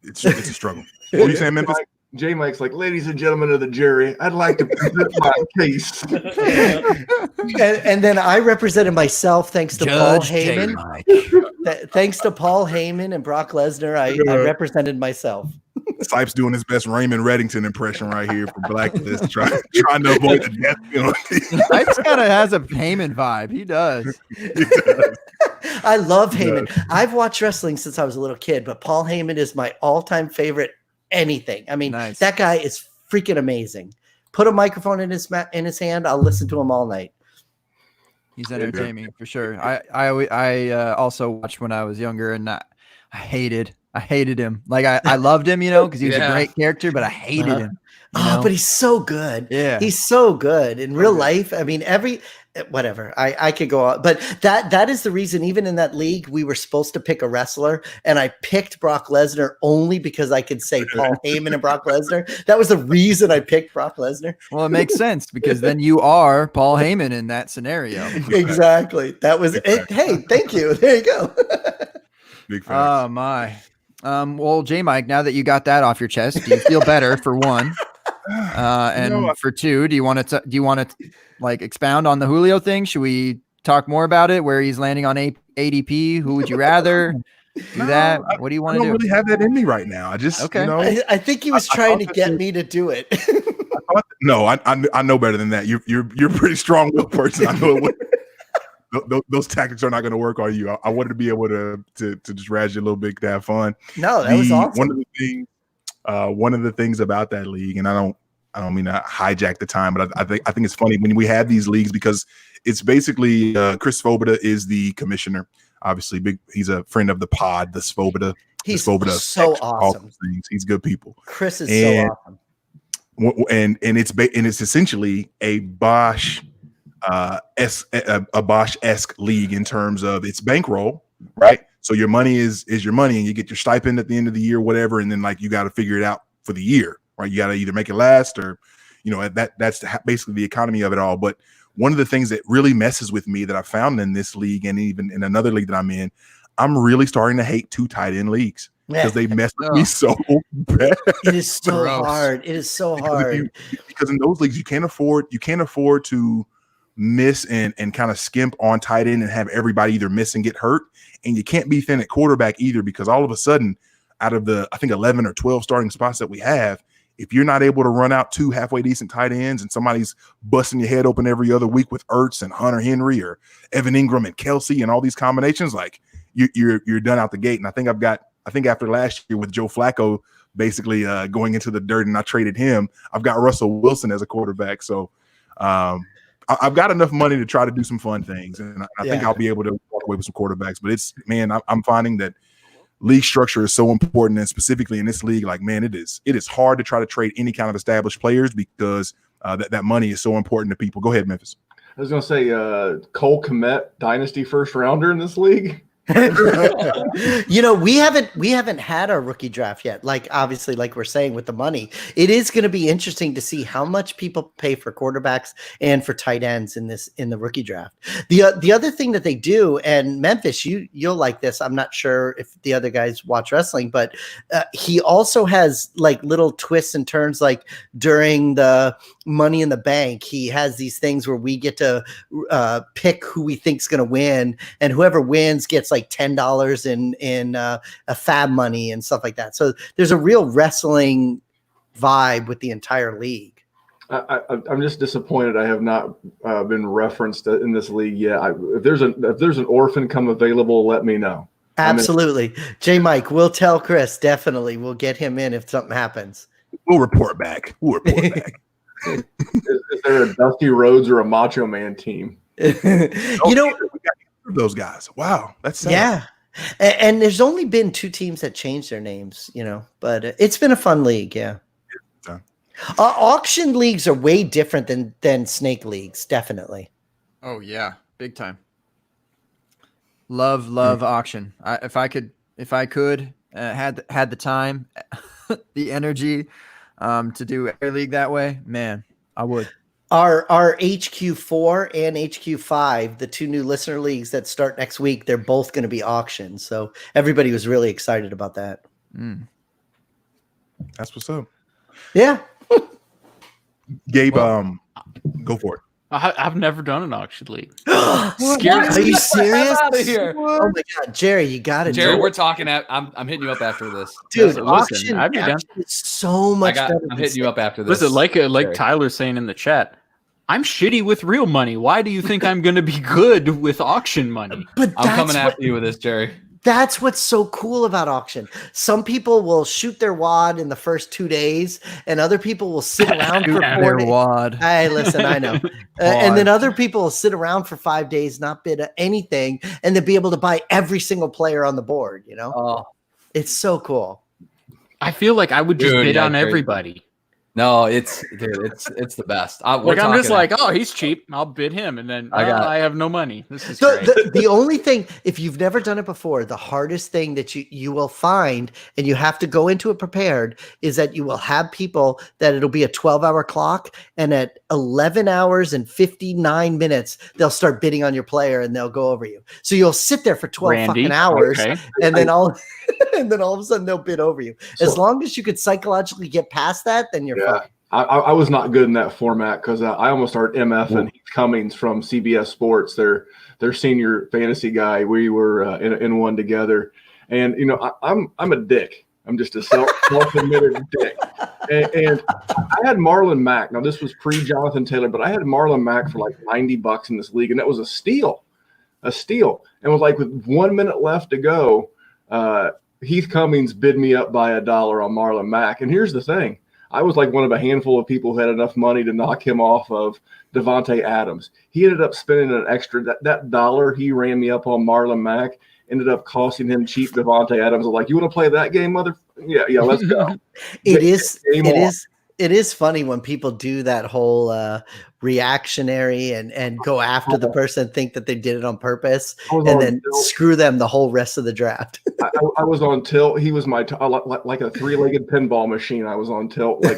A: It's a struggle. What are you saying, Memphis?
B: J Mike's like, ladies and gentlemen of the jury, I'd like to present my case.
E: and then I represented myself thanks to Paul Heyman. Thanks to Paul Heyman and Brock Lesnar, I represented myself.
A: Sipes doing his best Raymond Reddington impression right here for Blacklist, trying to avoid the death penalty.
D: Sipes kind of has a Heyman vibe. He does.
E: I love Heyman. I've watched wrestling since I was a little kid, but Paul Heyman is my all-time favorite anything. I mean, That guy is freaking amazing. Put a microphone in his hand. I'll listen to him all night.
D: He's entertaining for sure. I also watched when I was younger, and I hated him. Like I loved him, because he was a great character, but I hated him.
E: But he's so good.
D: Yeah.
E: He's so good in real life. I mean, whatever. I could go on, but that is the reason. Even in that league, we were supposed to pick a wrestler, and I picked Brock Lesnar only because I could say Paul Heyman and Brock Lesnar. That was the reason I picked Brock Lesnar.
D: Well, it makes sense because then you are Paul Heyman in that scenario.
E: Exactly. That was it. Hey, thank you. There you go.
A: Big facts.
D: Oh my. Well, J Mike, now that you got that off your chest, do you feel better for one? And for two, do you want to like expound on the Julio thing? Should we talk more about it? Where he's landing on ADP? Who would you rather do that? What do you want to do?
A: I don't really have that in me right now. I just,
E: I think he was trying to get me to do it.
A: I know better than that. You're a pretty strong-willed person. I know those tactics are not going to work on you. I wanted to be able to just razz you a little bit to have fun.
E: No, that was awesome.
A: One of the things about that league, and I don't mean to hijack the time, but I think it's funny when we have these leagues because it's basically Chris Svoboda is the commissioner. Obviously, he's a friend of the pod, the Svoboda.
E: He's so awesome.
A: He's good people.
E: Chris is so awesome.
A: And it's essentially a Bosch a Bosch-esque league in terms of its bankroll, right? So your money is your money, and you get your stipend at the end of the year, whatever, and then like you got to figure it out for the year, right? You got to either make it last or, that's basically the economy of it all. But one of the things that really messes with me that I found in this league and even in another league that I'm in, I'm really starting to hate 2 tight end leagues because they mess with me so bad.
E: It is so hard. It is so hard
A: because in those leagues you can't afford to miss and kind of skimp on tight end and have everybody either miss and get hurt, and you can't be thin at quarterback either because all of a sudden out of the I think 11 or 12 starting spots that we have, if you're not able to run out 2 halfway decent tight ends and somebody's busting your head open every other week with Ertz and Hunter Henry or Evan Ingram and Kelsey and all these combinations, like you're done out the gate. And I think after last year with Joe Flacco basically going into the dirt and I traded him, I've got Russell Wilson as a quarterback. So I've got enough money to try to do some fun things, and I think I'll be able to walk away with some quarterbacks. But I'm finding that league structure is so important, and specifically in this league, like, man, it is hard to try to trade any kind of established players because that money is so important to people. Go ahead, Memphis.
B: I was going to say Cole Kmet, dynasty first rounder in this league.
E: We haven't had our rookie draft yet. Like, obviously, like we're saying with the money, it is going to be interesting to see how much people pay for quarterbacks and for tight ends in the rookie draft. The other thing that they do, and Memphis, you'll like this. I'm not sure if the other guys watch wrestling, but he also has like little twists and turns. Like during the Money in the Bank, he has these things where we get to pick who we think's going to win, and whoever wins gets like $10 in a fab money and stuff like that. So there's a real wrestling vibe with the entire league.
B: I'm just disappointed I have not been referenced in this league yet. If there's an orphan come available, let me know.
E: Absolutely. J Mike, we'll tell Chris. Definitely. We'll get him in if something happens.
A: We'll report back.
B: Is there a Dusty Rhodes or a Macho Man team?
A: We got those guys. Wow, that's sad.
E: Yeah. And there's only been 2 teams that changed their names, but it's been a fun league. Yeah. Auction leagues are way different than snake leagues. Definitely.
D: Oh yeah. Big time. Love auction. If I could had the time, the energy, to do every league that way, man, I would.
E: Our HQ4 and HQ5, the 2 new listener leagues that start next week, they're both going to be auctions. So everybody was really excited about that.
A: That's what's up.
E: Yeah.
A: Gabe, go for it.
F: I've never done an auction league.
E: Scared? Are you serious?
C: Out of here.
E: Oh my God, Jerry, you got it.
C: Jerry, we're talking. I'm hitting you up after this,
E: dude.
F: Listen, I'd be down.
E: It's so much better.
C: I'm hitting you up after this.
F: Listen, like Tyler's saying in the chat, I'm shitty with real money. Why do you think I'm going to be good with auction money?
E: But
C: I'm coming after you with this, Jerry.
E: That's what's so cool about auction. Some people will shoot their wad in the first 2 days, and other people will sit around for 4 days.
D: Wad.
E: Hey, listen, I know. And then other people will sit around for 5 days, not bid anything, and then be able to buy every single player on the board.
C: Oh,
E: It's so cool.
F: I feel like I would just
C: Dude,
F: bid
C: yeah,
F: on
C: crazy.
F: everybody.
C: No, it's the best.
F: Like I'm just like, oh, he's cheap. I'll bid him, and then I have no money. This is great.
E: The only thing, if you've never done it before, the hardest thing that you will find, and you have to go into it prepared, is that you will have people that it'll be a 12-hour clock, and at 11 hours and 59 minutes, they'll start bidding on your player, and they'll go over you. So you'll sit there for 12 fucking hours, and then all of a sudden they'll bid over you. As long as you could psychologically get past that, then you're fine.
B: I was not good in that format because I almost started MF and Heath Cummings from CBS Sports, their senior fantasy guy. We were in one together, and I'm a dick. I'm just a self-admitted dick. And I had Marlon Mack. Now this was pre-Jonathan Taylor, but I had Marlon Mack for like $90 in this league, and that was a steal. And with 1 minute left to go, Heath Cummings bid me up by $1 on Marlon Mack. And here's the thing. I was like one of a handful of people who had enough money to knock him off of Devontae Adams. He ended up spending an extra that $1 he ran me up on Marlon Mack ended up costing him cheap Devontae Adams. I'm like, you want to play that game, mother? Yeah, let's go.
E: It is funny when people do that whole reactionary and go after the person, think that they did it on purpose, and then screw them the whole rest of the draft.
B: I was on tilt. He was my like a 3-legged pinball machine. I was on tilt, like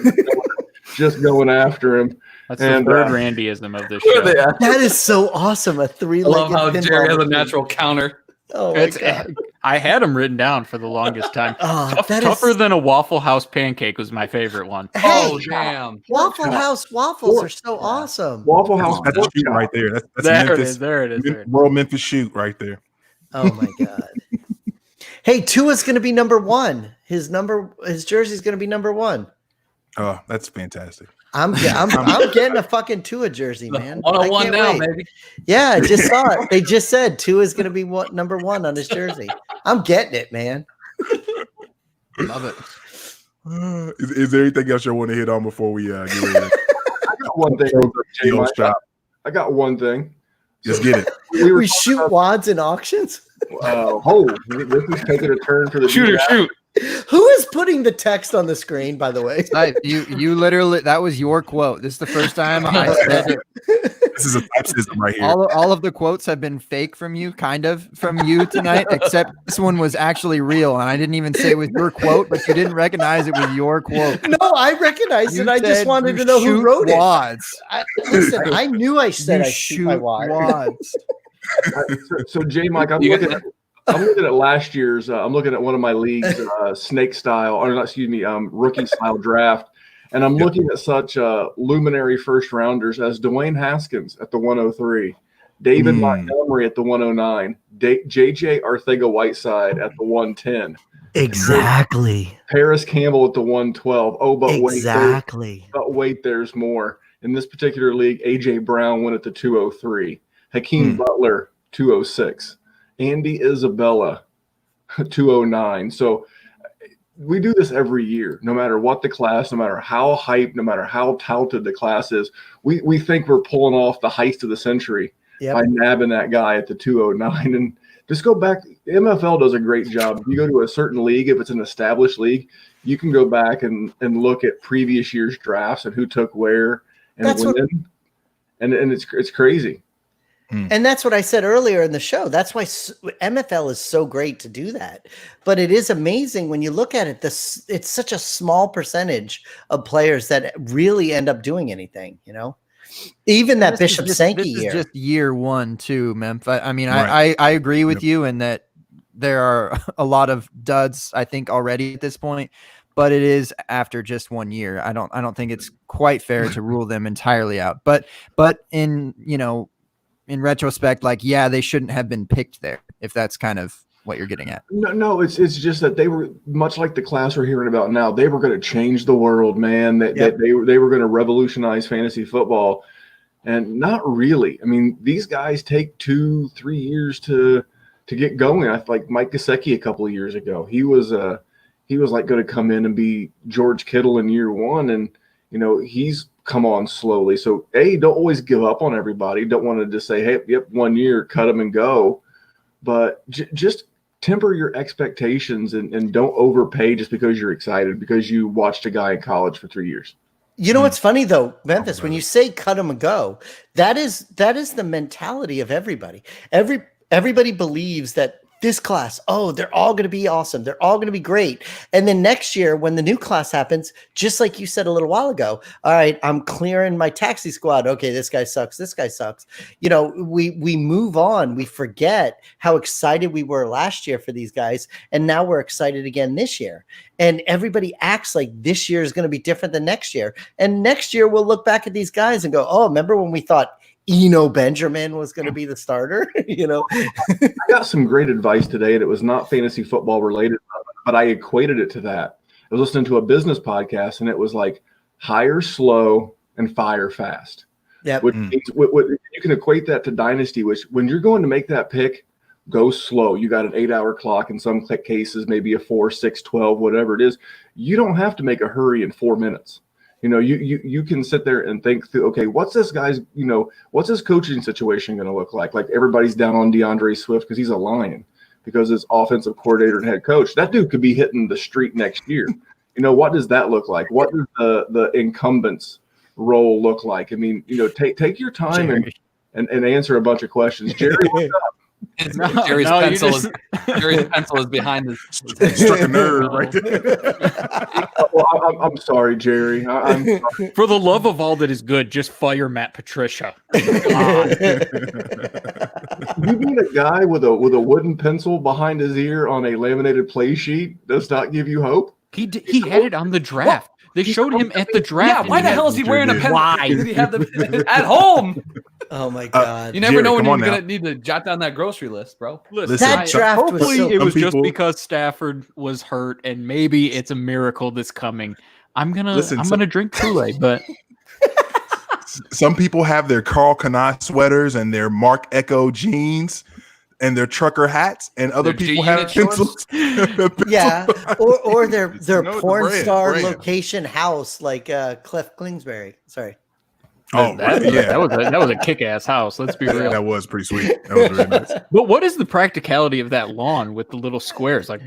B: just going after him.
F: That's the third Randyism of this show.
E: That is so awesome. A 3-legged pinball.
C: I love how Jerry has a natural counter.
E: Oh my God.
F: I had them written down for the longest time. Tougher than a Waffle House pancake was my favorite one.
C: Hey, damn.
E: Waffle House waffles are so awesome.
B: Waffle House.
A: That's a shoot right there. That's Memphis.
F: There it is.
A: World Memphis shoot right there.
E: Oh my God. Hey, Tua's going to be number 1. His jersey's going to be number 1.
A: Oh, that's fantastic.
E: I'm getting a fucking Tua jersey, man.
C: 101 now, baby.
E: Yeah, I just saw it. They just said Tua's going to be number 1 on his jersey. I'm getting it, man.
C: Love it.
A: Is there anything else you want to hit on before we get ready?
B: I got one thing. I got one thing.
A: Just get it.
E: We shoot wads in auctions.
B: This is taking a turn for the
F: shoot.
E: Who is putting the text on the screen, by the way?
D: You literally, that was your quote. This is the first time I said it.
A: This is a typesism right here.
D: All of the quotes have been fake from you tonight, except this one was actually real. And I didn't even say it was your quote, but you didn't recognize it was your quote.
E: No, I recognized it. I just wanted to know who wrote
D: wads.
E: Listen, I knew I said I shoot my wads.
B: So J Mike, I'm looking at last year's. I'm looking at one of my leagues, snake style, or not, excuse me, rookie style draft, and I'm looking at such luminary first rounders as Dwayne Haskins at the 103, David Montgomery at the 109, JJ Arcega-Whiteside at the 110.
E: Exactly.
B: Paris Campbell at the 112. Oh, but
E: exactly.
B: Wait, there's more. In this particular league, AJ Brown went at the 203. Hakeem Butler 206. Andy Isabella, 209. So we do this every year, no matter what the class, no matter how hyped, no matter how touted the class is. We think we're pulling off the heist of the century by nabbing that guy at the 209. And just go back. The MFL does a great job. If you go to a certain league, if it's an established league, you can go back and look at previous year's drafts and who took where and when. And it's crazy.
E: And that's what I said earlier in the show. That's why MFL is so great to do that. But it is amazing when you look at it. It's such a small percentage of players that really end up doing anything. Even that Bishop Sankey year.
D: This is just year 1 too, Memphis. I mean, right. I agree with you in that there are a lot of duds, I think, already at this point. But it is after just 1 year. I don't think it's quite fair to rule them entirely out. But in retrospect, they shouldn't have been picked there, if that's kind of what you're getting at.
B: No, it's just that they were much like the class we're hearing about now. They were going to change the world, man. That they were going to revolutionize fantasy football, and not really. I mean, these guys take 2-3 years to get going. I like Mike Gesicki a couple of years ago. He was like going to come in and be George Kittle in year 1, and he's come on slowly. So don't always give up on everybody. Don't want to just say, hey, 1 year, cut them and go. But just temper your expectations and don't overpay just because you're excited because you watched a guy in college for 3 years.
E: You know what's funny though, Memphis, when you say cut them and go, that is the mentality of everybody. Everybody believes that this class, oh, they're all going to be awesome. They're all going to be great. And then next year, when the new class happens, just like you said a little while ago, all right, I'm clearing my taxi squad. Okay, this guy sucks. This guy sucks. You know, we move on. We forget how excited we were last year for these guys. And now we're excited again this year. And everybody acts like this year is going to be different than next year. And next year, we'll look back at these guys and go, oh, remember when we thought Eno Benjamin was going to be the starter? You know,
B: I got some great advice today, and it was not fantasy football related, but I equated it to that. I was listening to a business podcast, and it was like hire slow and fire fast.
E: Yeah,
B: Which means, you can equate that to dynasty, which when you're going to make that pick, go slow. You got an 8-hour clock in some cases, maybe a 4, 6, 12, whatever it is. You don't have to make a hurry in 4 minutes. You know, you can sit there and think through, okay, what's this guy's, you know, what's his coaching situation going to look like? Like everybody's down on DeAndre Swift because he's a lion, because his offensive coordinator and head coach, that dude could be hitting the street next year. You know, what does that look like? What does the incumbent's role look like? I mean, you know, take your time and answer a bunch of questions. Jerry, what's up?
C: Jerry's pencil is behind the
A: Struck a nerve right there.
B: Well, I'm sorry, Jerry. I'm sorry.
F: For the love of all that is good, just fire Matt Patricia.
B: You mean a guy with a wooden pencil behind his ear on a laminated play sheet does not give you hope?
F: He had it on the draft. They showed him at the draft.
C: Yeah, why the hell is he wearing a pen?
F: Why?
C: Did he have the at home?
E: Oh my God!
C: You never
A: Jerry,
C: know when
A: come
C: you're
A: on
C: gonna need to jot down that grocery list, bro.
F: Listen,
E: That draft was
F: hopefully
E: so.
F: it was just
A: people-
F: because Stafford was hurt, and maybe it's a miracle that's coming. I'm gonna drink Kool-Aid, but
A: Some people have their Carl Kanai sweaters and their Mark Echo jeans and their trucker hats, and other
C: Their
A: people
C: G-Unit
A: have pencils.
E: Yeah, or their
A: know
E: porn
A: the brand,
E: star
A: brand.
E: location house, like Cliff Kingsbury. Sorry.
A: Oh,
F: that was a kick-ass house. Let's be real.
A: that was pretty sweet. That was really nice.
F: But what is the practicality of that lawn with the little squares? Like,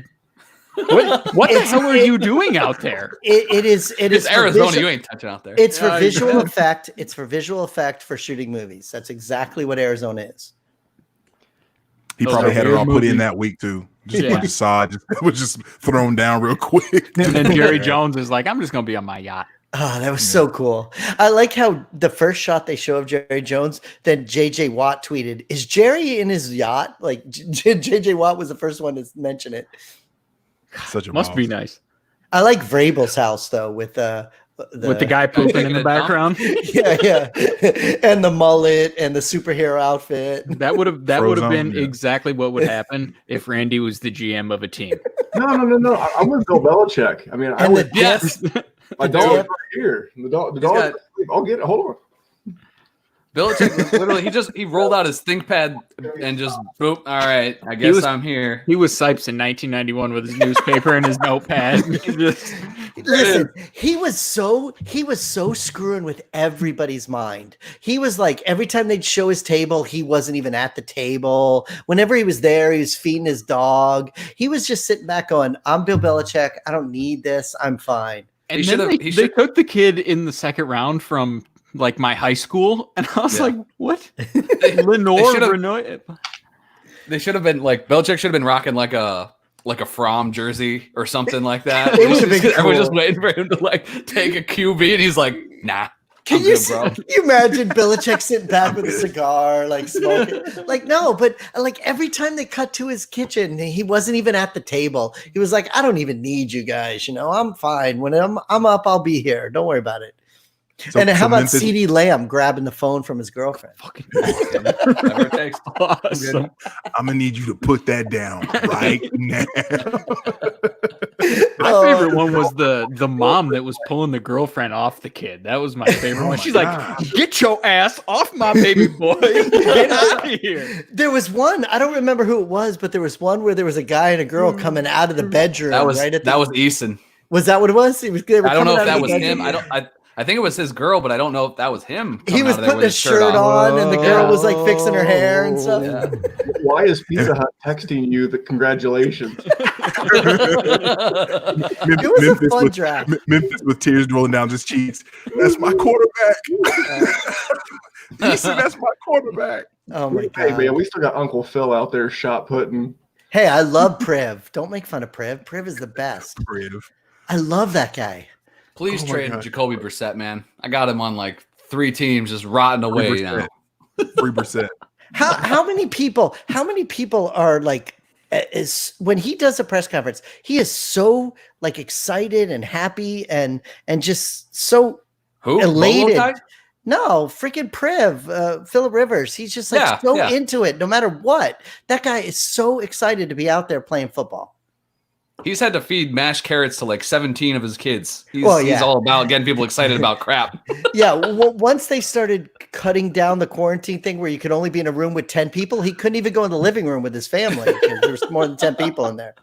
F: what the hell are you doing out there?
E: It is.
C: It's
E: for
C: Arizona.
E: visual-
C: You ain't touching out there.
E: It's for
F: Yeah,
E: visual effect. It's for visual effect for shooting movies. That's exactly what Arizona is.
A: He
F: Those
A: probably
F: are
A: had it
F: weird
A: all put in
F: movies.
A: that week too. Just
F: Yeah.
A: put the sod, it was just thrown down real quick.
F: And then Jerry Jones is like, I'm just gonna be on my yacht.
E: Oh, that was so cool. I like how the first shot they show of Jerry Jones, then JJ Watt tweeted, "Is Jerry in his yacht?" Like JJ Watt was the first one to mention it.
A: Such a
F: Must be
A: boss.
F: nice.
E: I like Vrabel's house though, with
F: With the guy pooping in the background.
E: yeah, and the mullet and the superhero outfit.
F: That would have
A: Frozone,
F: been
A: yeah.
F: exactly what would happen if Randy was the GM of a team.
B: No. I'm with Bill Belichick. I mean, I
E: And
B: would.
C: Yes.
B: My dog is right here. The dog.
C: got-
B: I'll get it. Hold on.
C: Belichick literally he rolled out his ThinkPad and just boop. All right, I guess I'm here.
F: He was Sipes in 1991 with his newspaper and his notepad. He just-
E: Listen, he was so screwing with everybody's mind. He was like, every time they'd show his table, he wasn't even at the table. Whenever he was there, he was feeding his dog. He was just sitting back going, I'm Bill Belichick. I don't need this. I'm fine.
F: And
C: He
F: then
C: should've- he
F: they
C: should-
F: took the kid in the second round from like my high school, and I was
C: Yeah.
F: like, "What?" Lenore
C: should've-
F: Renoy.
C: They should have been like Belichick should have been rocking like a Fromm jersey or something like that.
E: It would've been
C: Everyone's just
E: cool.
C: waiting for him to like take a QB, and he's like, "Nah,
E: Can
C: I'm
E: you,
C: good, bro."
E: can you imagine Belichick sitting back with a cigar, like smoking? Like, no, but like every time they cut to his kitchen, he wasn't even at the table. He was like, I don't even need you guys. You know, I'm fine. When I'm up, I'll be here. Don't worry about it.
A: So-
E: and how
A: so
E: about
A: Memphis-
E: CeeDee Lamb grabbing the phone from his girlfriend?
F: Fucking
C: Whatever it takes.
F: awesome.
A: I'm gonna need you to put that down right now.
F: My
E: Oh,
F: favorite one was the mom that was pulling the girlfriend off the kid. That was my favorite
A: Oh
F: one.
A: my
F: She's
A: God.
F: like, "Get your ass off my baby boy! Get out of here!"
E: There was one, I don't remember who it was, but there was one where there was a guy and a girl coming out of the bedroom.
C: That was
E: right at
C: that was Eason.
E: was that what it was? They were
C: I don't know
E: coming
C: if
E: out
C: that
E: of
C: was
E: the
C: him.
E: bedroom.
C: I think it was his girl, but I don't know if that was him.
E: He
C: coming
E: was
C: out of there
E: putting
C: with
E: his
C: his
E: shirt on, and the girl was like fixing her hair and stuff.
C: Yeah.
B: Why is Pizza Hut texting you the congratulations?
E: It was a fun draft.
A: Memphis with tears rolling down his cheeks. That's my quarterback. Easton, that's my quarterback.
E: Oh my
B: Hey
E: god!
B: man, we still got Uncle Phil out there shot putting.
E: Hey, I love Priv. Don't make fun of Priv. Priv is the best.
A: Creative.
E: I love that guy.
C: Please
A: Oh my
C: trade
A: God.
C: Jacoby Brissett, man. I got him on like 3 teams just rotting away
A: 3%.
C: now.
A: 3%.
E: How many people are like is when he does a press conference, he is so like excited and happy and just so
C: Who?
E: elated.
C: Bolo guy?
E: No, freaking Priv, Phillip Rivers. He's just like
C: Yeah.
E: into it, no matter what. That guy is so excited to be out there playing football.
C: He's had to feed mashed carrots to like 17 of his kids. He's
E: yeah.
C: all about getting people excited about crap.
E: Yeah, once they started cutting down the quarantine thing where you could only be in a room with 10 people, he couldn't even go in the living room with his family because there was more than 10 people in there.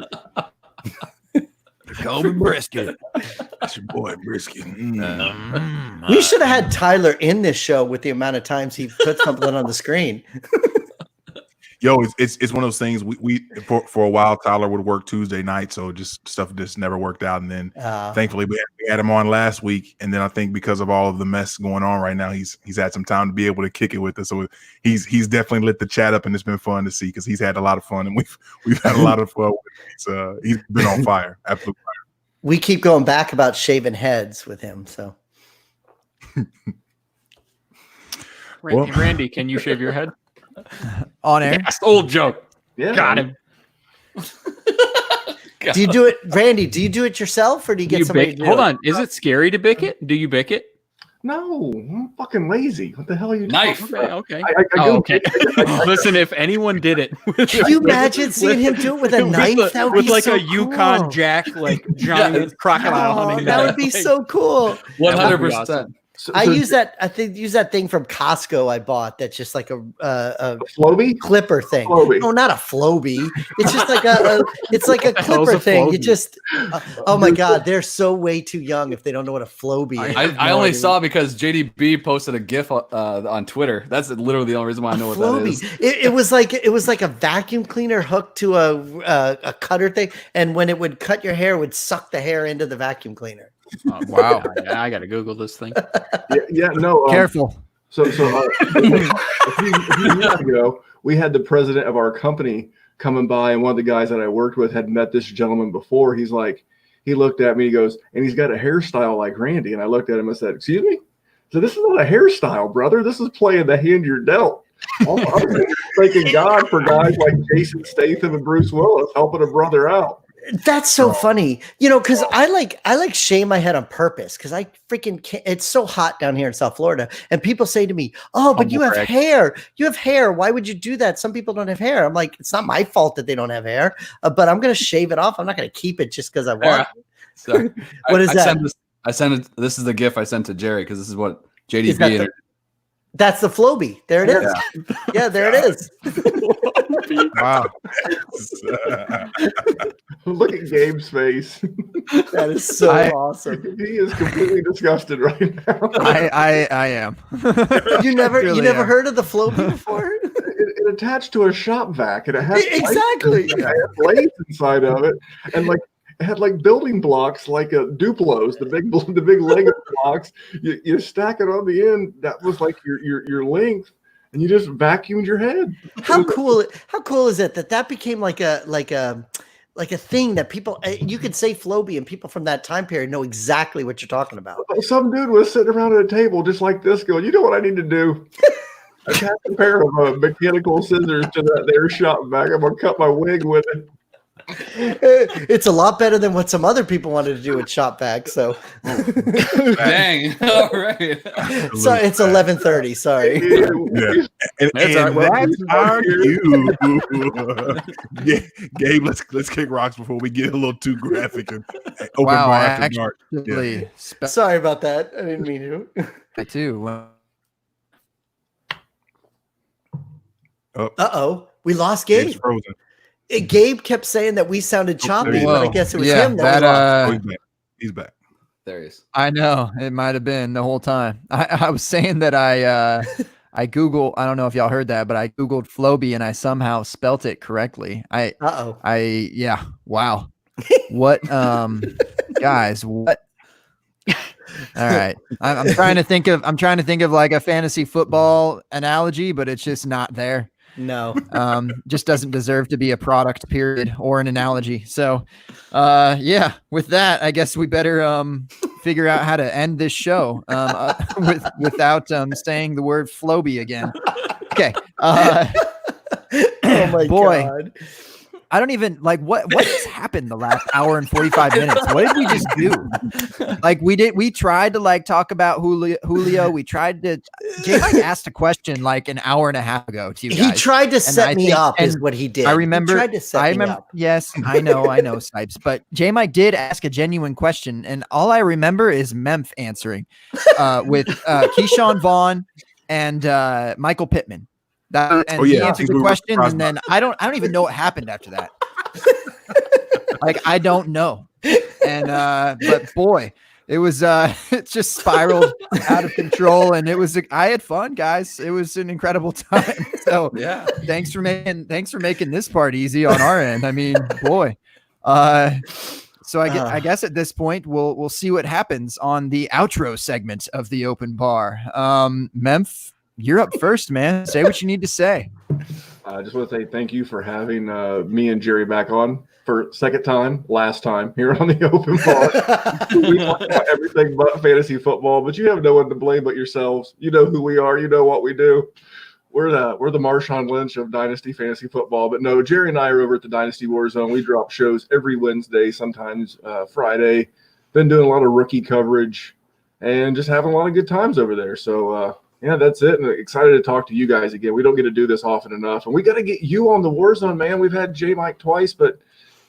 D: Jacoby Brisket.
A: That's your boy, Brisket.
E: We should have had Tyler in this show with the amount of times he put something on the screen.
A: Yo, it's one of those things. We for a while, Tyler would work Tuesday night, so just stuff just never worked out. And then thankfully we had him on last week. And then I think because of all of the mess going on right now, he's had some time to be able to kick it with us. So he's definitely lit the chat up, and it's been fun to see because he's had a lot of fun, and we've had a lot of fun. He's been on fire, absolute fire.
E: We keep going back about shaving heads with him. So
F: Randy, can you shave your head?
D: On air.
F: Yes, old joke.
B: Yeah,
F: Got him.
E: do you do it, Randy? Do you do it yourself or do you get somebody to do
F: Hold
E: it?
F: on. Is it scary to bick it? Do you bick it?
B: No, I'm fucking lazy. What the hell are you
C: Knife.
B: talking
F: Okay.
B: about?
F: Okay.
B: I go-
F: Okay. Listen, if anyone did it,
E: Can you imagine seeing him do it with a knife? That would
F: with
E: be
F: like
E: so
F: a Yukon
E: cool.
F: Jack, like giant crocodile
E: Oh,
F: hunting.
E: that
F: knife.
E: would be so cool.
C: 100%.
E: I use that. I think use that thing from Costco I bought. That's just like a
B: Floby?
E: clipper thing.
B: Floby.
E: No, not a Floby. It's just like it's like a
F: the hell's
E: clipper
F: a
E: thing. You
F: Floby?
E: just oh my god, they're so way too young if they don't know what a Floby is.
C: I only saw because JDB posted a GIF on Twitter. That's literally the only reason why I know what that is.
E: It was like a vacuum cleaner hooked to a cutter thing, and when it would cut your hair, it would suck the hair into the vacuum cleaner.
D: Wow.
F: I gotta Google this thing.
B: No.
D: Careful.
B: So a few years ago, we had the president of our company coming by, and one of the guys that I worked with had met this gentleman before. He looked at me, he goes, and he's got a hairstyle like Randy. And I looked at him and said, "Excuse me?" So this is not a hairstyle, brother. This is playing the hand you're dealt. I'm thanking God for guys like Jason Statham and Bruce Willis helping a brother out.
E: That's so funny, because I like shave my head on purpose because I freaking can't. It's so hot down here in South Florida, and people say to me, "Oh, but you have hair. You have hair. Why would you do that? Some people don't have hair." I'm like, it's not my fault that they don't have hair, but I'm gonna shave it off. I'm not gonna keep it just because I want.
C: So
E: What is that?
C: I sent it. This is the GIF I sent to Jerry because this is what JDB.
E: That's the Floby. There it is. Yeah, there it is.
D: Wow.
B: Look at Gabe's face.
E: That is so awesome.
B: He is completely disgusted right now.
D: I am.
E: You never
D: Really am.
E: heard of the Floby before?
B: It attached to a shop vac, and it had
E: Exactly.
B: It had blades inside of it, and like it had like building blocks, like a Duplos, the big Lego blocks. You stack it on the end. That was like your length, and you just vacuumed your head.
E: How cool is it that became like a thing that people you could say Floby and people from that time period know exactly what you're talking about.
B: Some dude was sitting around at a table just like this, going, "You know what I need to do? Attach a pair of mechanical scissors to that shop vac. I'm gonna cut my wig with it."
E: It's a lot better than what some other people wanted to do with shop vac. So,
C: Dang! All right.
E: so it's 11:30. Sorry.
A: Yeah. And that's our cue. Yeah, Gabe, let's kick rocks before we get a little too graphic and open
D: Wow,
A: bar
D: I
A: after dark.
D: actually
E: Sorry about that. I didn't mean to.
D: I too. Well,
E: We lost
A: Gabe's
E: Gabe.
A: frozen.
E: Gabe kept saying that we sounded choppy,
A: Whoa.
E: but I guess it was
D: yeah,
E: him that we lost.
A: He's back.
C: There he is.
D: I know it might have been the whole time. I was saying that I Googled, I don't know if y'all heard that, but I Googled Floby and I somehow spelt it correctly. Yeah. Wow. What, guys, what? All right. I'm trying to think of like a fantasy football analogy, but it's just not there.
E: No.
D: Just doesn't deserve to be a product, period, or an analogy. So, yeah, with that, I guess we better figure out how to end this show without saying the word Floby again. Okay.
E: Oh my God.
D: I don't even like what has happened the last hour and 45 minutes. What did we just do? Like we tried to like talk about Julio. We tried to J-Mike asked a question like an hour and a half ago to you guys.
E: He tried to set me up is what he did.
D: I remember
E: he tried to set me up.
D: Yes, I know, Snipes. But J-Mike did ask a genuine question, and all I remember is Memph answering with Keyshawn Vaughn and Michael Pittman. He answered the question, and then I don't even know what happened after that. Like I don't know. And but boy, it was it just spiraled out of control, and I had fun, guys. It was an incredible time. So
C: Yeah,
D: thanks for making this part easy on our end. I mean, boy. So I guess at this point we'll see what happens on the outro segment of the open bar. Memph, you're up first, man. Say what you need to say.
B: I just want to say thank you for having me and Jerry back on for last time here on the open bar. We talk about everything but fantasy football, but you have no one to blame but yourselves. You know who we are. You know what we do. We're the Marshawn Lynch of Dynasty Fantasy Football. But no, Jerry and I are over at the Dynasty Warzone. We drop shows every Wednesday, sometimes Friday. Been doing a lot of rookie coverage and just having a lot of good times over there. So, yeah, that's it. And excited to talk to you guys again. We don't get to do this often enough. And we got to get you on the Warzone, man. We've had J-Mike twice, but,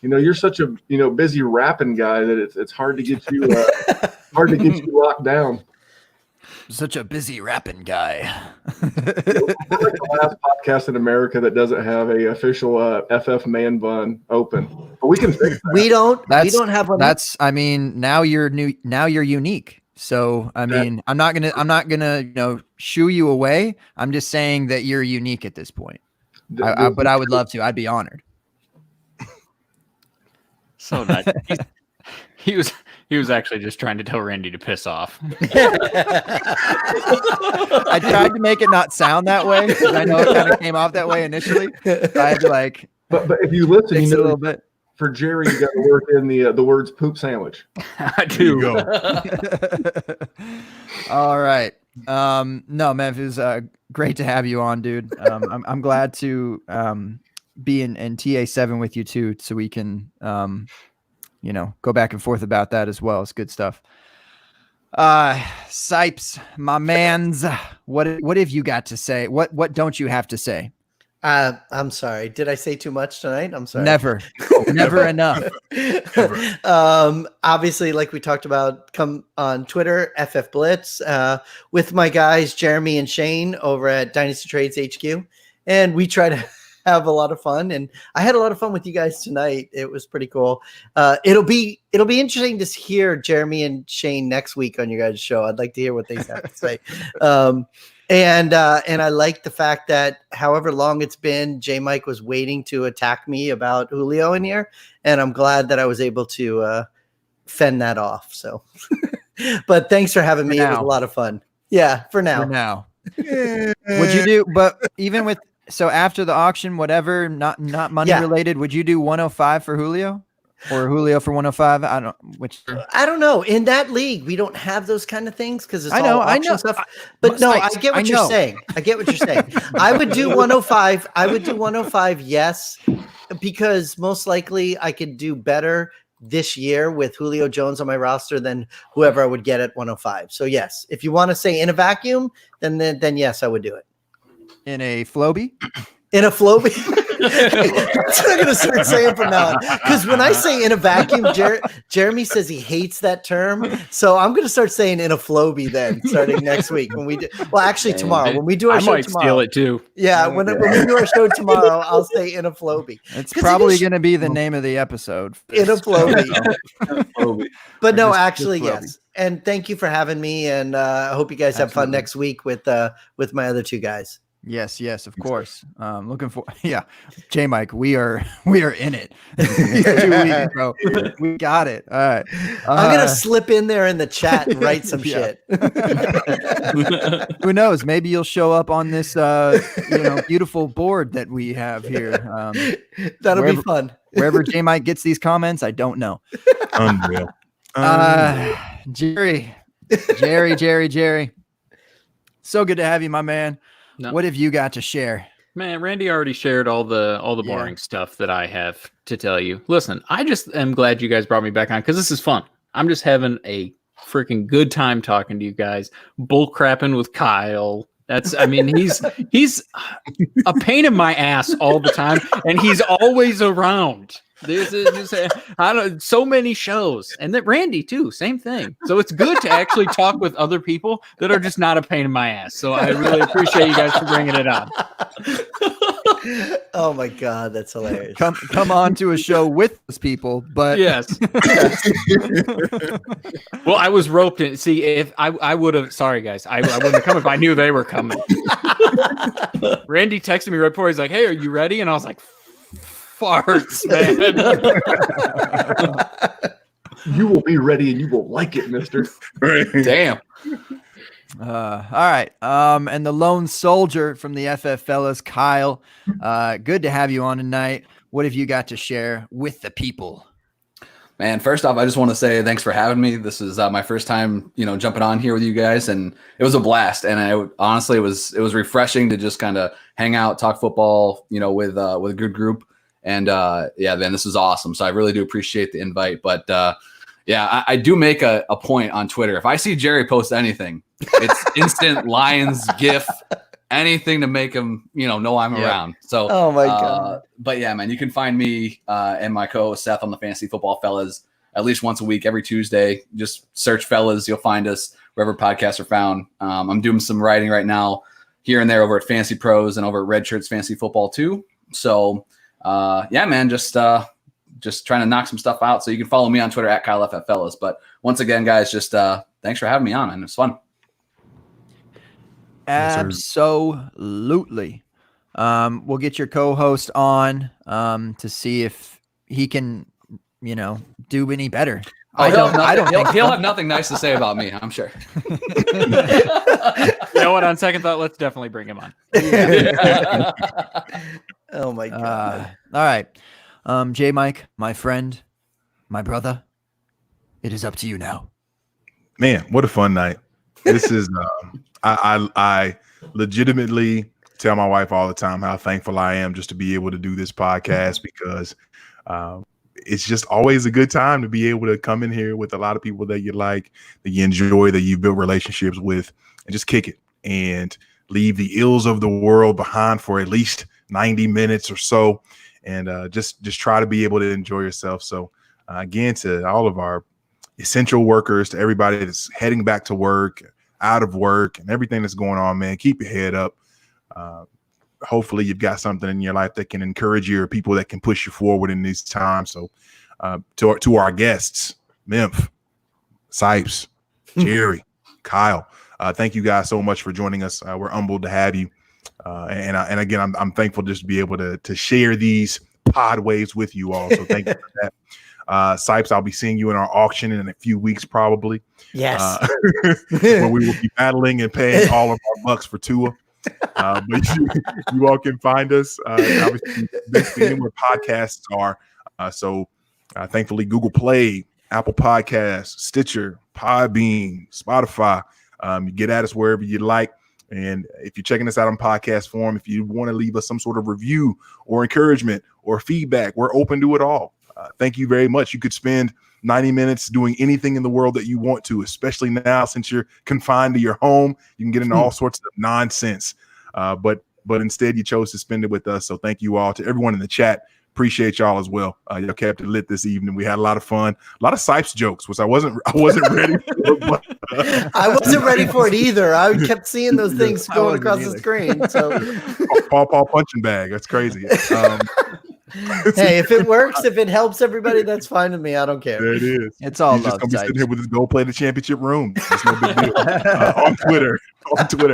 B: you're such a, busy rapping guy that it's hard to get you locked down.
D: Such a busy rapping guy.
B: We're like the last podcast in America that doesn't have a official FF man bun open. But we can fix that.
E: We don't have one.
D: Now you're unique. So, I mean, I'm not gonna, shoo you away. I'm just saying that you're unique at this point. But I would love to. I'd be honored.
F: So nice. He was actually just trying to tell Randy to piss off.
D: I tried to make it not sound that way because I know it kind of came off that way initially. So I had to like,
B: but if you listen,
D: a little bit.
B: For Jerry, you got to work in the words "poop sandwich."
F: I do.
A: Go.
D: All right. No, Memphis, great to have you on, dude. I'm glad to be in TA7 with you too, so we can go back and forth about that as well. It's good stuff. Sipes, my mans, what have you got to say? What don't you have to say?
E: I'm sorry. Did I say too much tonight? I'm sorry.
D: Never enough.
E: Obviously, like we talked about, come on Twitter, FF Blitz, with my guys, Jeremy and Shane over at Dynasty Trades HQ. And we try to have a lot of fun. And I had a lot of fun with you guys tonight. It was pretty cool. It'll be interesting to hear Jeremy and Shane next week on your guys' show. I'd like to hear what they have to say. And I like the fact that however long it's been, J-Mike was waiting to attack me about Julio in here. And I'm glad that I was able to fend that off. So, but thanks for having me. It was a lot of fun. Yeah, for now.
D: Would you do, but even with, so after the auction, whatever, not money related, would you do 105 for Julio? Or Julio for 105? I don't
E: know. In that league, we don't have those kind of things because it's all auction stuff. But no, I get what you're saying. I would do 105. I would do 105, yes, because most likely I could do better this year with Julio Jones on my roster than whoever I would get at 105. So yes, if you want to say in a vacuum, then yes, I would do it.
D: In a Floby?
E: In a Floby. That's what I'm going to start saying from now on. Because when I say in a vacuum, Jeremy says he hates that term. So I'm going to start saying in a Floby then, starting next week when we do. Well, actually tomorrow when we do our
F: I
E: show
F: might
E: tomorrow.
F: steal it too.
E: Yeah, when we do our show tomorrow, I'll say in a Floby.
D: It's probably going to be the name of the episode.
E: In a Floby. But no,
D: just
E: actually,
D: Floby.
E: yes. And thank you for having me. And I hope you guys have fun next week with my other two guys.
D: Yes, of course. Looking for J Mike, we are in it. 2 weeks, bro. We got it. All right.
E: I'm gonna slip in there in the chat and write some shit.
D: Who knows? Maybe you'll show up on this beautiful board that we have here.
E: That'll be fun.
D: Wherever J Mike gets these comments, I don't know.
A: Unreal.
D: Jerry. So good to have you, my man.
F: No.
D: What have you got to share?
F: Man, Randy already shared all the boring stuff that I have to tell you. Listen, I just am glad you guys brought me back on because this is fun. I'm just having a freaking good time talking to you guys, bull crapping with Kyle. He's a pain in my ass all the time, and he's always around. So many shows, and that Randy too, same thing. So it's good to actually talk with other people that are just not a pain in my ass. So I really appreciate you guys for bringing it on.
E: Oh my God, that's hilarious.
D: Come on to a show with those people, but
F: yes. Well, I was roped in. See, if I would have, sorry guys, I wouldn't have come if I knew they were coming. Randy texted me right before. He's like, "Hey, are you ready?" And I was like, farts, man.
B: You will be ready and you will like it, mister.
C: Damn.
D: All right. And the lone soldier from the FF fellas, Kyle. Good to have you on tonight. What have you got to share with the people?
C: Man, first off, I just want to say thanks for having me. This is my first time, jumping on here with you guys, and it was a blast. And honestly, it was refreshing to just kind of hang out, talk football, with a good group. And man, this is awesome. So I really do appreciate the invite. But I do make a point on Twitter. If I see Jerry post anything, it's instant Lions GIF, anything to make him, know I'm around. So,
E: oh my God.
C: But yeah, man, you can find me and my co-host Seth on the Fantasy Football Fellas at least once a week, every Tuesday. Just search Fellas. You'll find us wherever podcasts are found. I'm doing some writing right now here and there over at Fantasy Pros and over at Red Shirts Fantasy Football too. So, man, just trying to knock some stuff out. So you can follow me on Twitter at KyleFFFellas. But once again, guys, just thanks for having me on, and it's fun.
D: Absolutely. We'll get your co-host on to see if he can, do any better.
C: He'll have nothing nice to say about me, I'm sure.
F: You know what? On second thought, let's definitely bring him on.
E: Oh my God.
D: All right. J Mike, my friend, my brother, it is up to you now.
A: Man, what a fun night. This is I legitimately tell my wife all the time how thankful I am just to be able to do this podcast, because it's just always a good time to be able to come in here with a lot of people that you like, that you enjoy, that you've built relationships with, and just kick it and leave the ills of the world behind for at least 90 minutes or so, and just try to be able to enjoy yourself. So again, to all of our essential workers, to everybody that's heading back to work, out of work, and everything that's going on, man, keep your head up. Hopefully you've got something in your life that can encourage you, or people that can push you forward in these times. So to our guests, Memph, Sipes, Jerry, Kyle, thank you guys so much for joining us. We're humbled to have you. And again, I'm thankful just to be able to share these pod waves with you all. So thank you for that. Sipes, I'll be seeing you in our auction in a few weeks, probably.
E: Yes.
A: Where we will be battling and paying all of our bucks for Tua. But you all can find us. Obviously, basically where podcasts are. So thankfully, Google Play, Apple Podcasts, Stitcher, Podbean, Spotify. You get at us wherever you like. And if you're checking us out on podcast form, if you want to leave us some sort of review or encouragement or feedback, we're open to it all. Thank you very much. You could spend 90 minutes doing anything in the world that you want to, especially now since you're confined to your home. You can get into all sorts of nonsense. But but instead you chose to spend it with us. So thank you all. To everyone in the chat, appreciate y'all as well. Y'all kept it lit this evening. We had a lot of fun, a lot of Sipes jokes, which I wasn't ready for. But,
E: I wasn't ready for it either. I kept seeing those things going across the screen. So
A: Paw punching bag. That's crazy.
E: Hey, if it works, if it helps everybody, that's fine with me. I don't care.
A: There it is.
D: It's all
A: He's just
D: love.
A: gonna be sitting here
D: Sipes.
A: with his go play the championship room. It's no big deal. On Twitter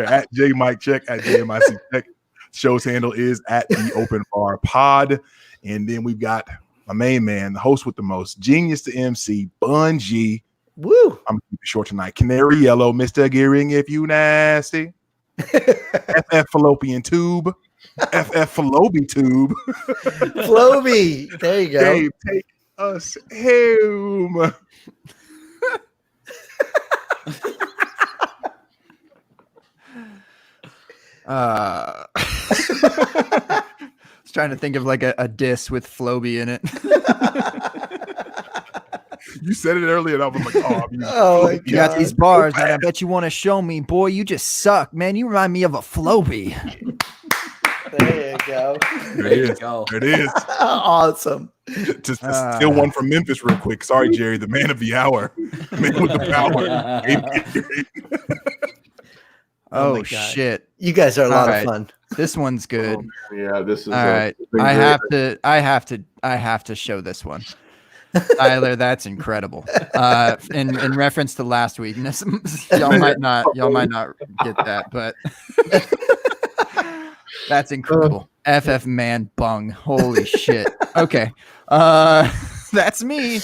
A: at JMikeCheck at JMIC Check. Show's handle is at the Open Bar Pod. And then we've got my main man, the host with the most, genius to MC, Bun G.
E: Woo!
A: I'm gonna keep it short tonight. Canary Yellow, Mr. Gearing if you nasty. FF Fallopian Tube. FF Fallobi Tube.
E: Floby. There you go.
A: Dave, take us home.
D: I was trying to think of like a diss with Floby in it.
A: You said it earlier, and I was like, "Oh,
E: Oh, my
D: You got
E: God.
D: these bars that I bet you want to show me, boy. You just suck, man. You remind me of a Floby.
E: There you go.
C: There you go.
A: There it is."
E: Awesome.
A: To steal one from Memphis real quick. Sorry, Jerry, the man of the hour. Man with the power.
D: Oh,
E: my God.
D: shit.
E: You guys are a lot
D: All
E: of
D: right.
E: fun.
D: This one's good.
B: Yeah, this is
D: All right. I have to show this one. Tyler, that's incredible. In reference to last week, y'all might not get that, but that's incredible. FF man bung. Holy shit. Okay. That's me.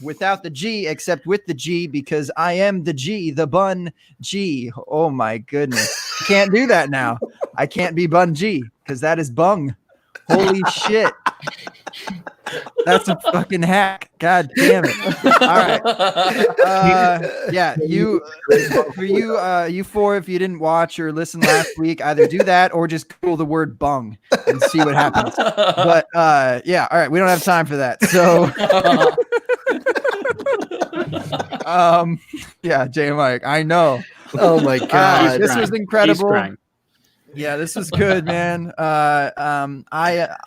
D: Without the G, except with the G, because I am the G, the Bun G. Oh my goodness. Can't do that now. I can't be Bun G because that is bung. Holy shit. That's a fucking hack. God damn it. All right. Yeah, you four, if you didn't watch or listen last week, either do that or just Google the word bung and see what happens. But yeah, all right, we don't have time for that. So yeah, J Mike, I know.
E: Oh my God.
D: This was
F: He's
D: incredible.
F: crying.
D: Yeah, this was good, man. I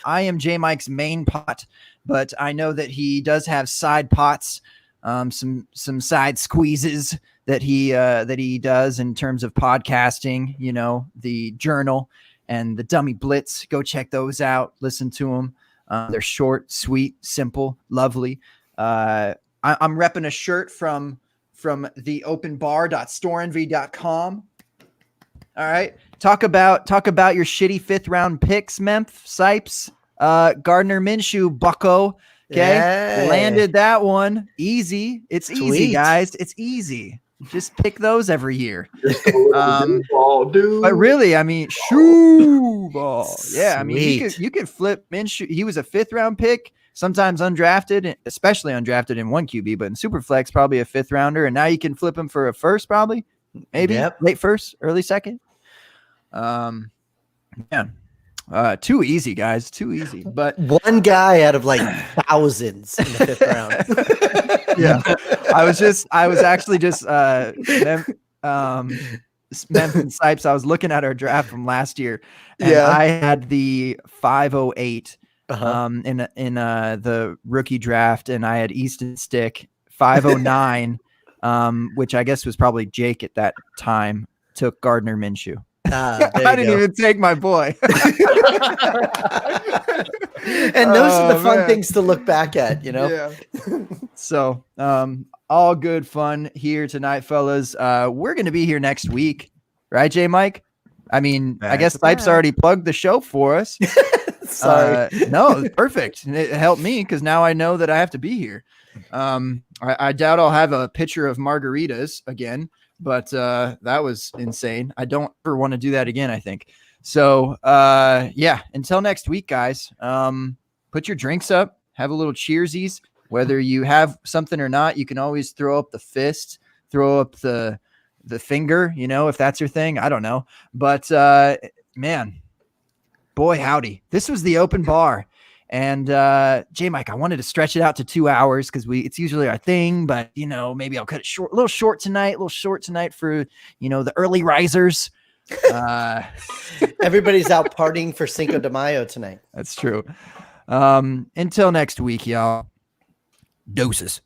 D: am J Mike's main pot, but I know that he does have side pots, some side squeezes that he does in terms of podcasting. You know, the Journal and the Dummy Blitz. Go check those out. Listen to them. They're short, sweet, simple, lovely. I'm repping a shirt from theopenbar.storeenvy.com. All right. Talk about your shitty 5th round picks, Memph, Sipes, Gardner Minshew, Bucko. Okay.
E: Yeah.
D: Landed that one. Easy. It's easy,
E: Sweet.
D: guys. It's easy. Just pick those every year.
B: Dude.
D: But really, I mean, shoe ball. Yeah. I mean,
E: Sweet.
D: you could flip Minshew. He was a 5th round pick, sometimes undrafted, especially undrafted in 1 QB, but in Superflex, probably a 5th rounder. And now you can flip him for a first, probably. Maybe
E: Yep.
D: late first, early second. Yeah. Too easy, guys. Too easy. But
E: One guy out of like thousands in the 5th round.
D: yeah, I was actually just Memphis Sipes. I was looking at our draft from last year, and
E: Yeah.
D: I had the 508
E: Uh-huh.
D: in the rookie draft, and I had Easton Stick 509, which I guess was probably Jake at that time. Took Gardner Minshew.
E: There
D: I
E: you
D: didn't
E: go.
D: even take my boy.
E: And those are the
D: Oh,
E: fun
D: man.
E: things to look back at, you know?
D: Yeah. So, all good fun here tonight, fellas. We're going to be here next week, right, J Mike? I mean, I guess
A: That's
D: Sipes already plugged the show for us.
E: Sorry.
D: No, perfect. And it helped me because now I know that I have to be here. I doubt I'll have a picture of margaritas again, but that was insane. I don't ever want to do that again, I think. So, yeah, until next week, guys, put your drinks up, have a little cheersies. Whether you have something or not, you can always throw up the fist, throw up the finger, you know, if that's your thing. I don't know. But, man, boy, howdy. This was the open bar. And J Mike, I wanted to stretch it out to 2 hours because it's usually our thing, but you know, maybe I'll cut it short, a little short tonight for, you know, the early risers.
E: Everybody's out partying for Cinco de Mayo tonight.
D: That's true. Until next week, y'all. Doses.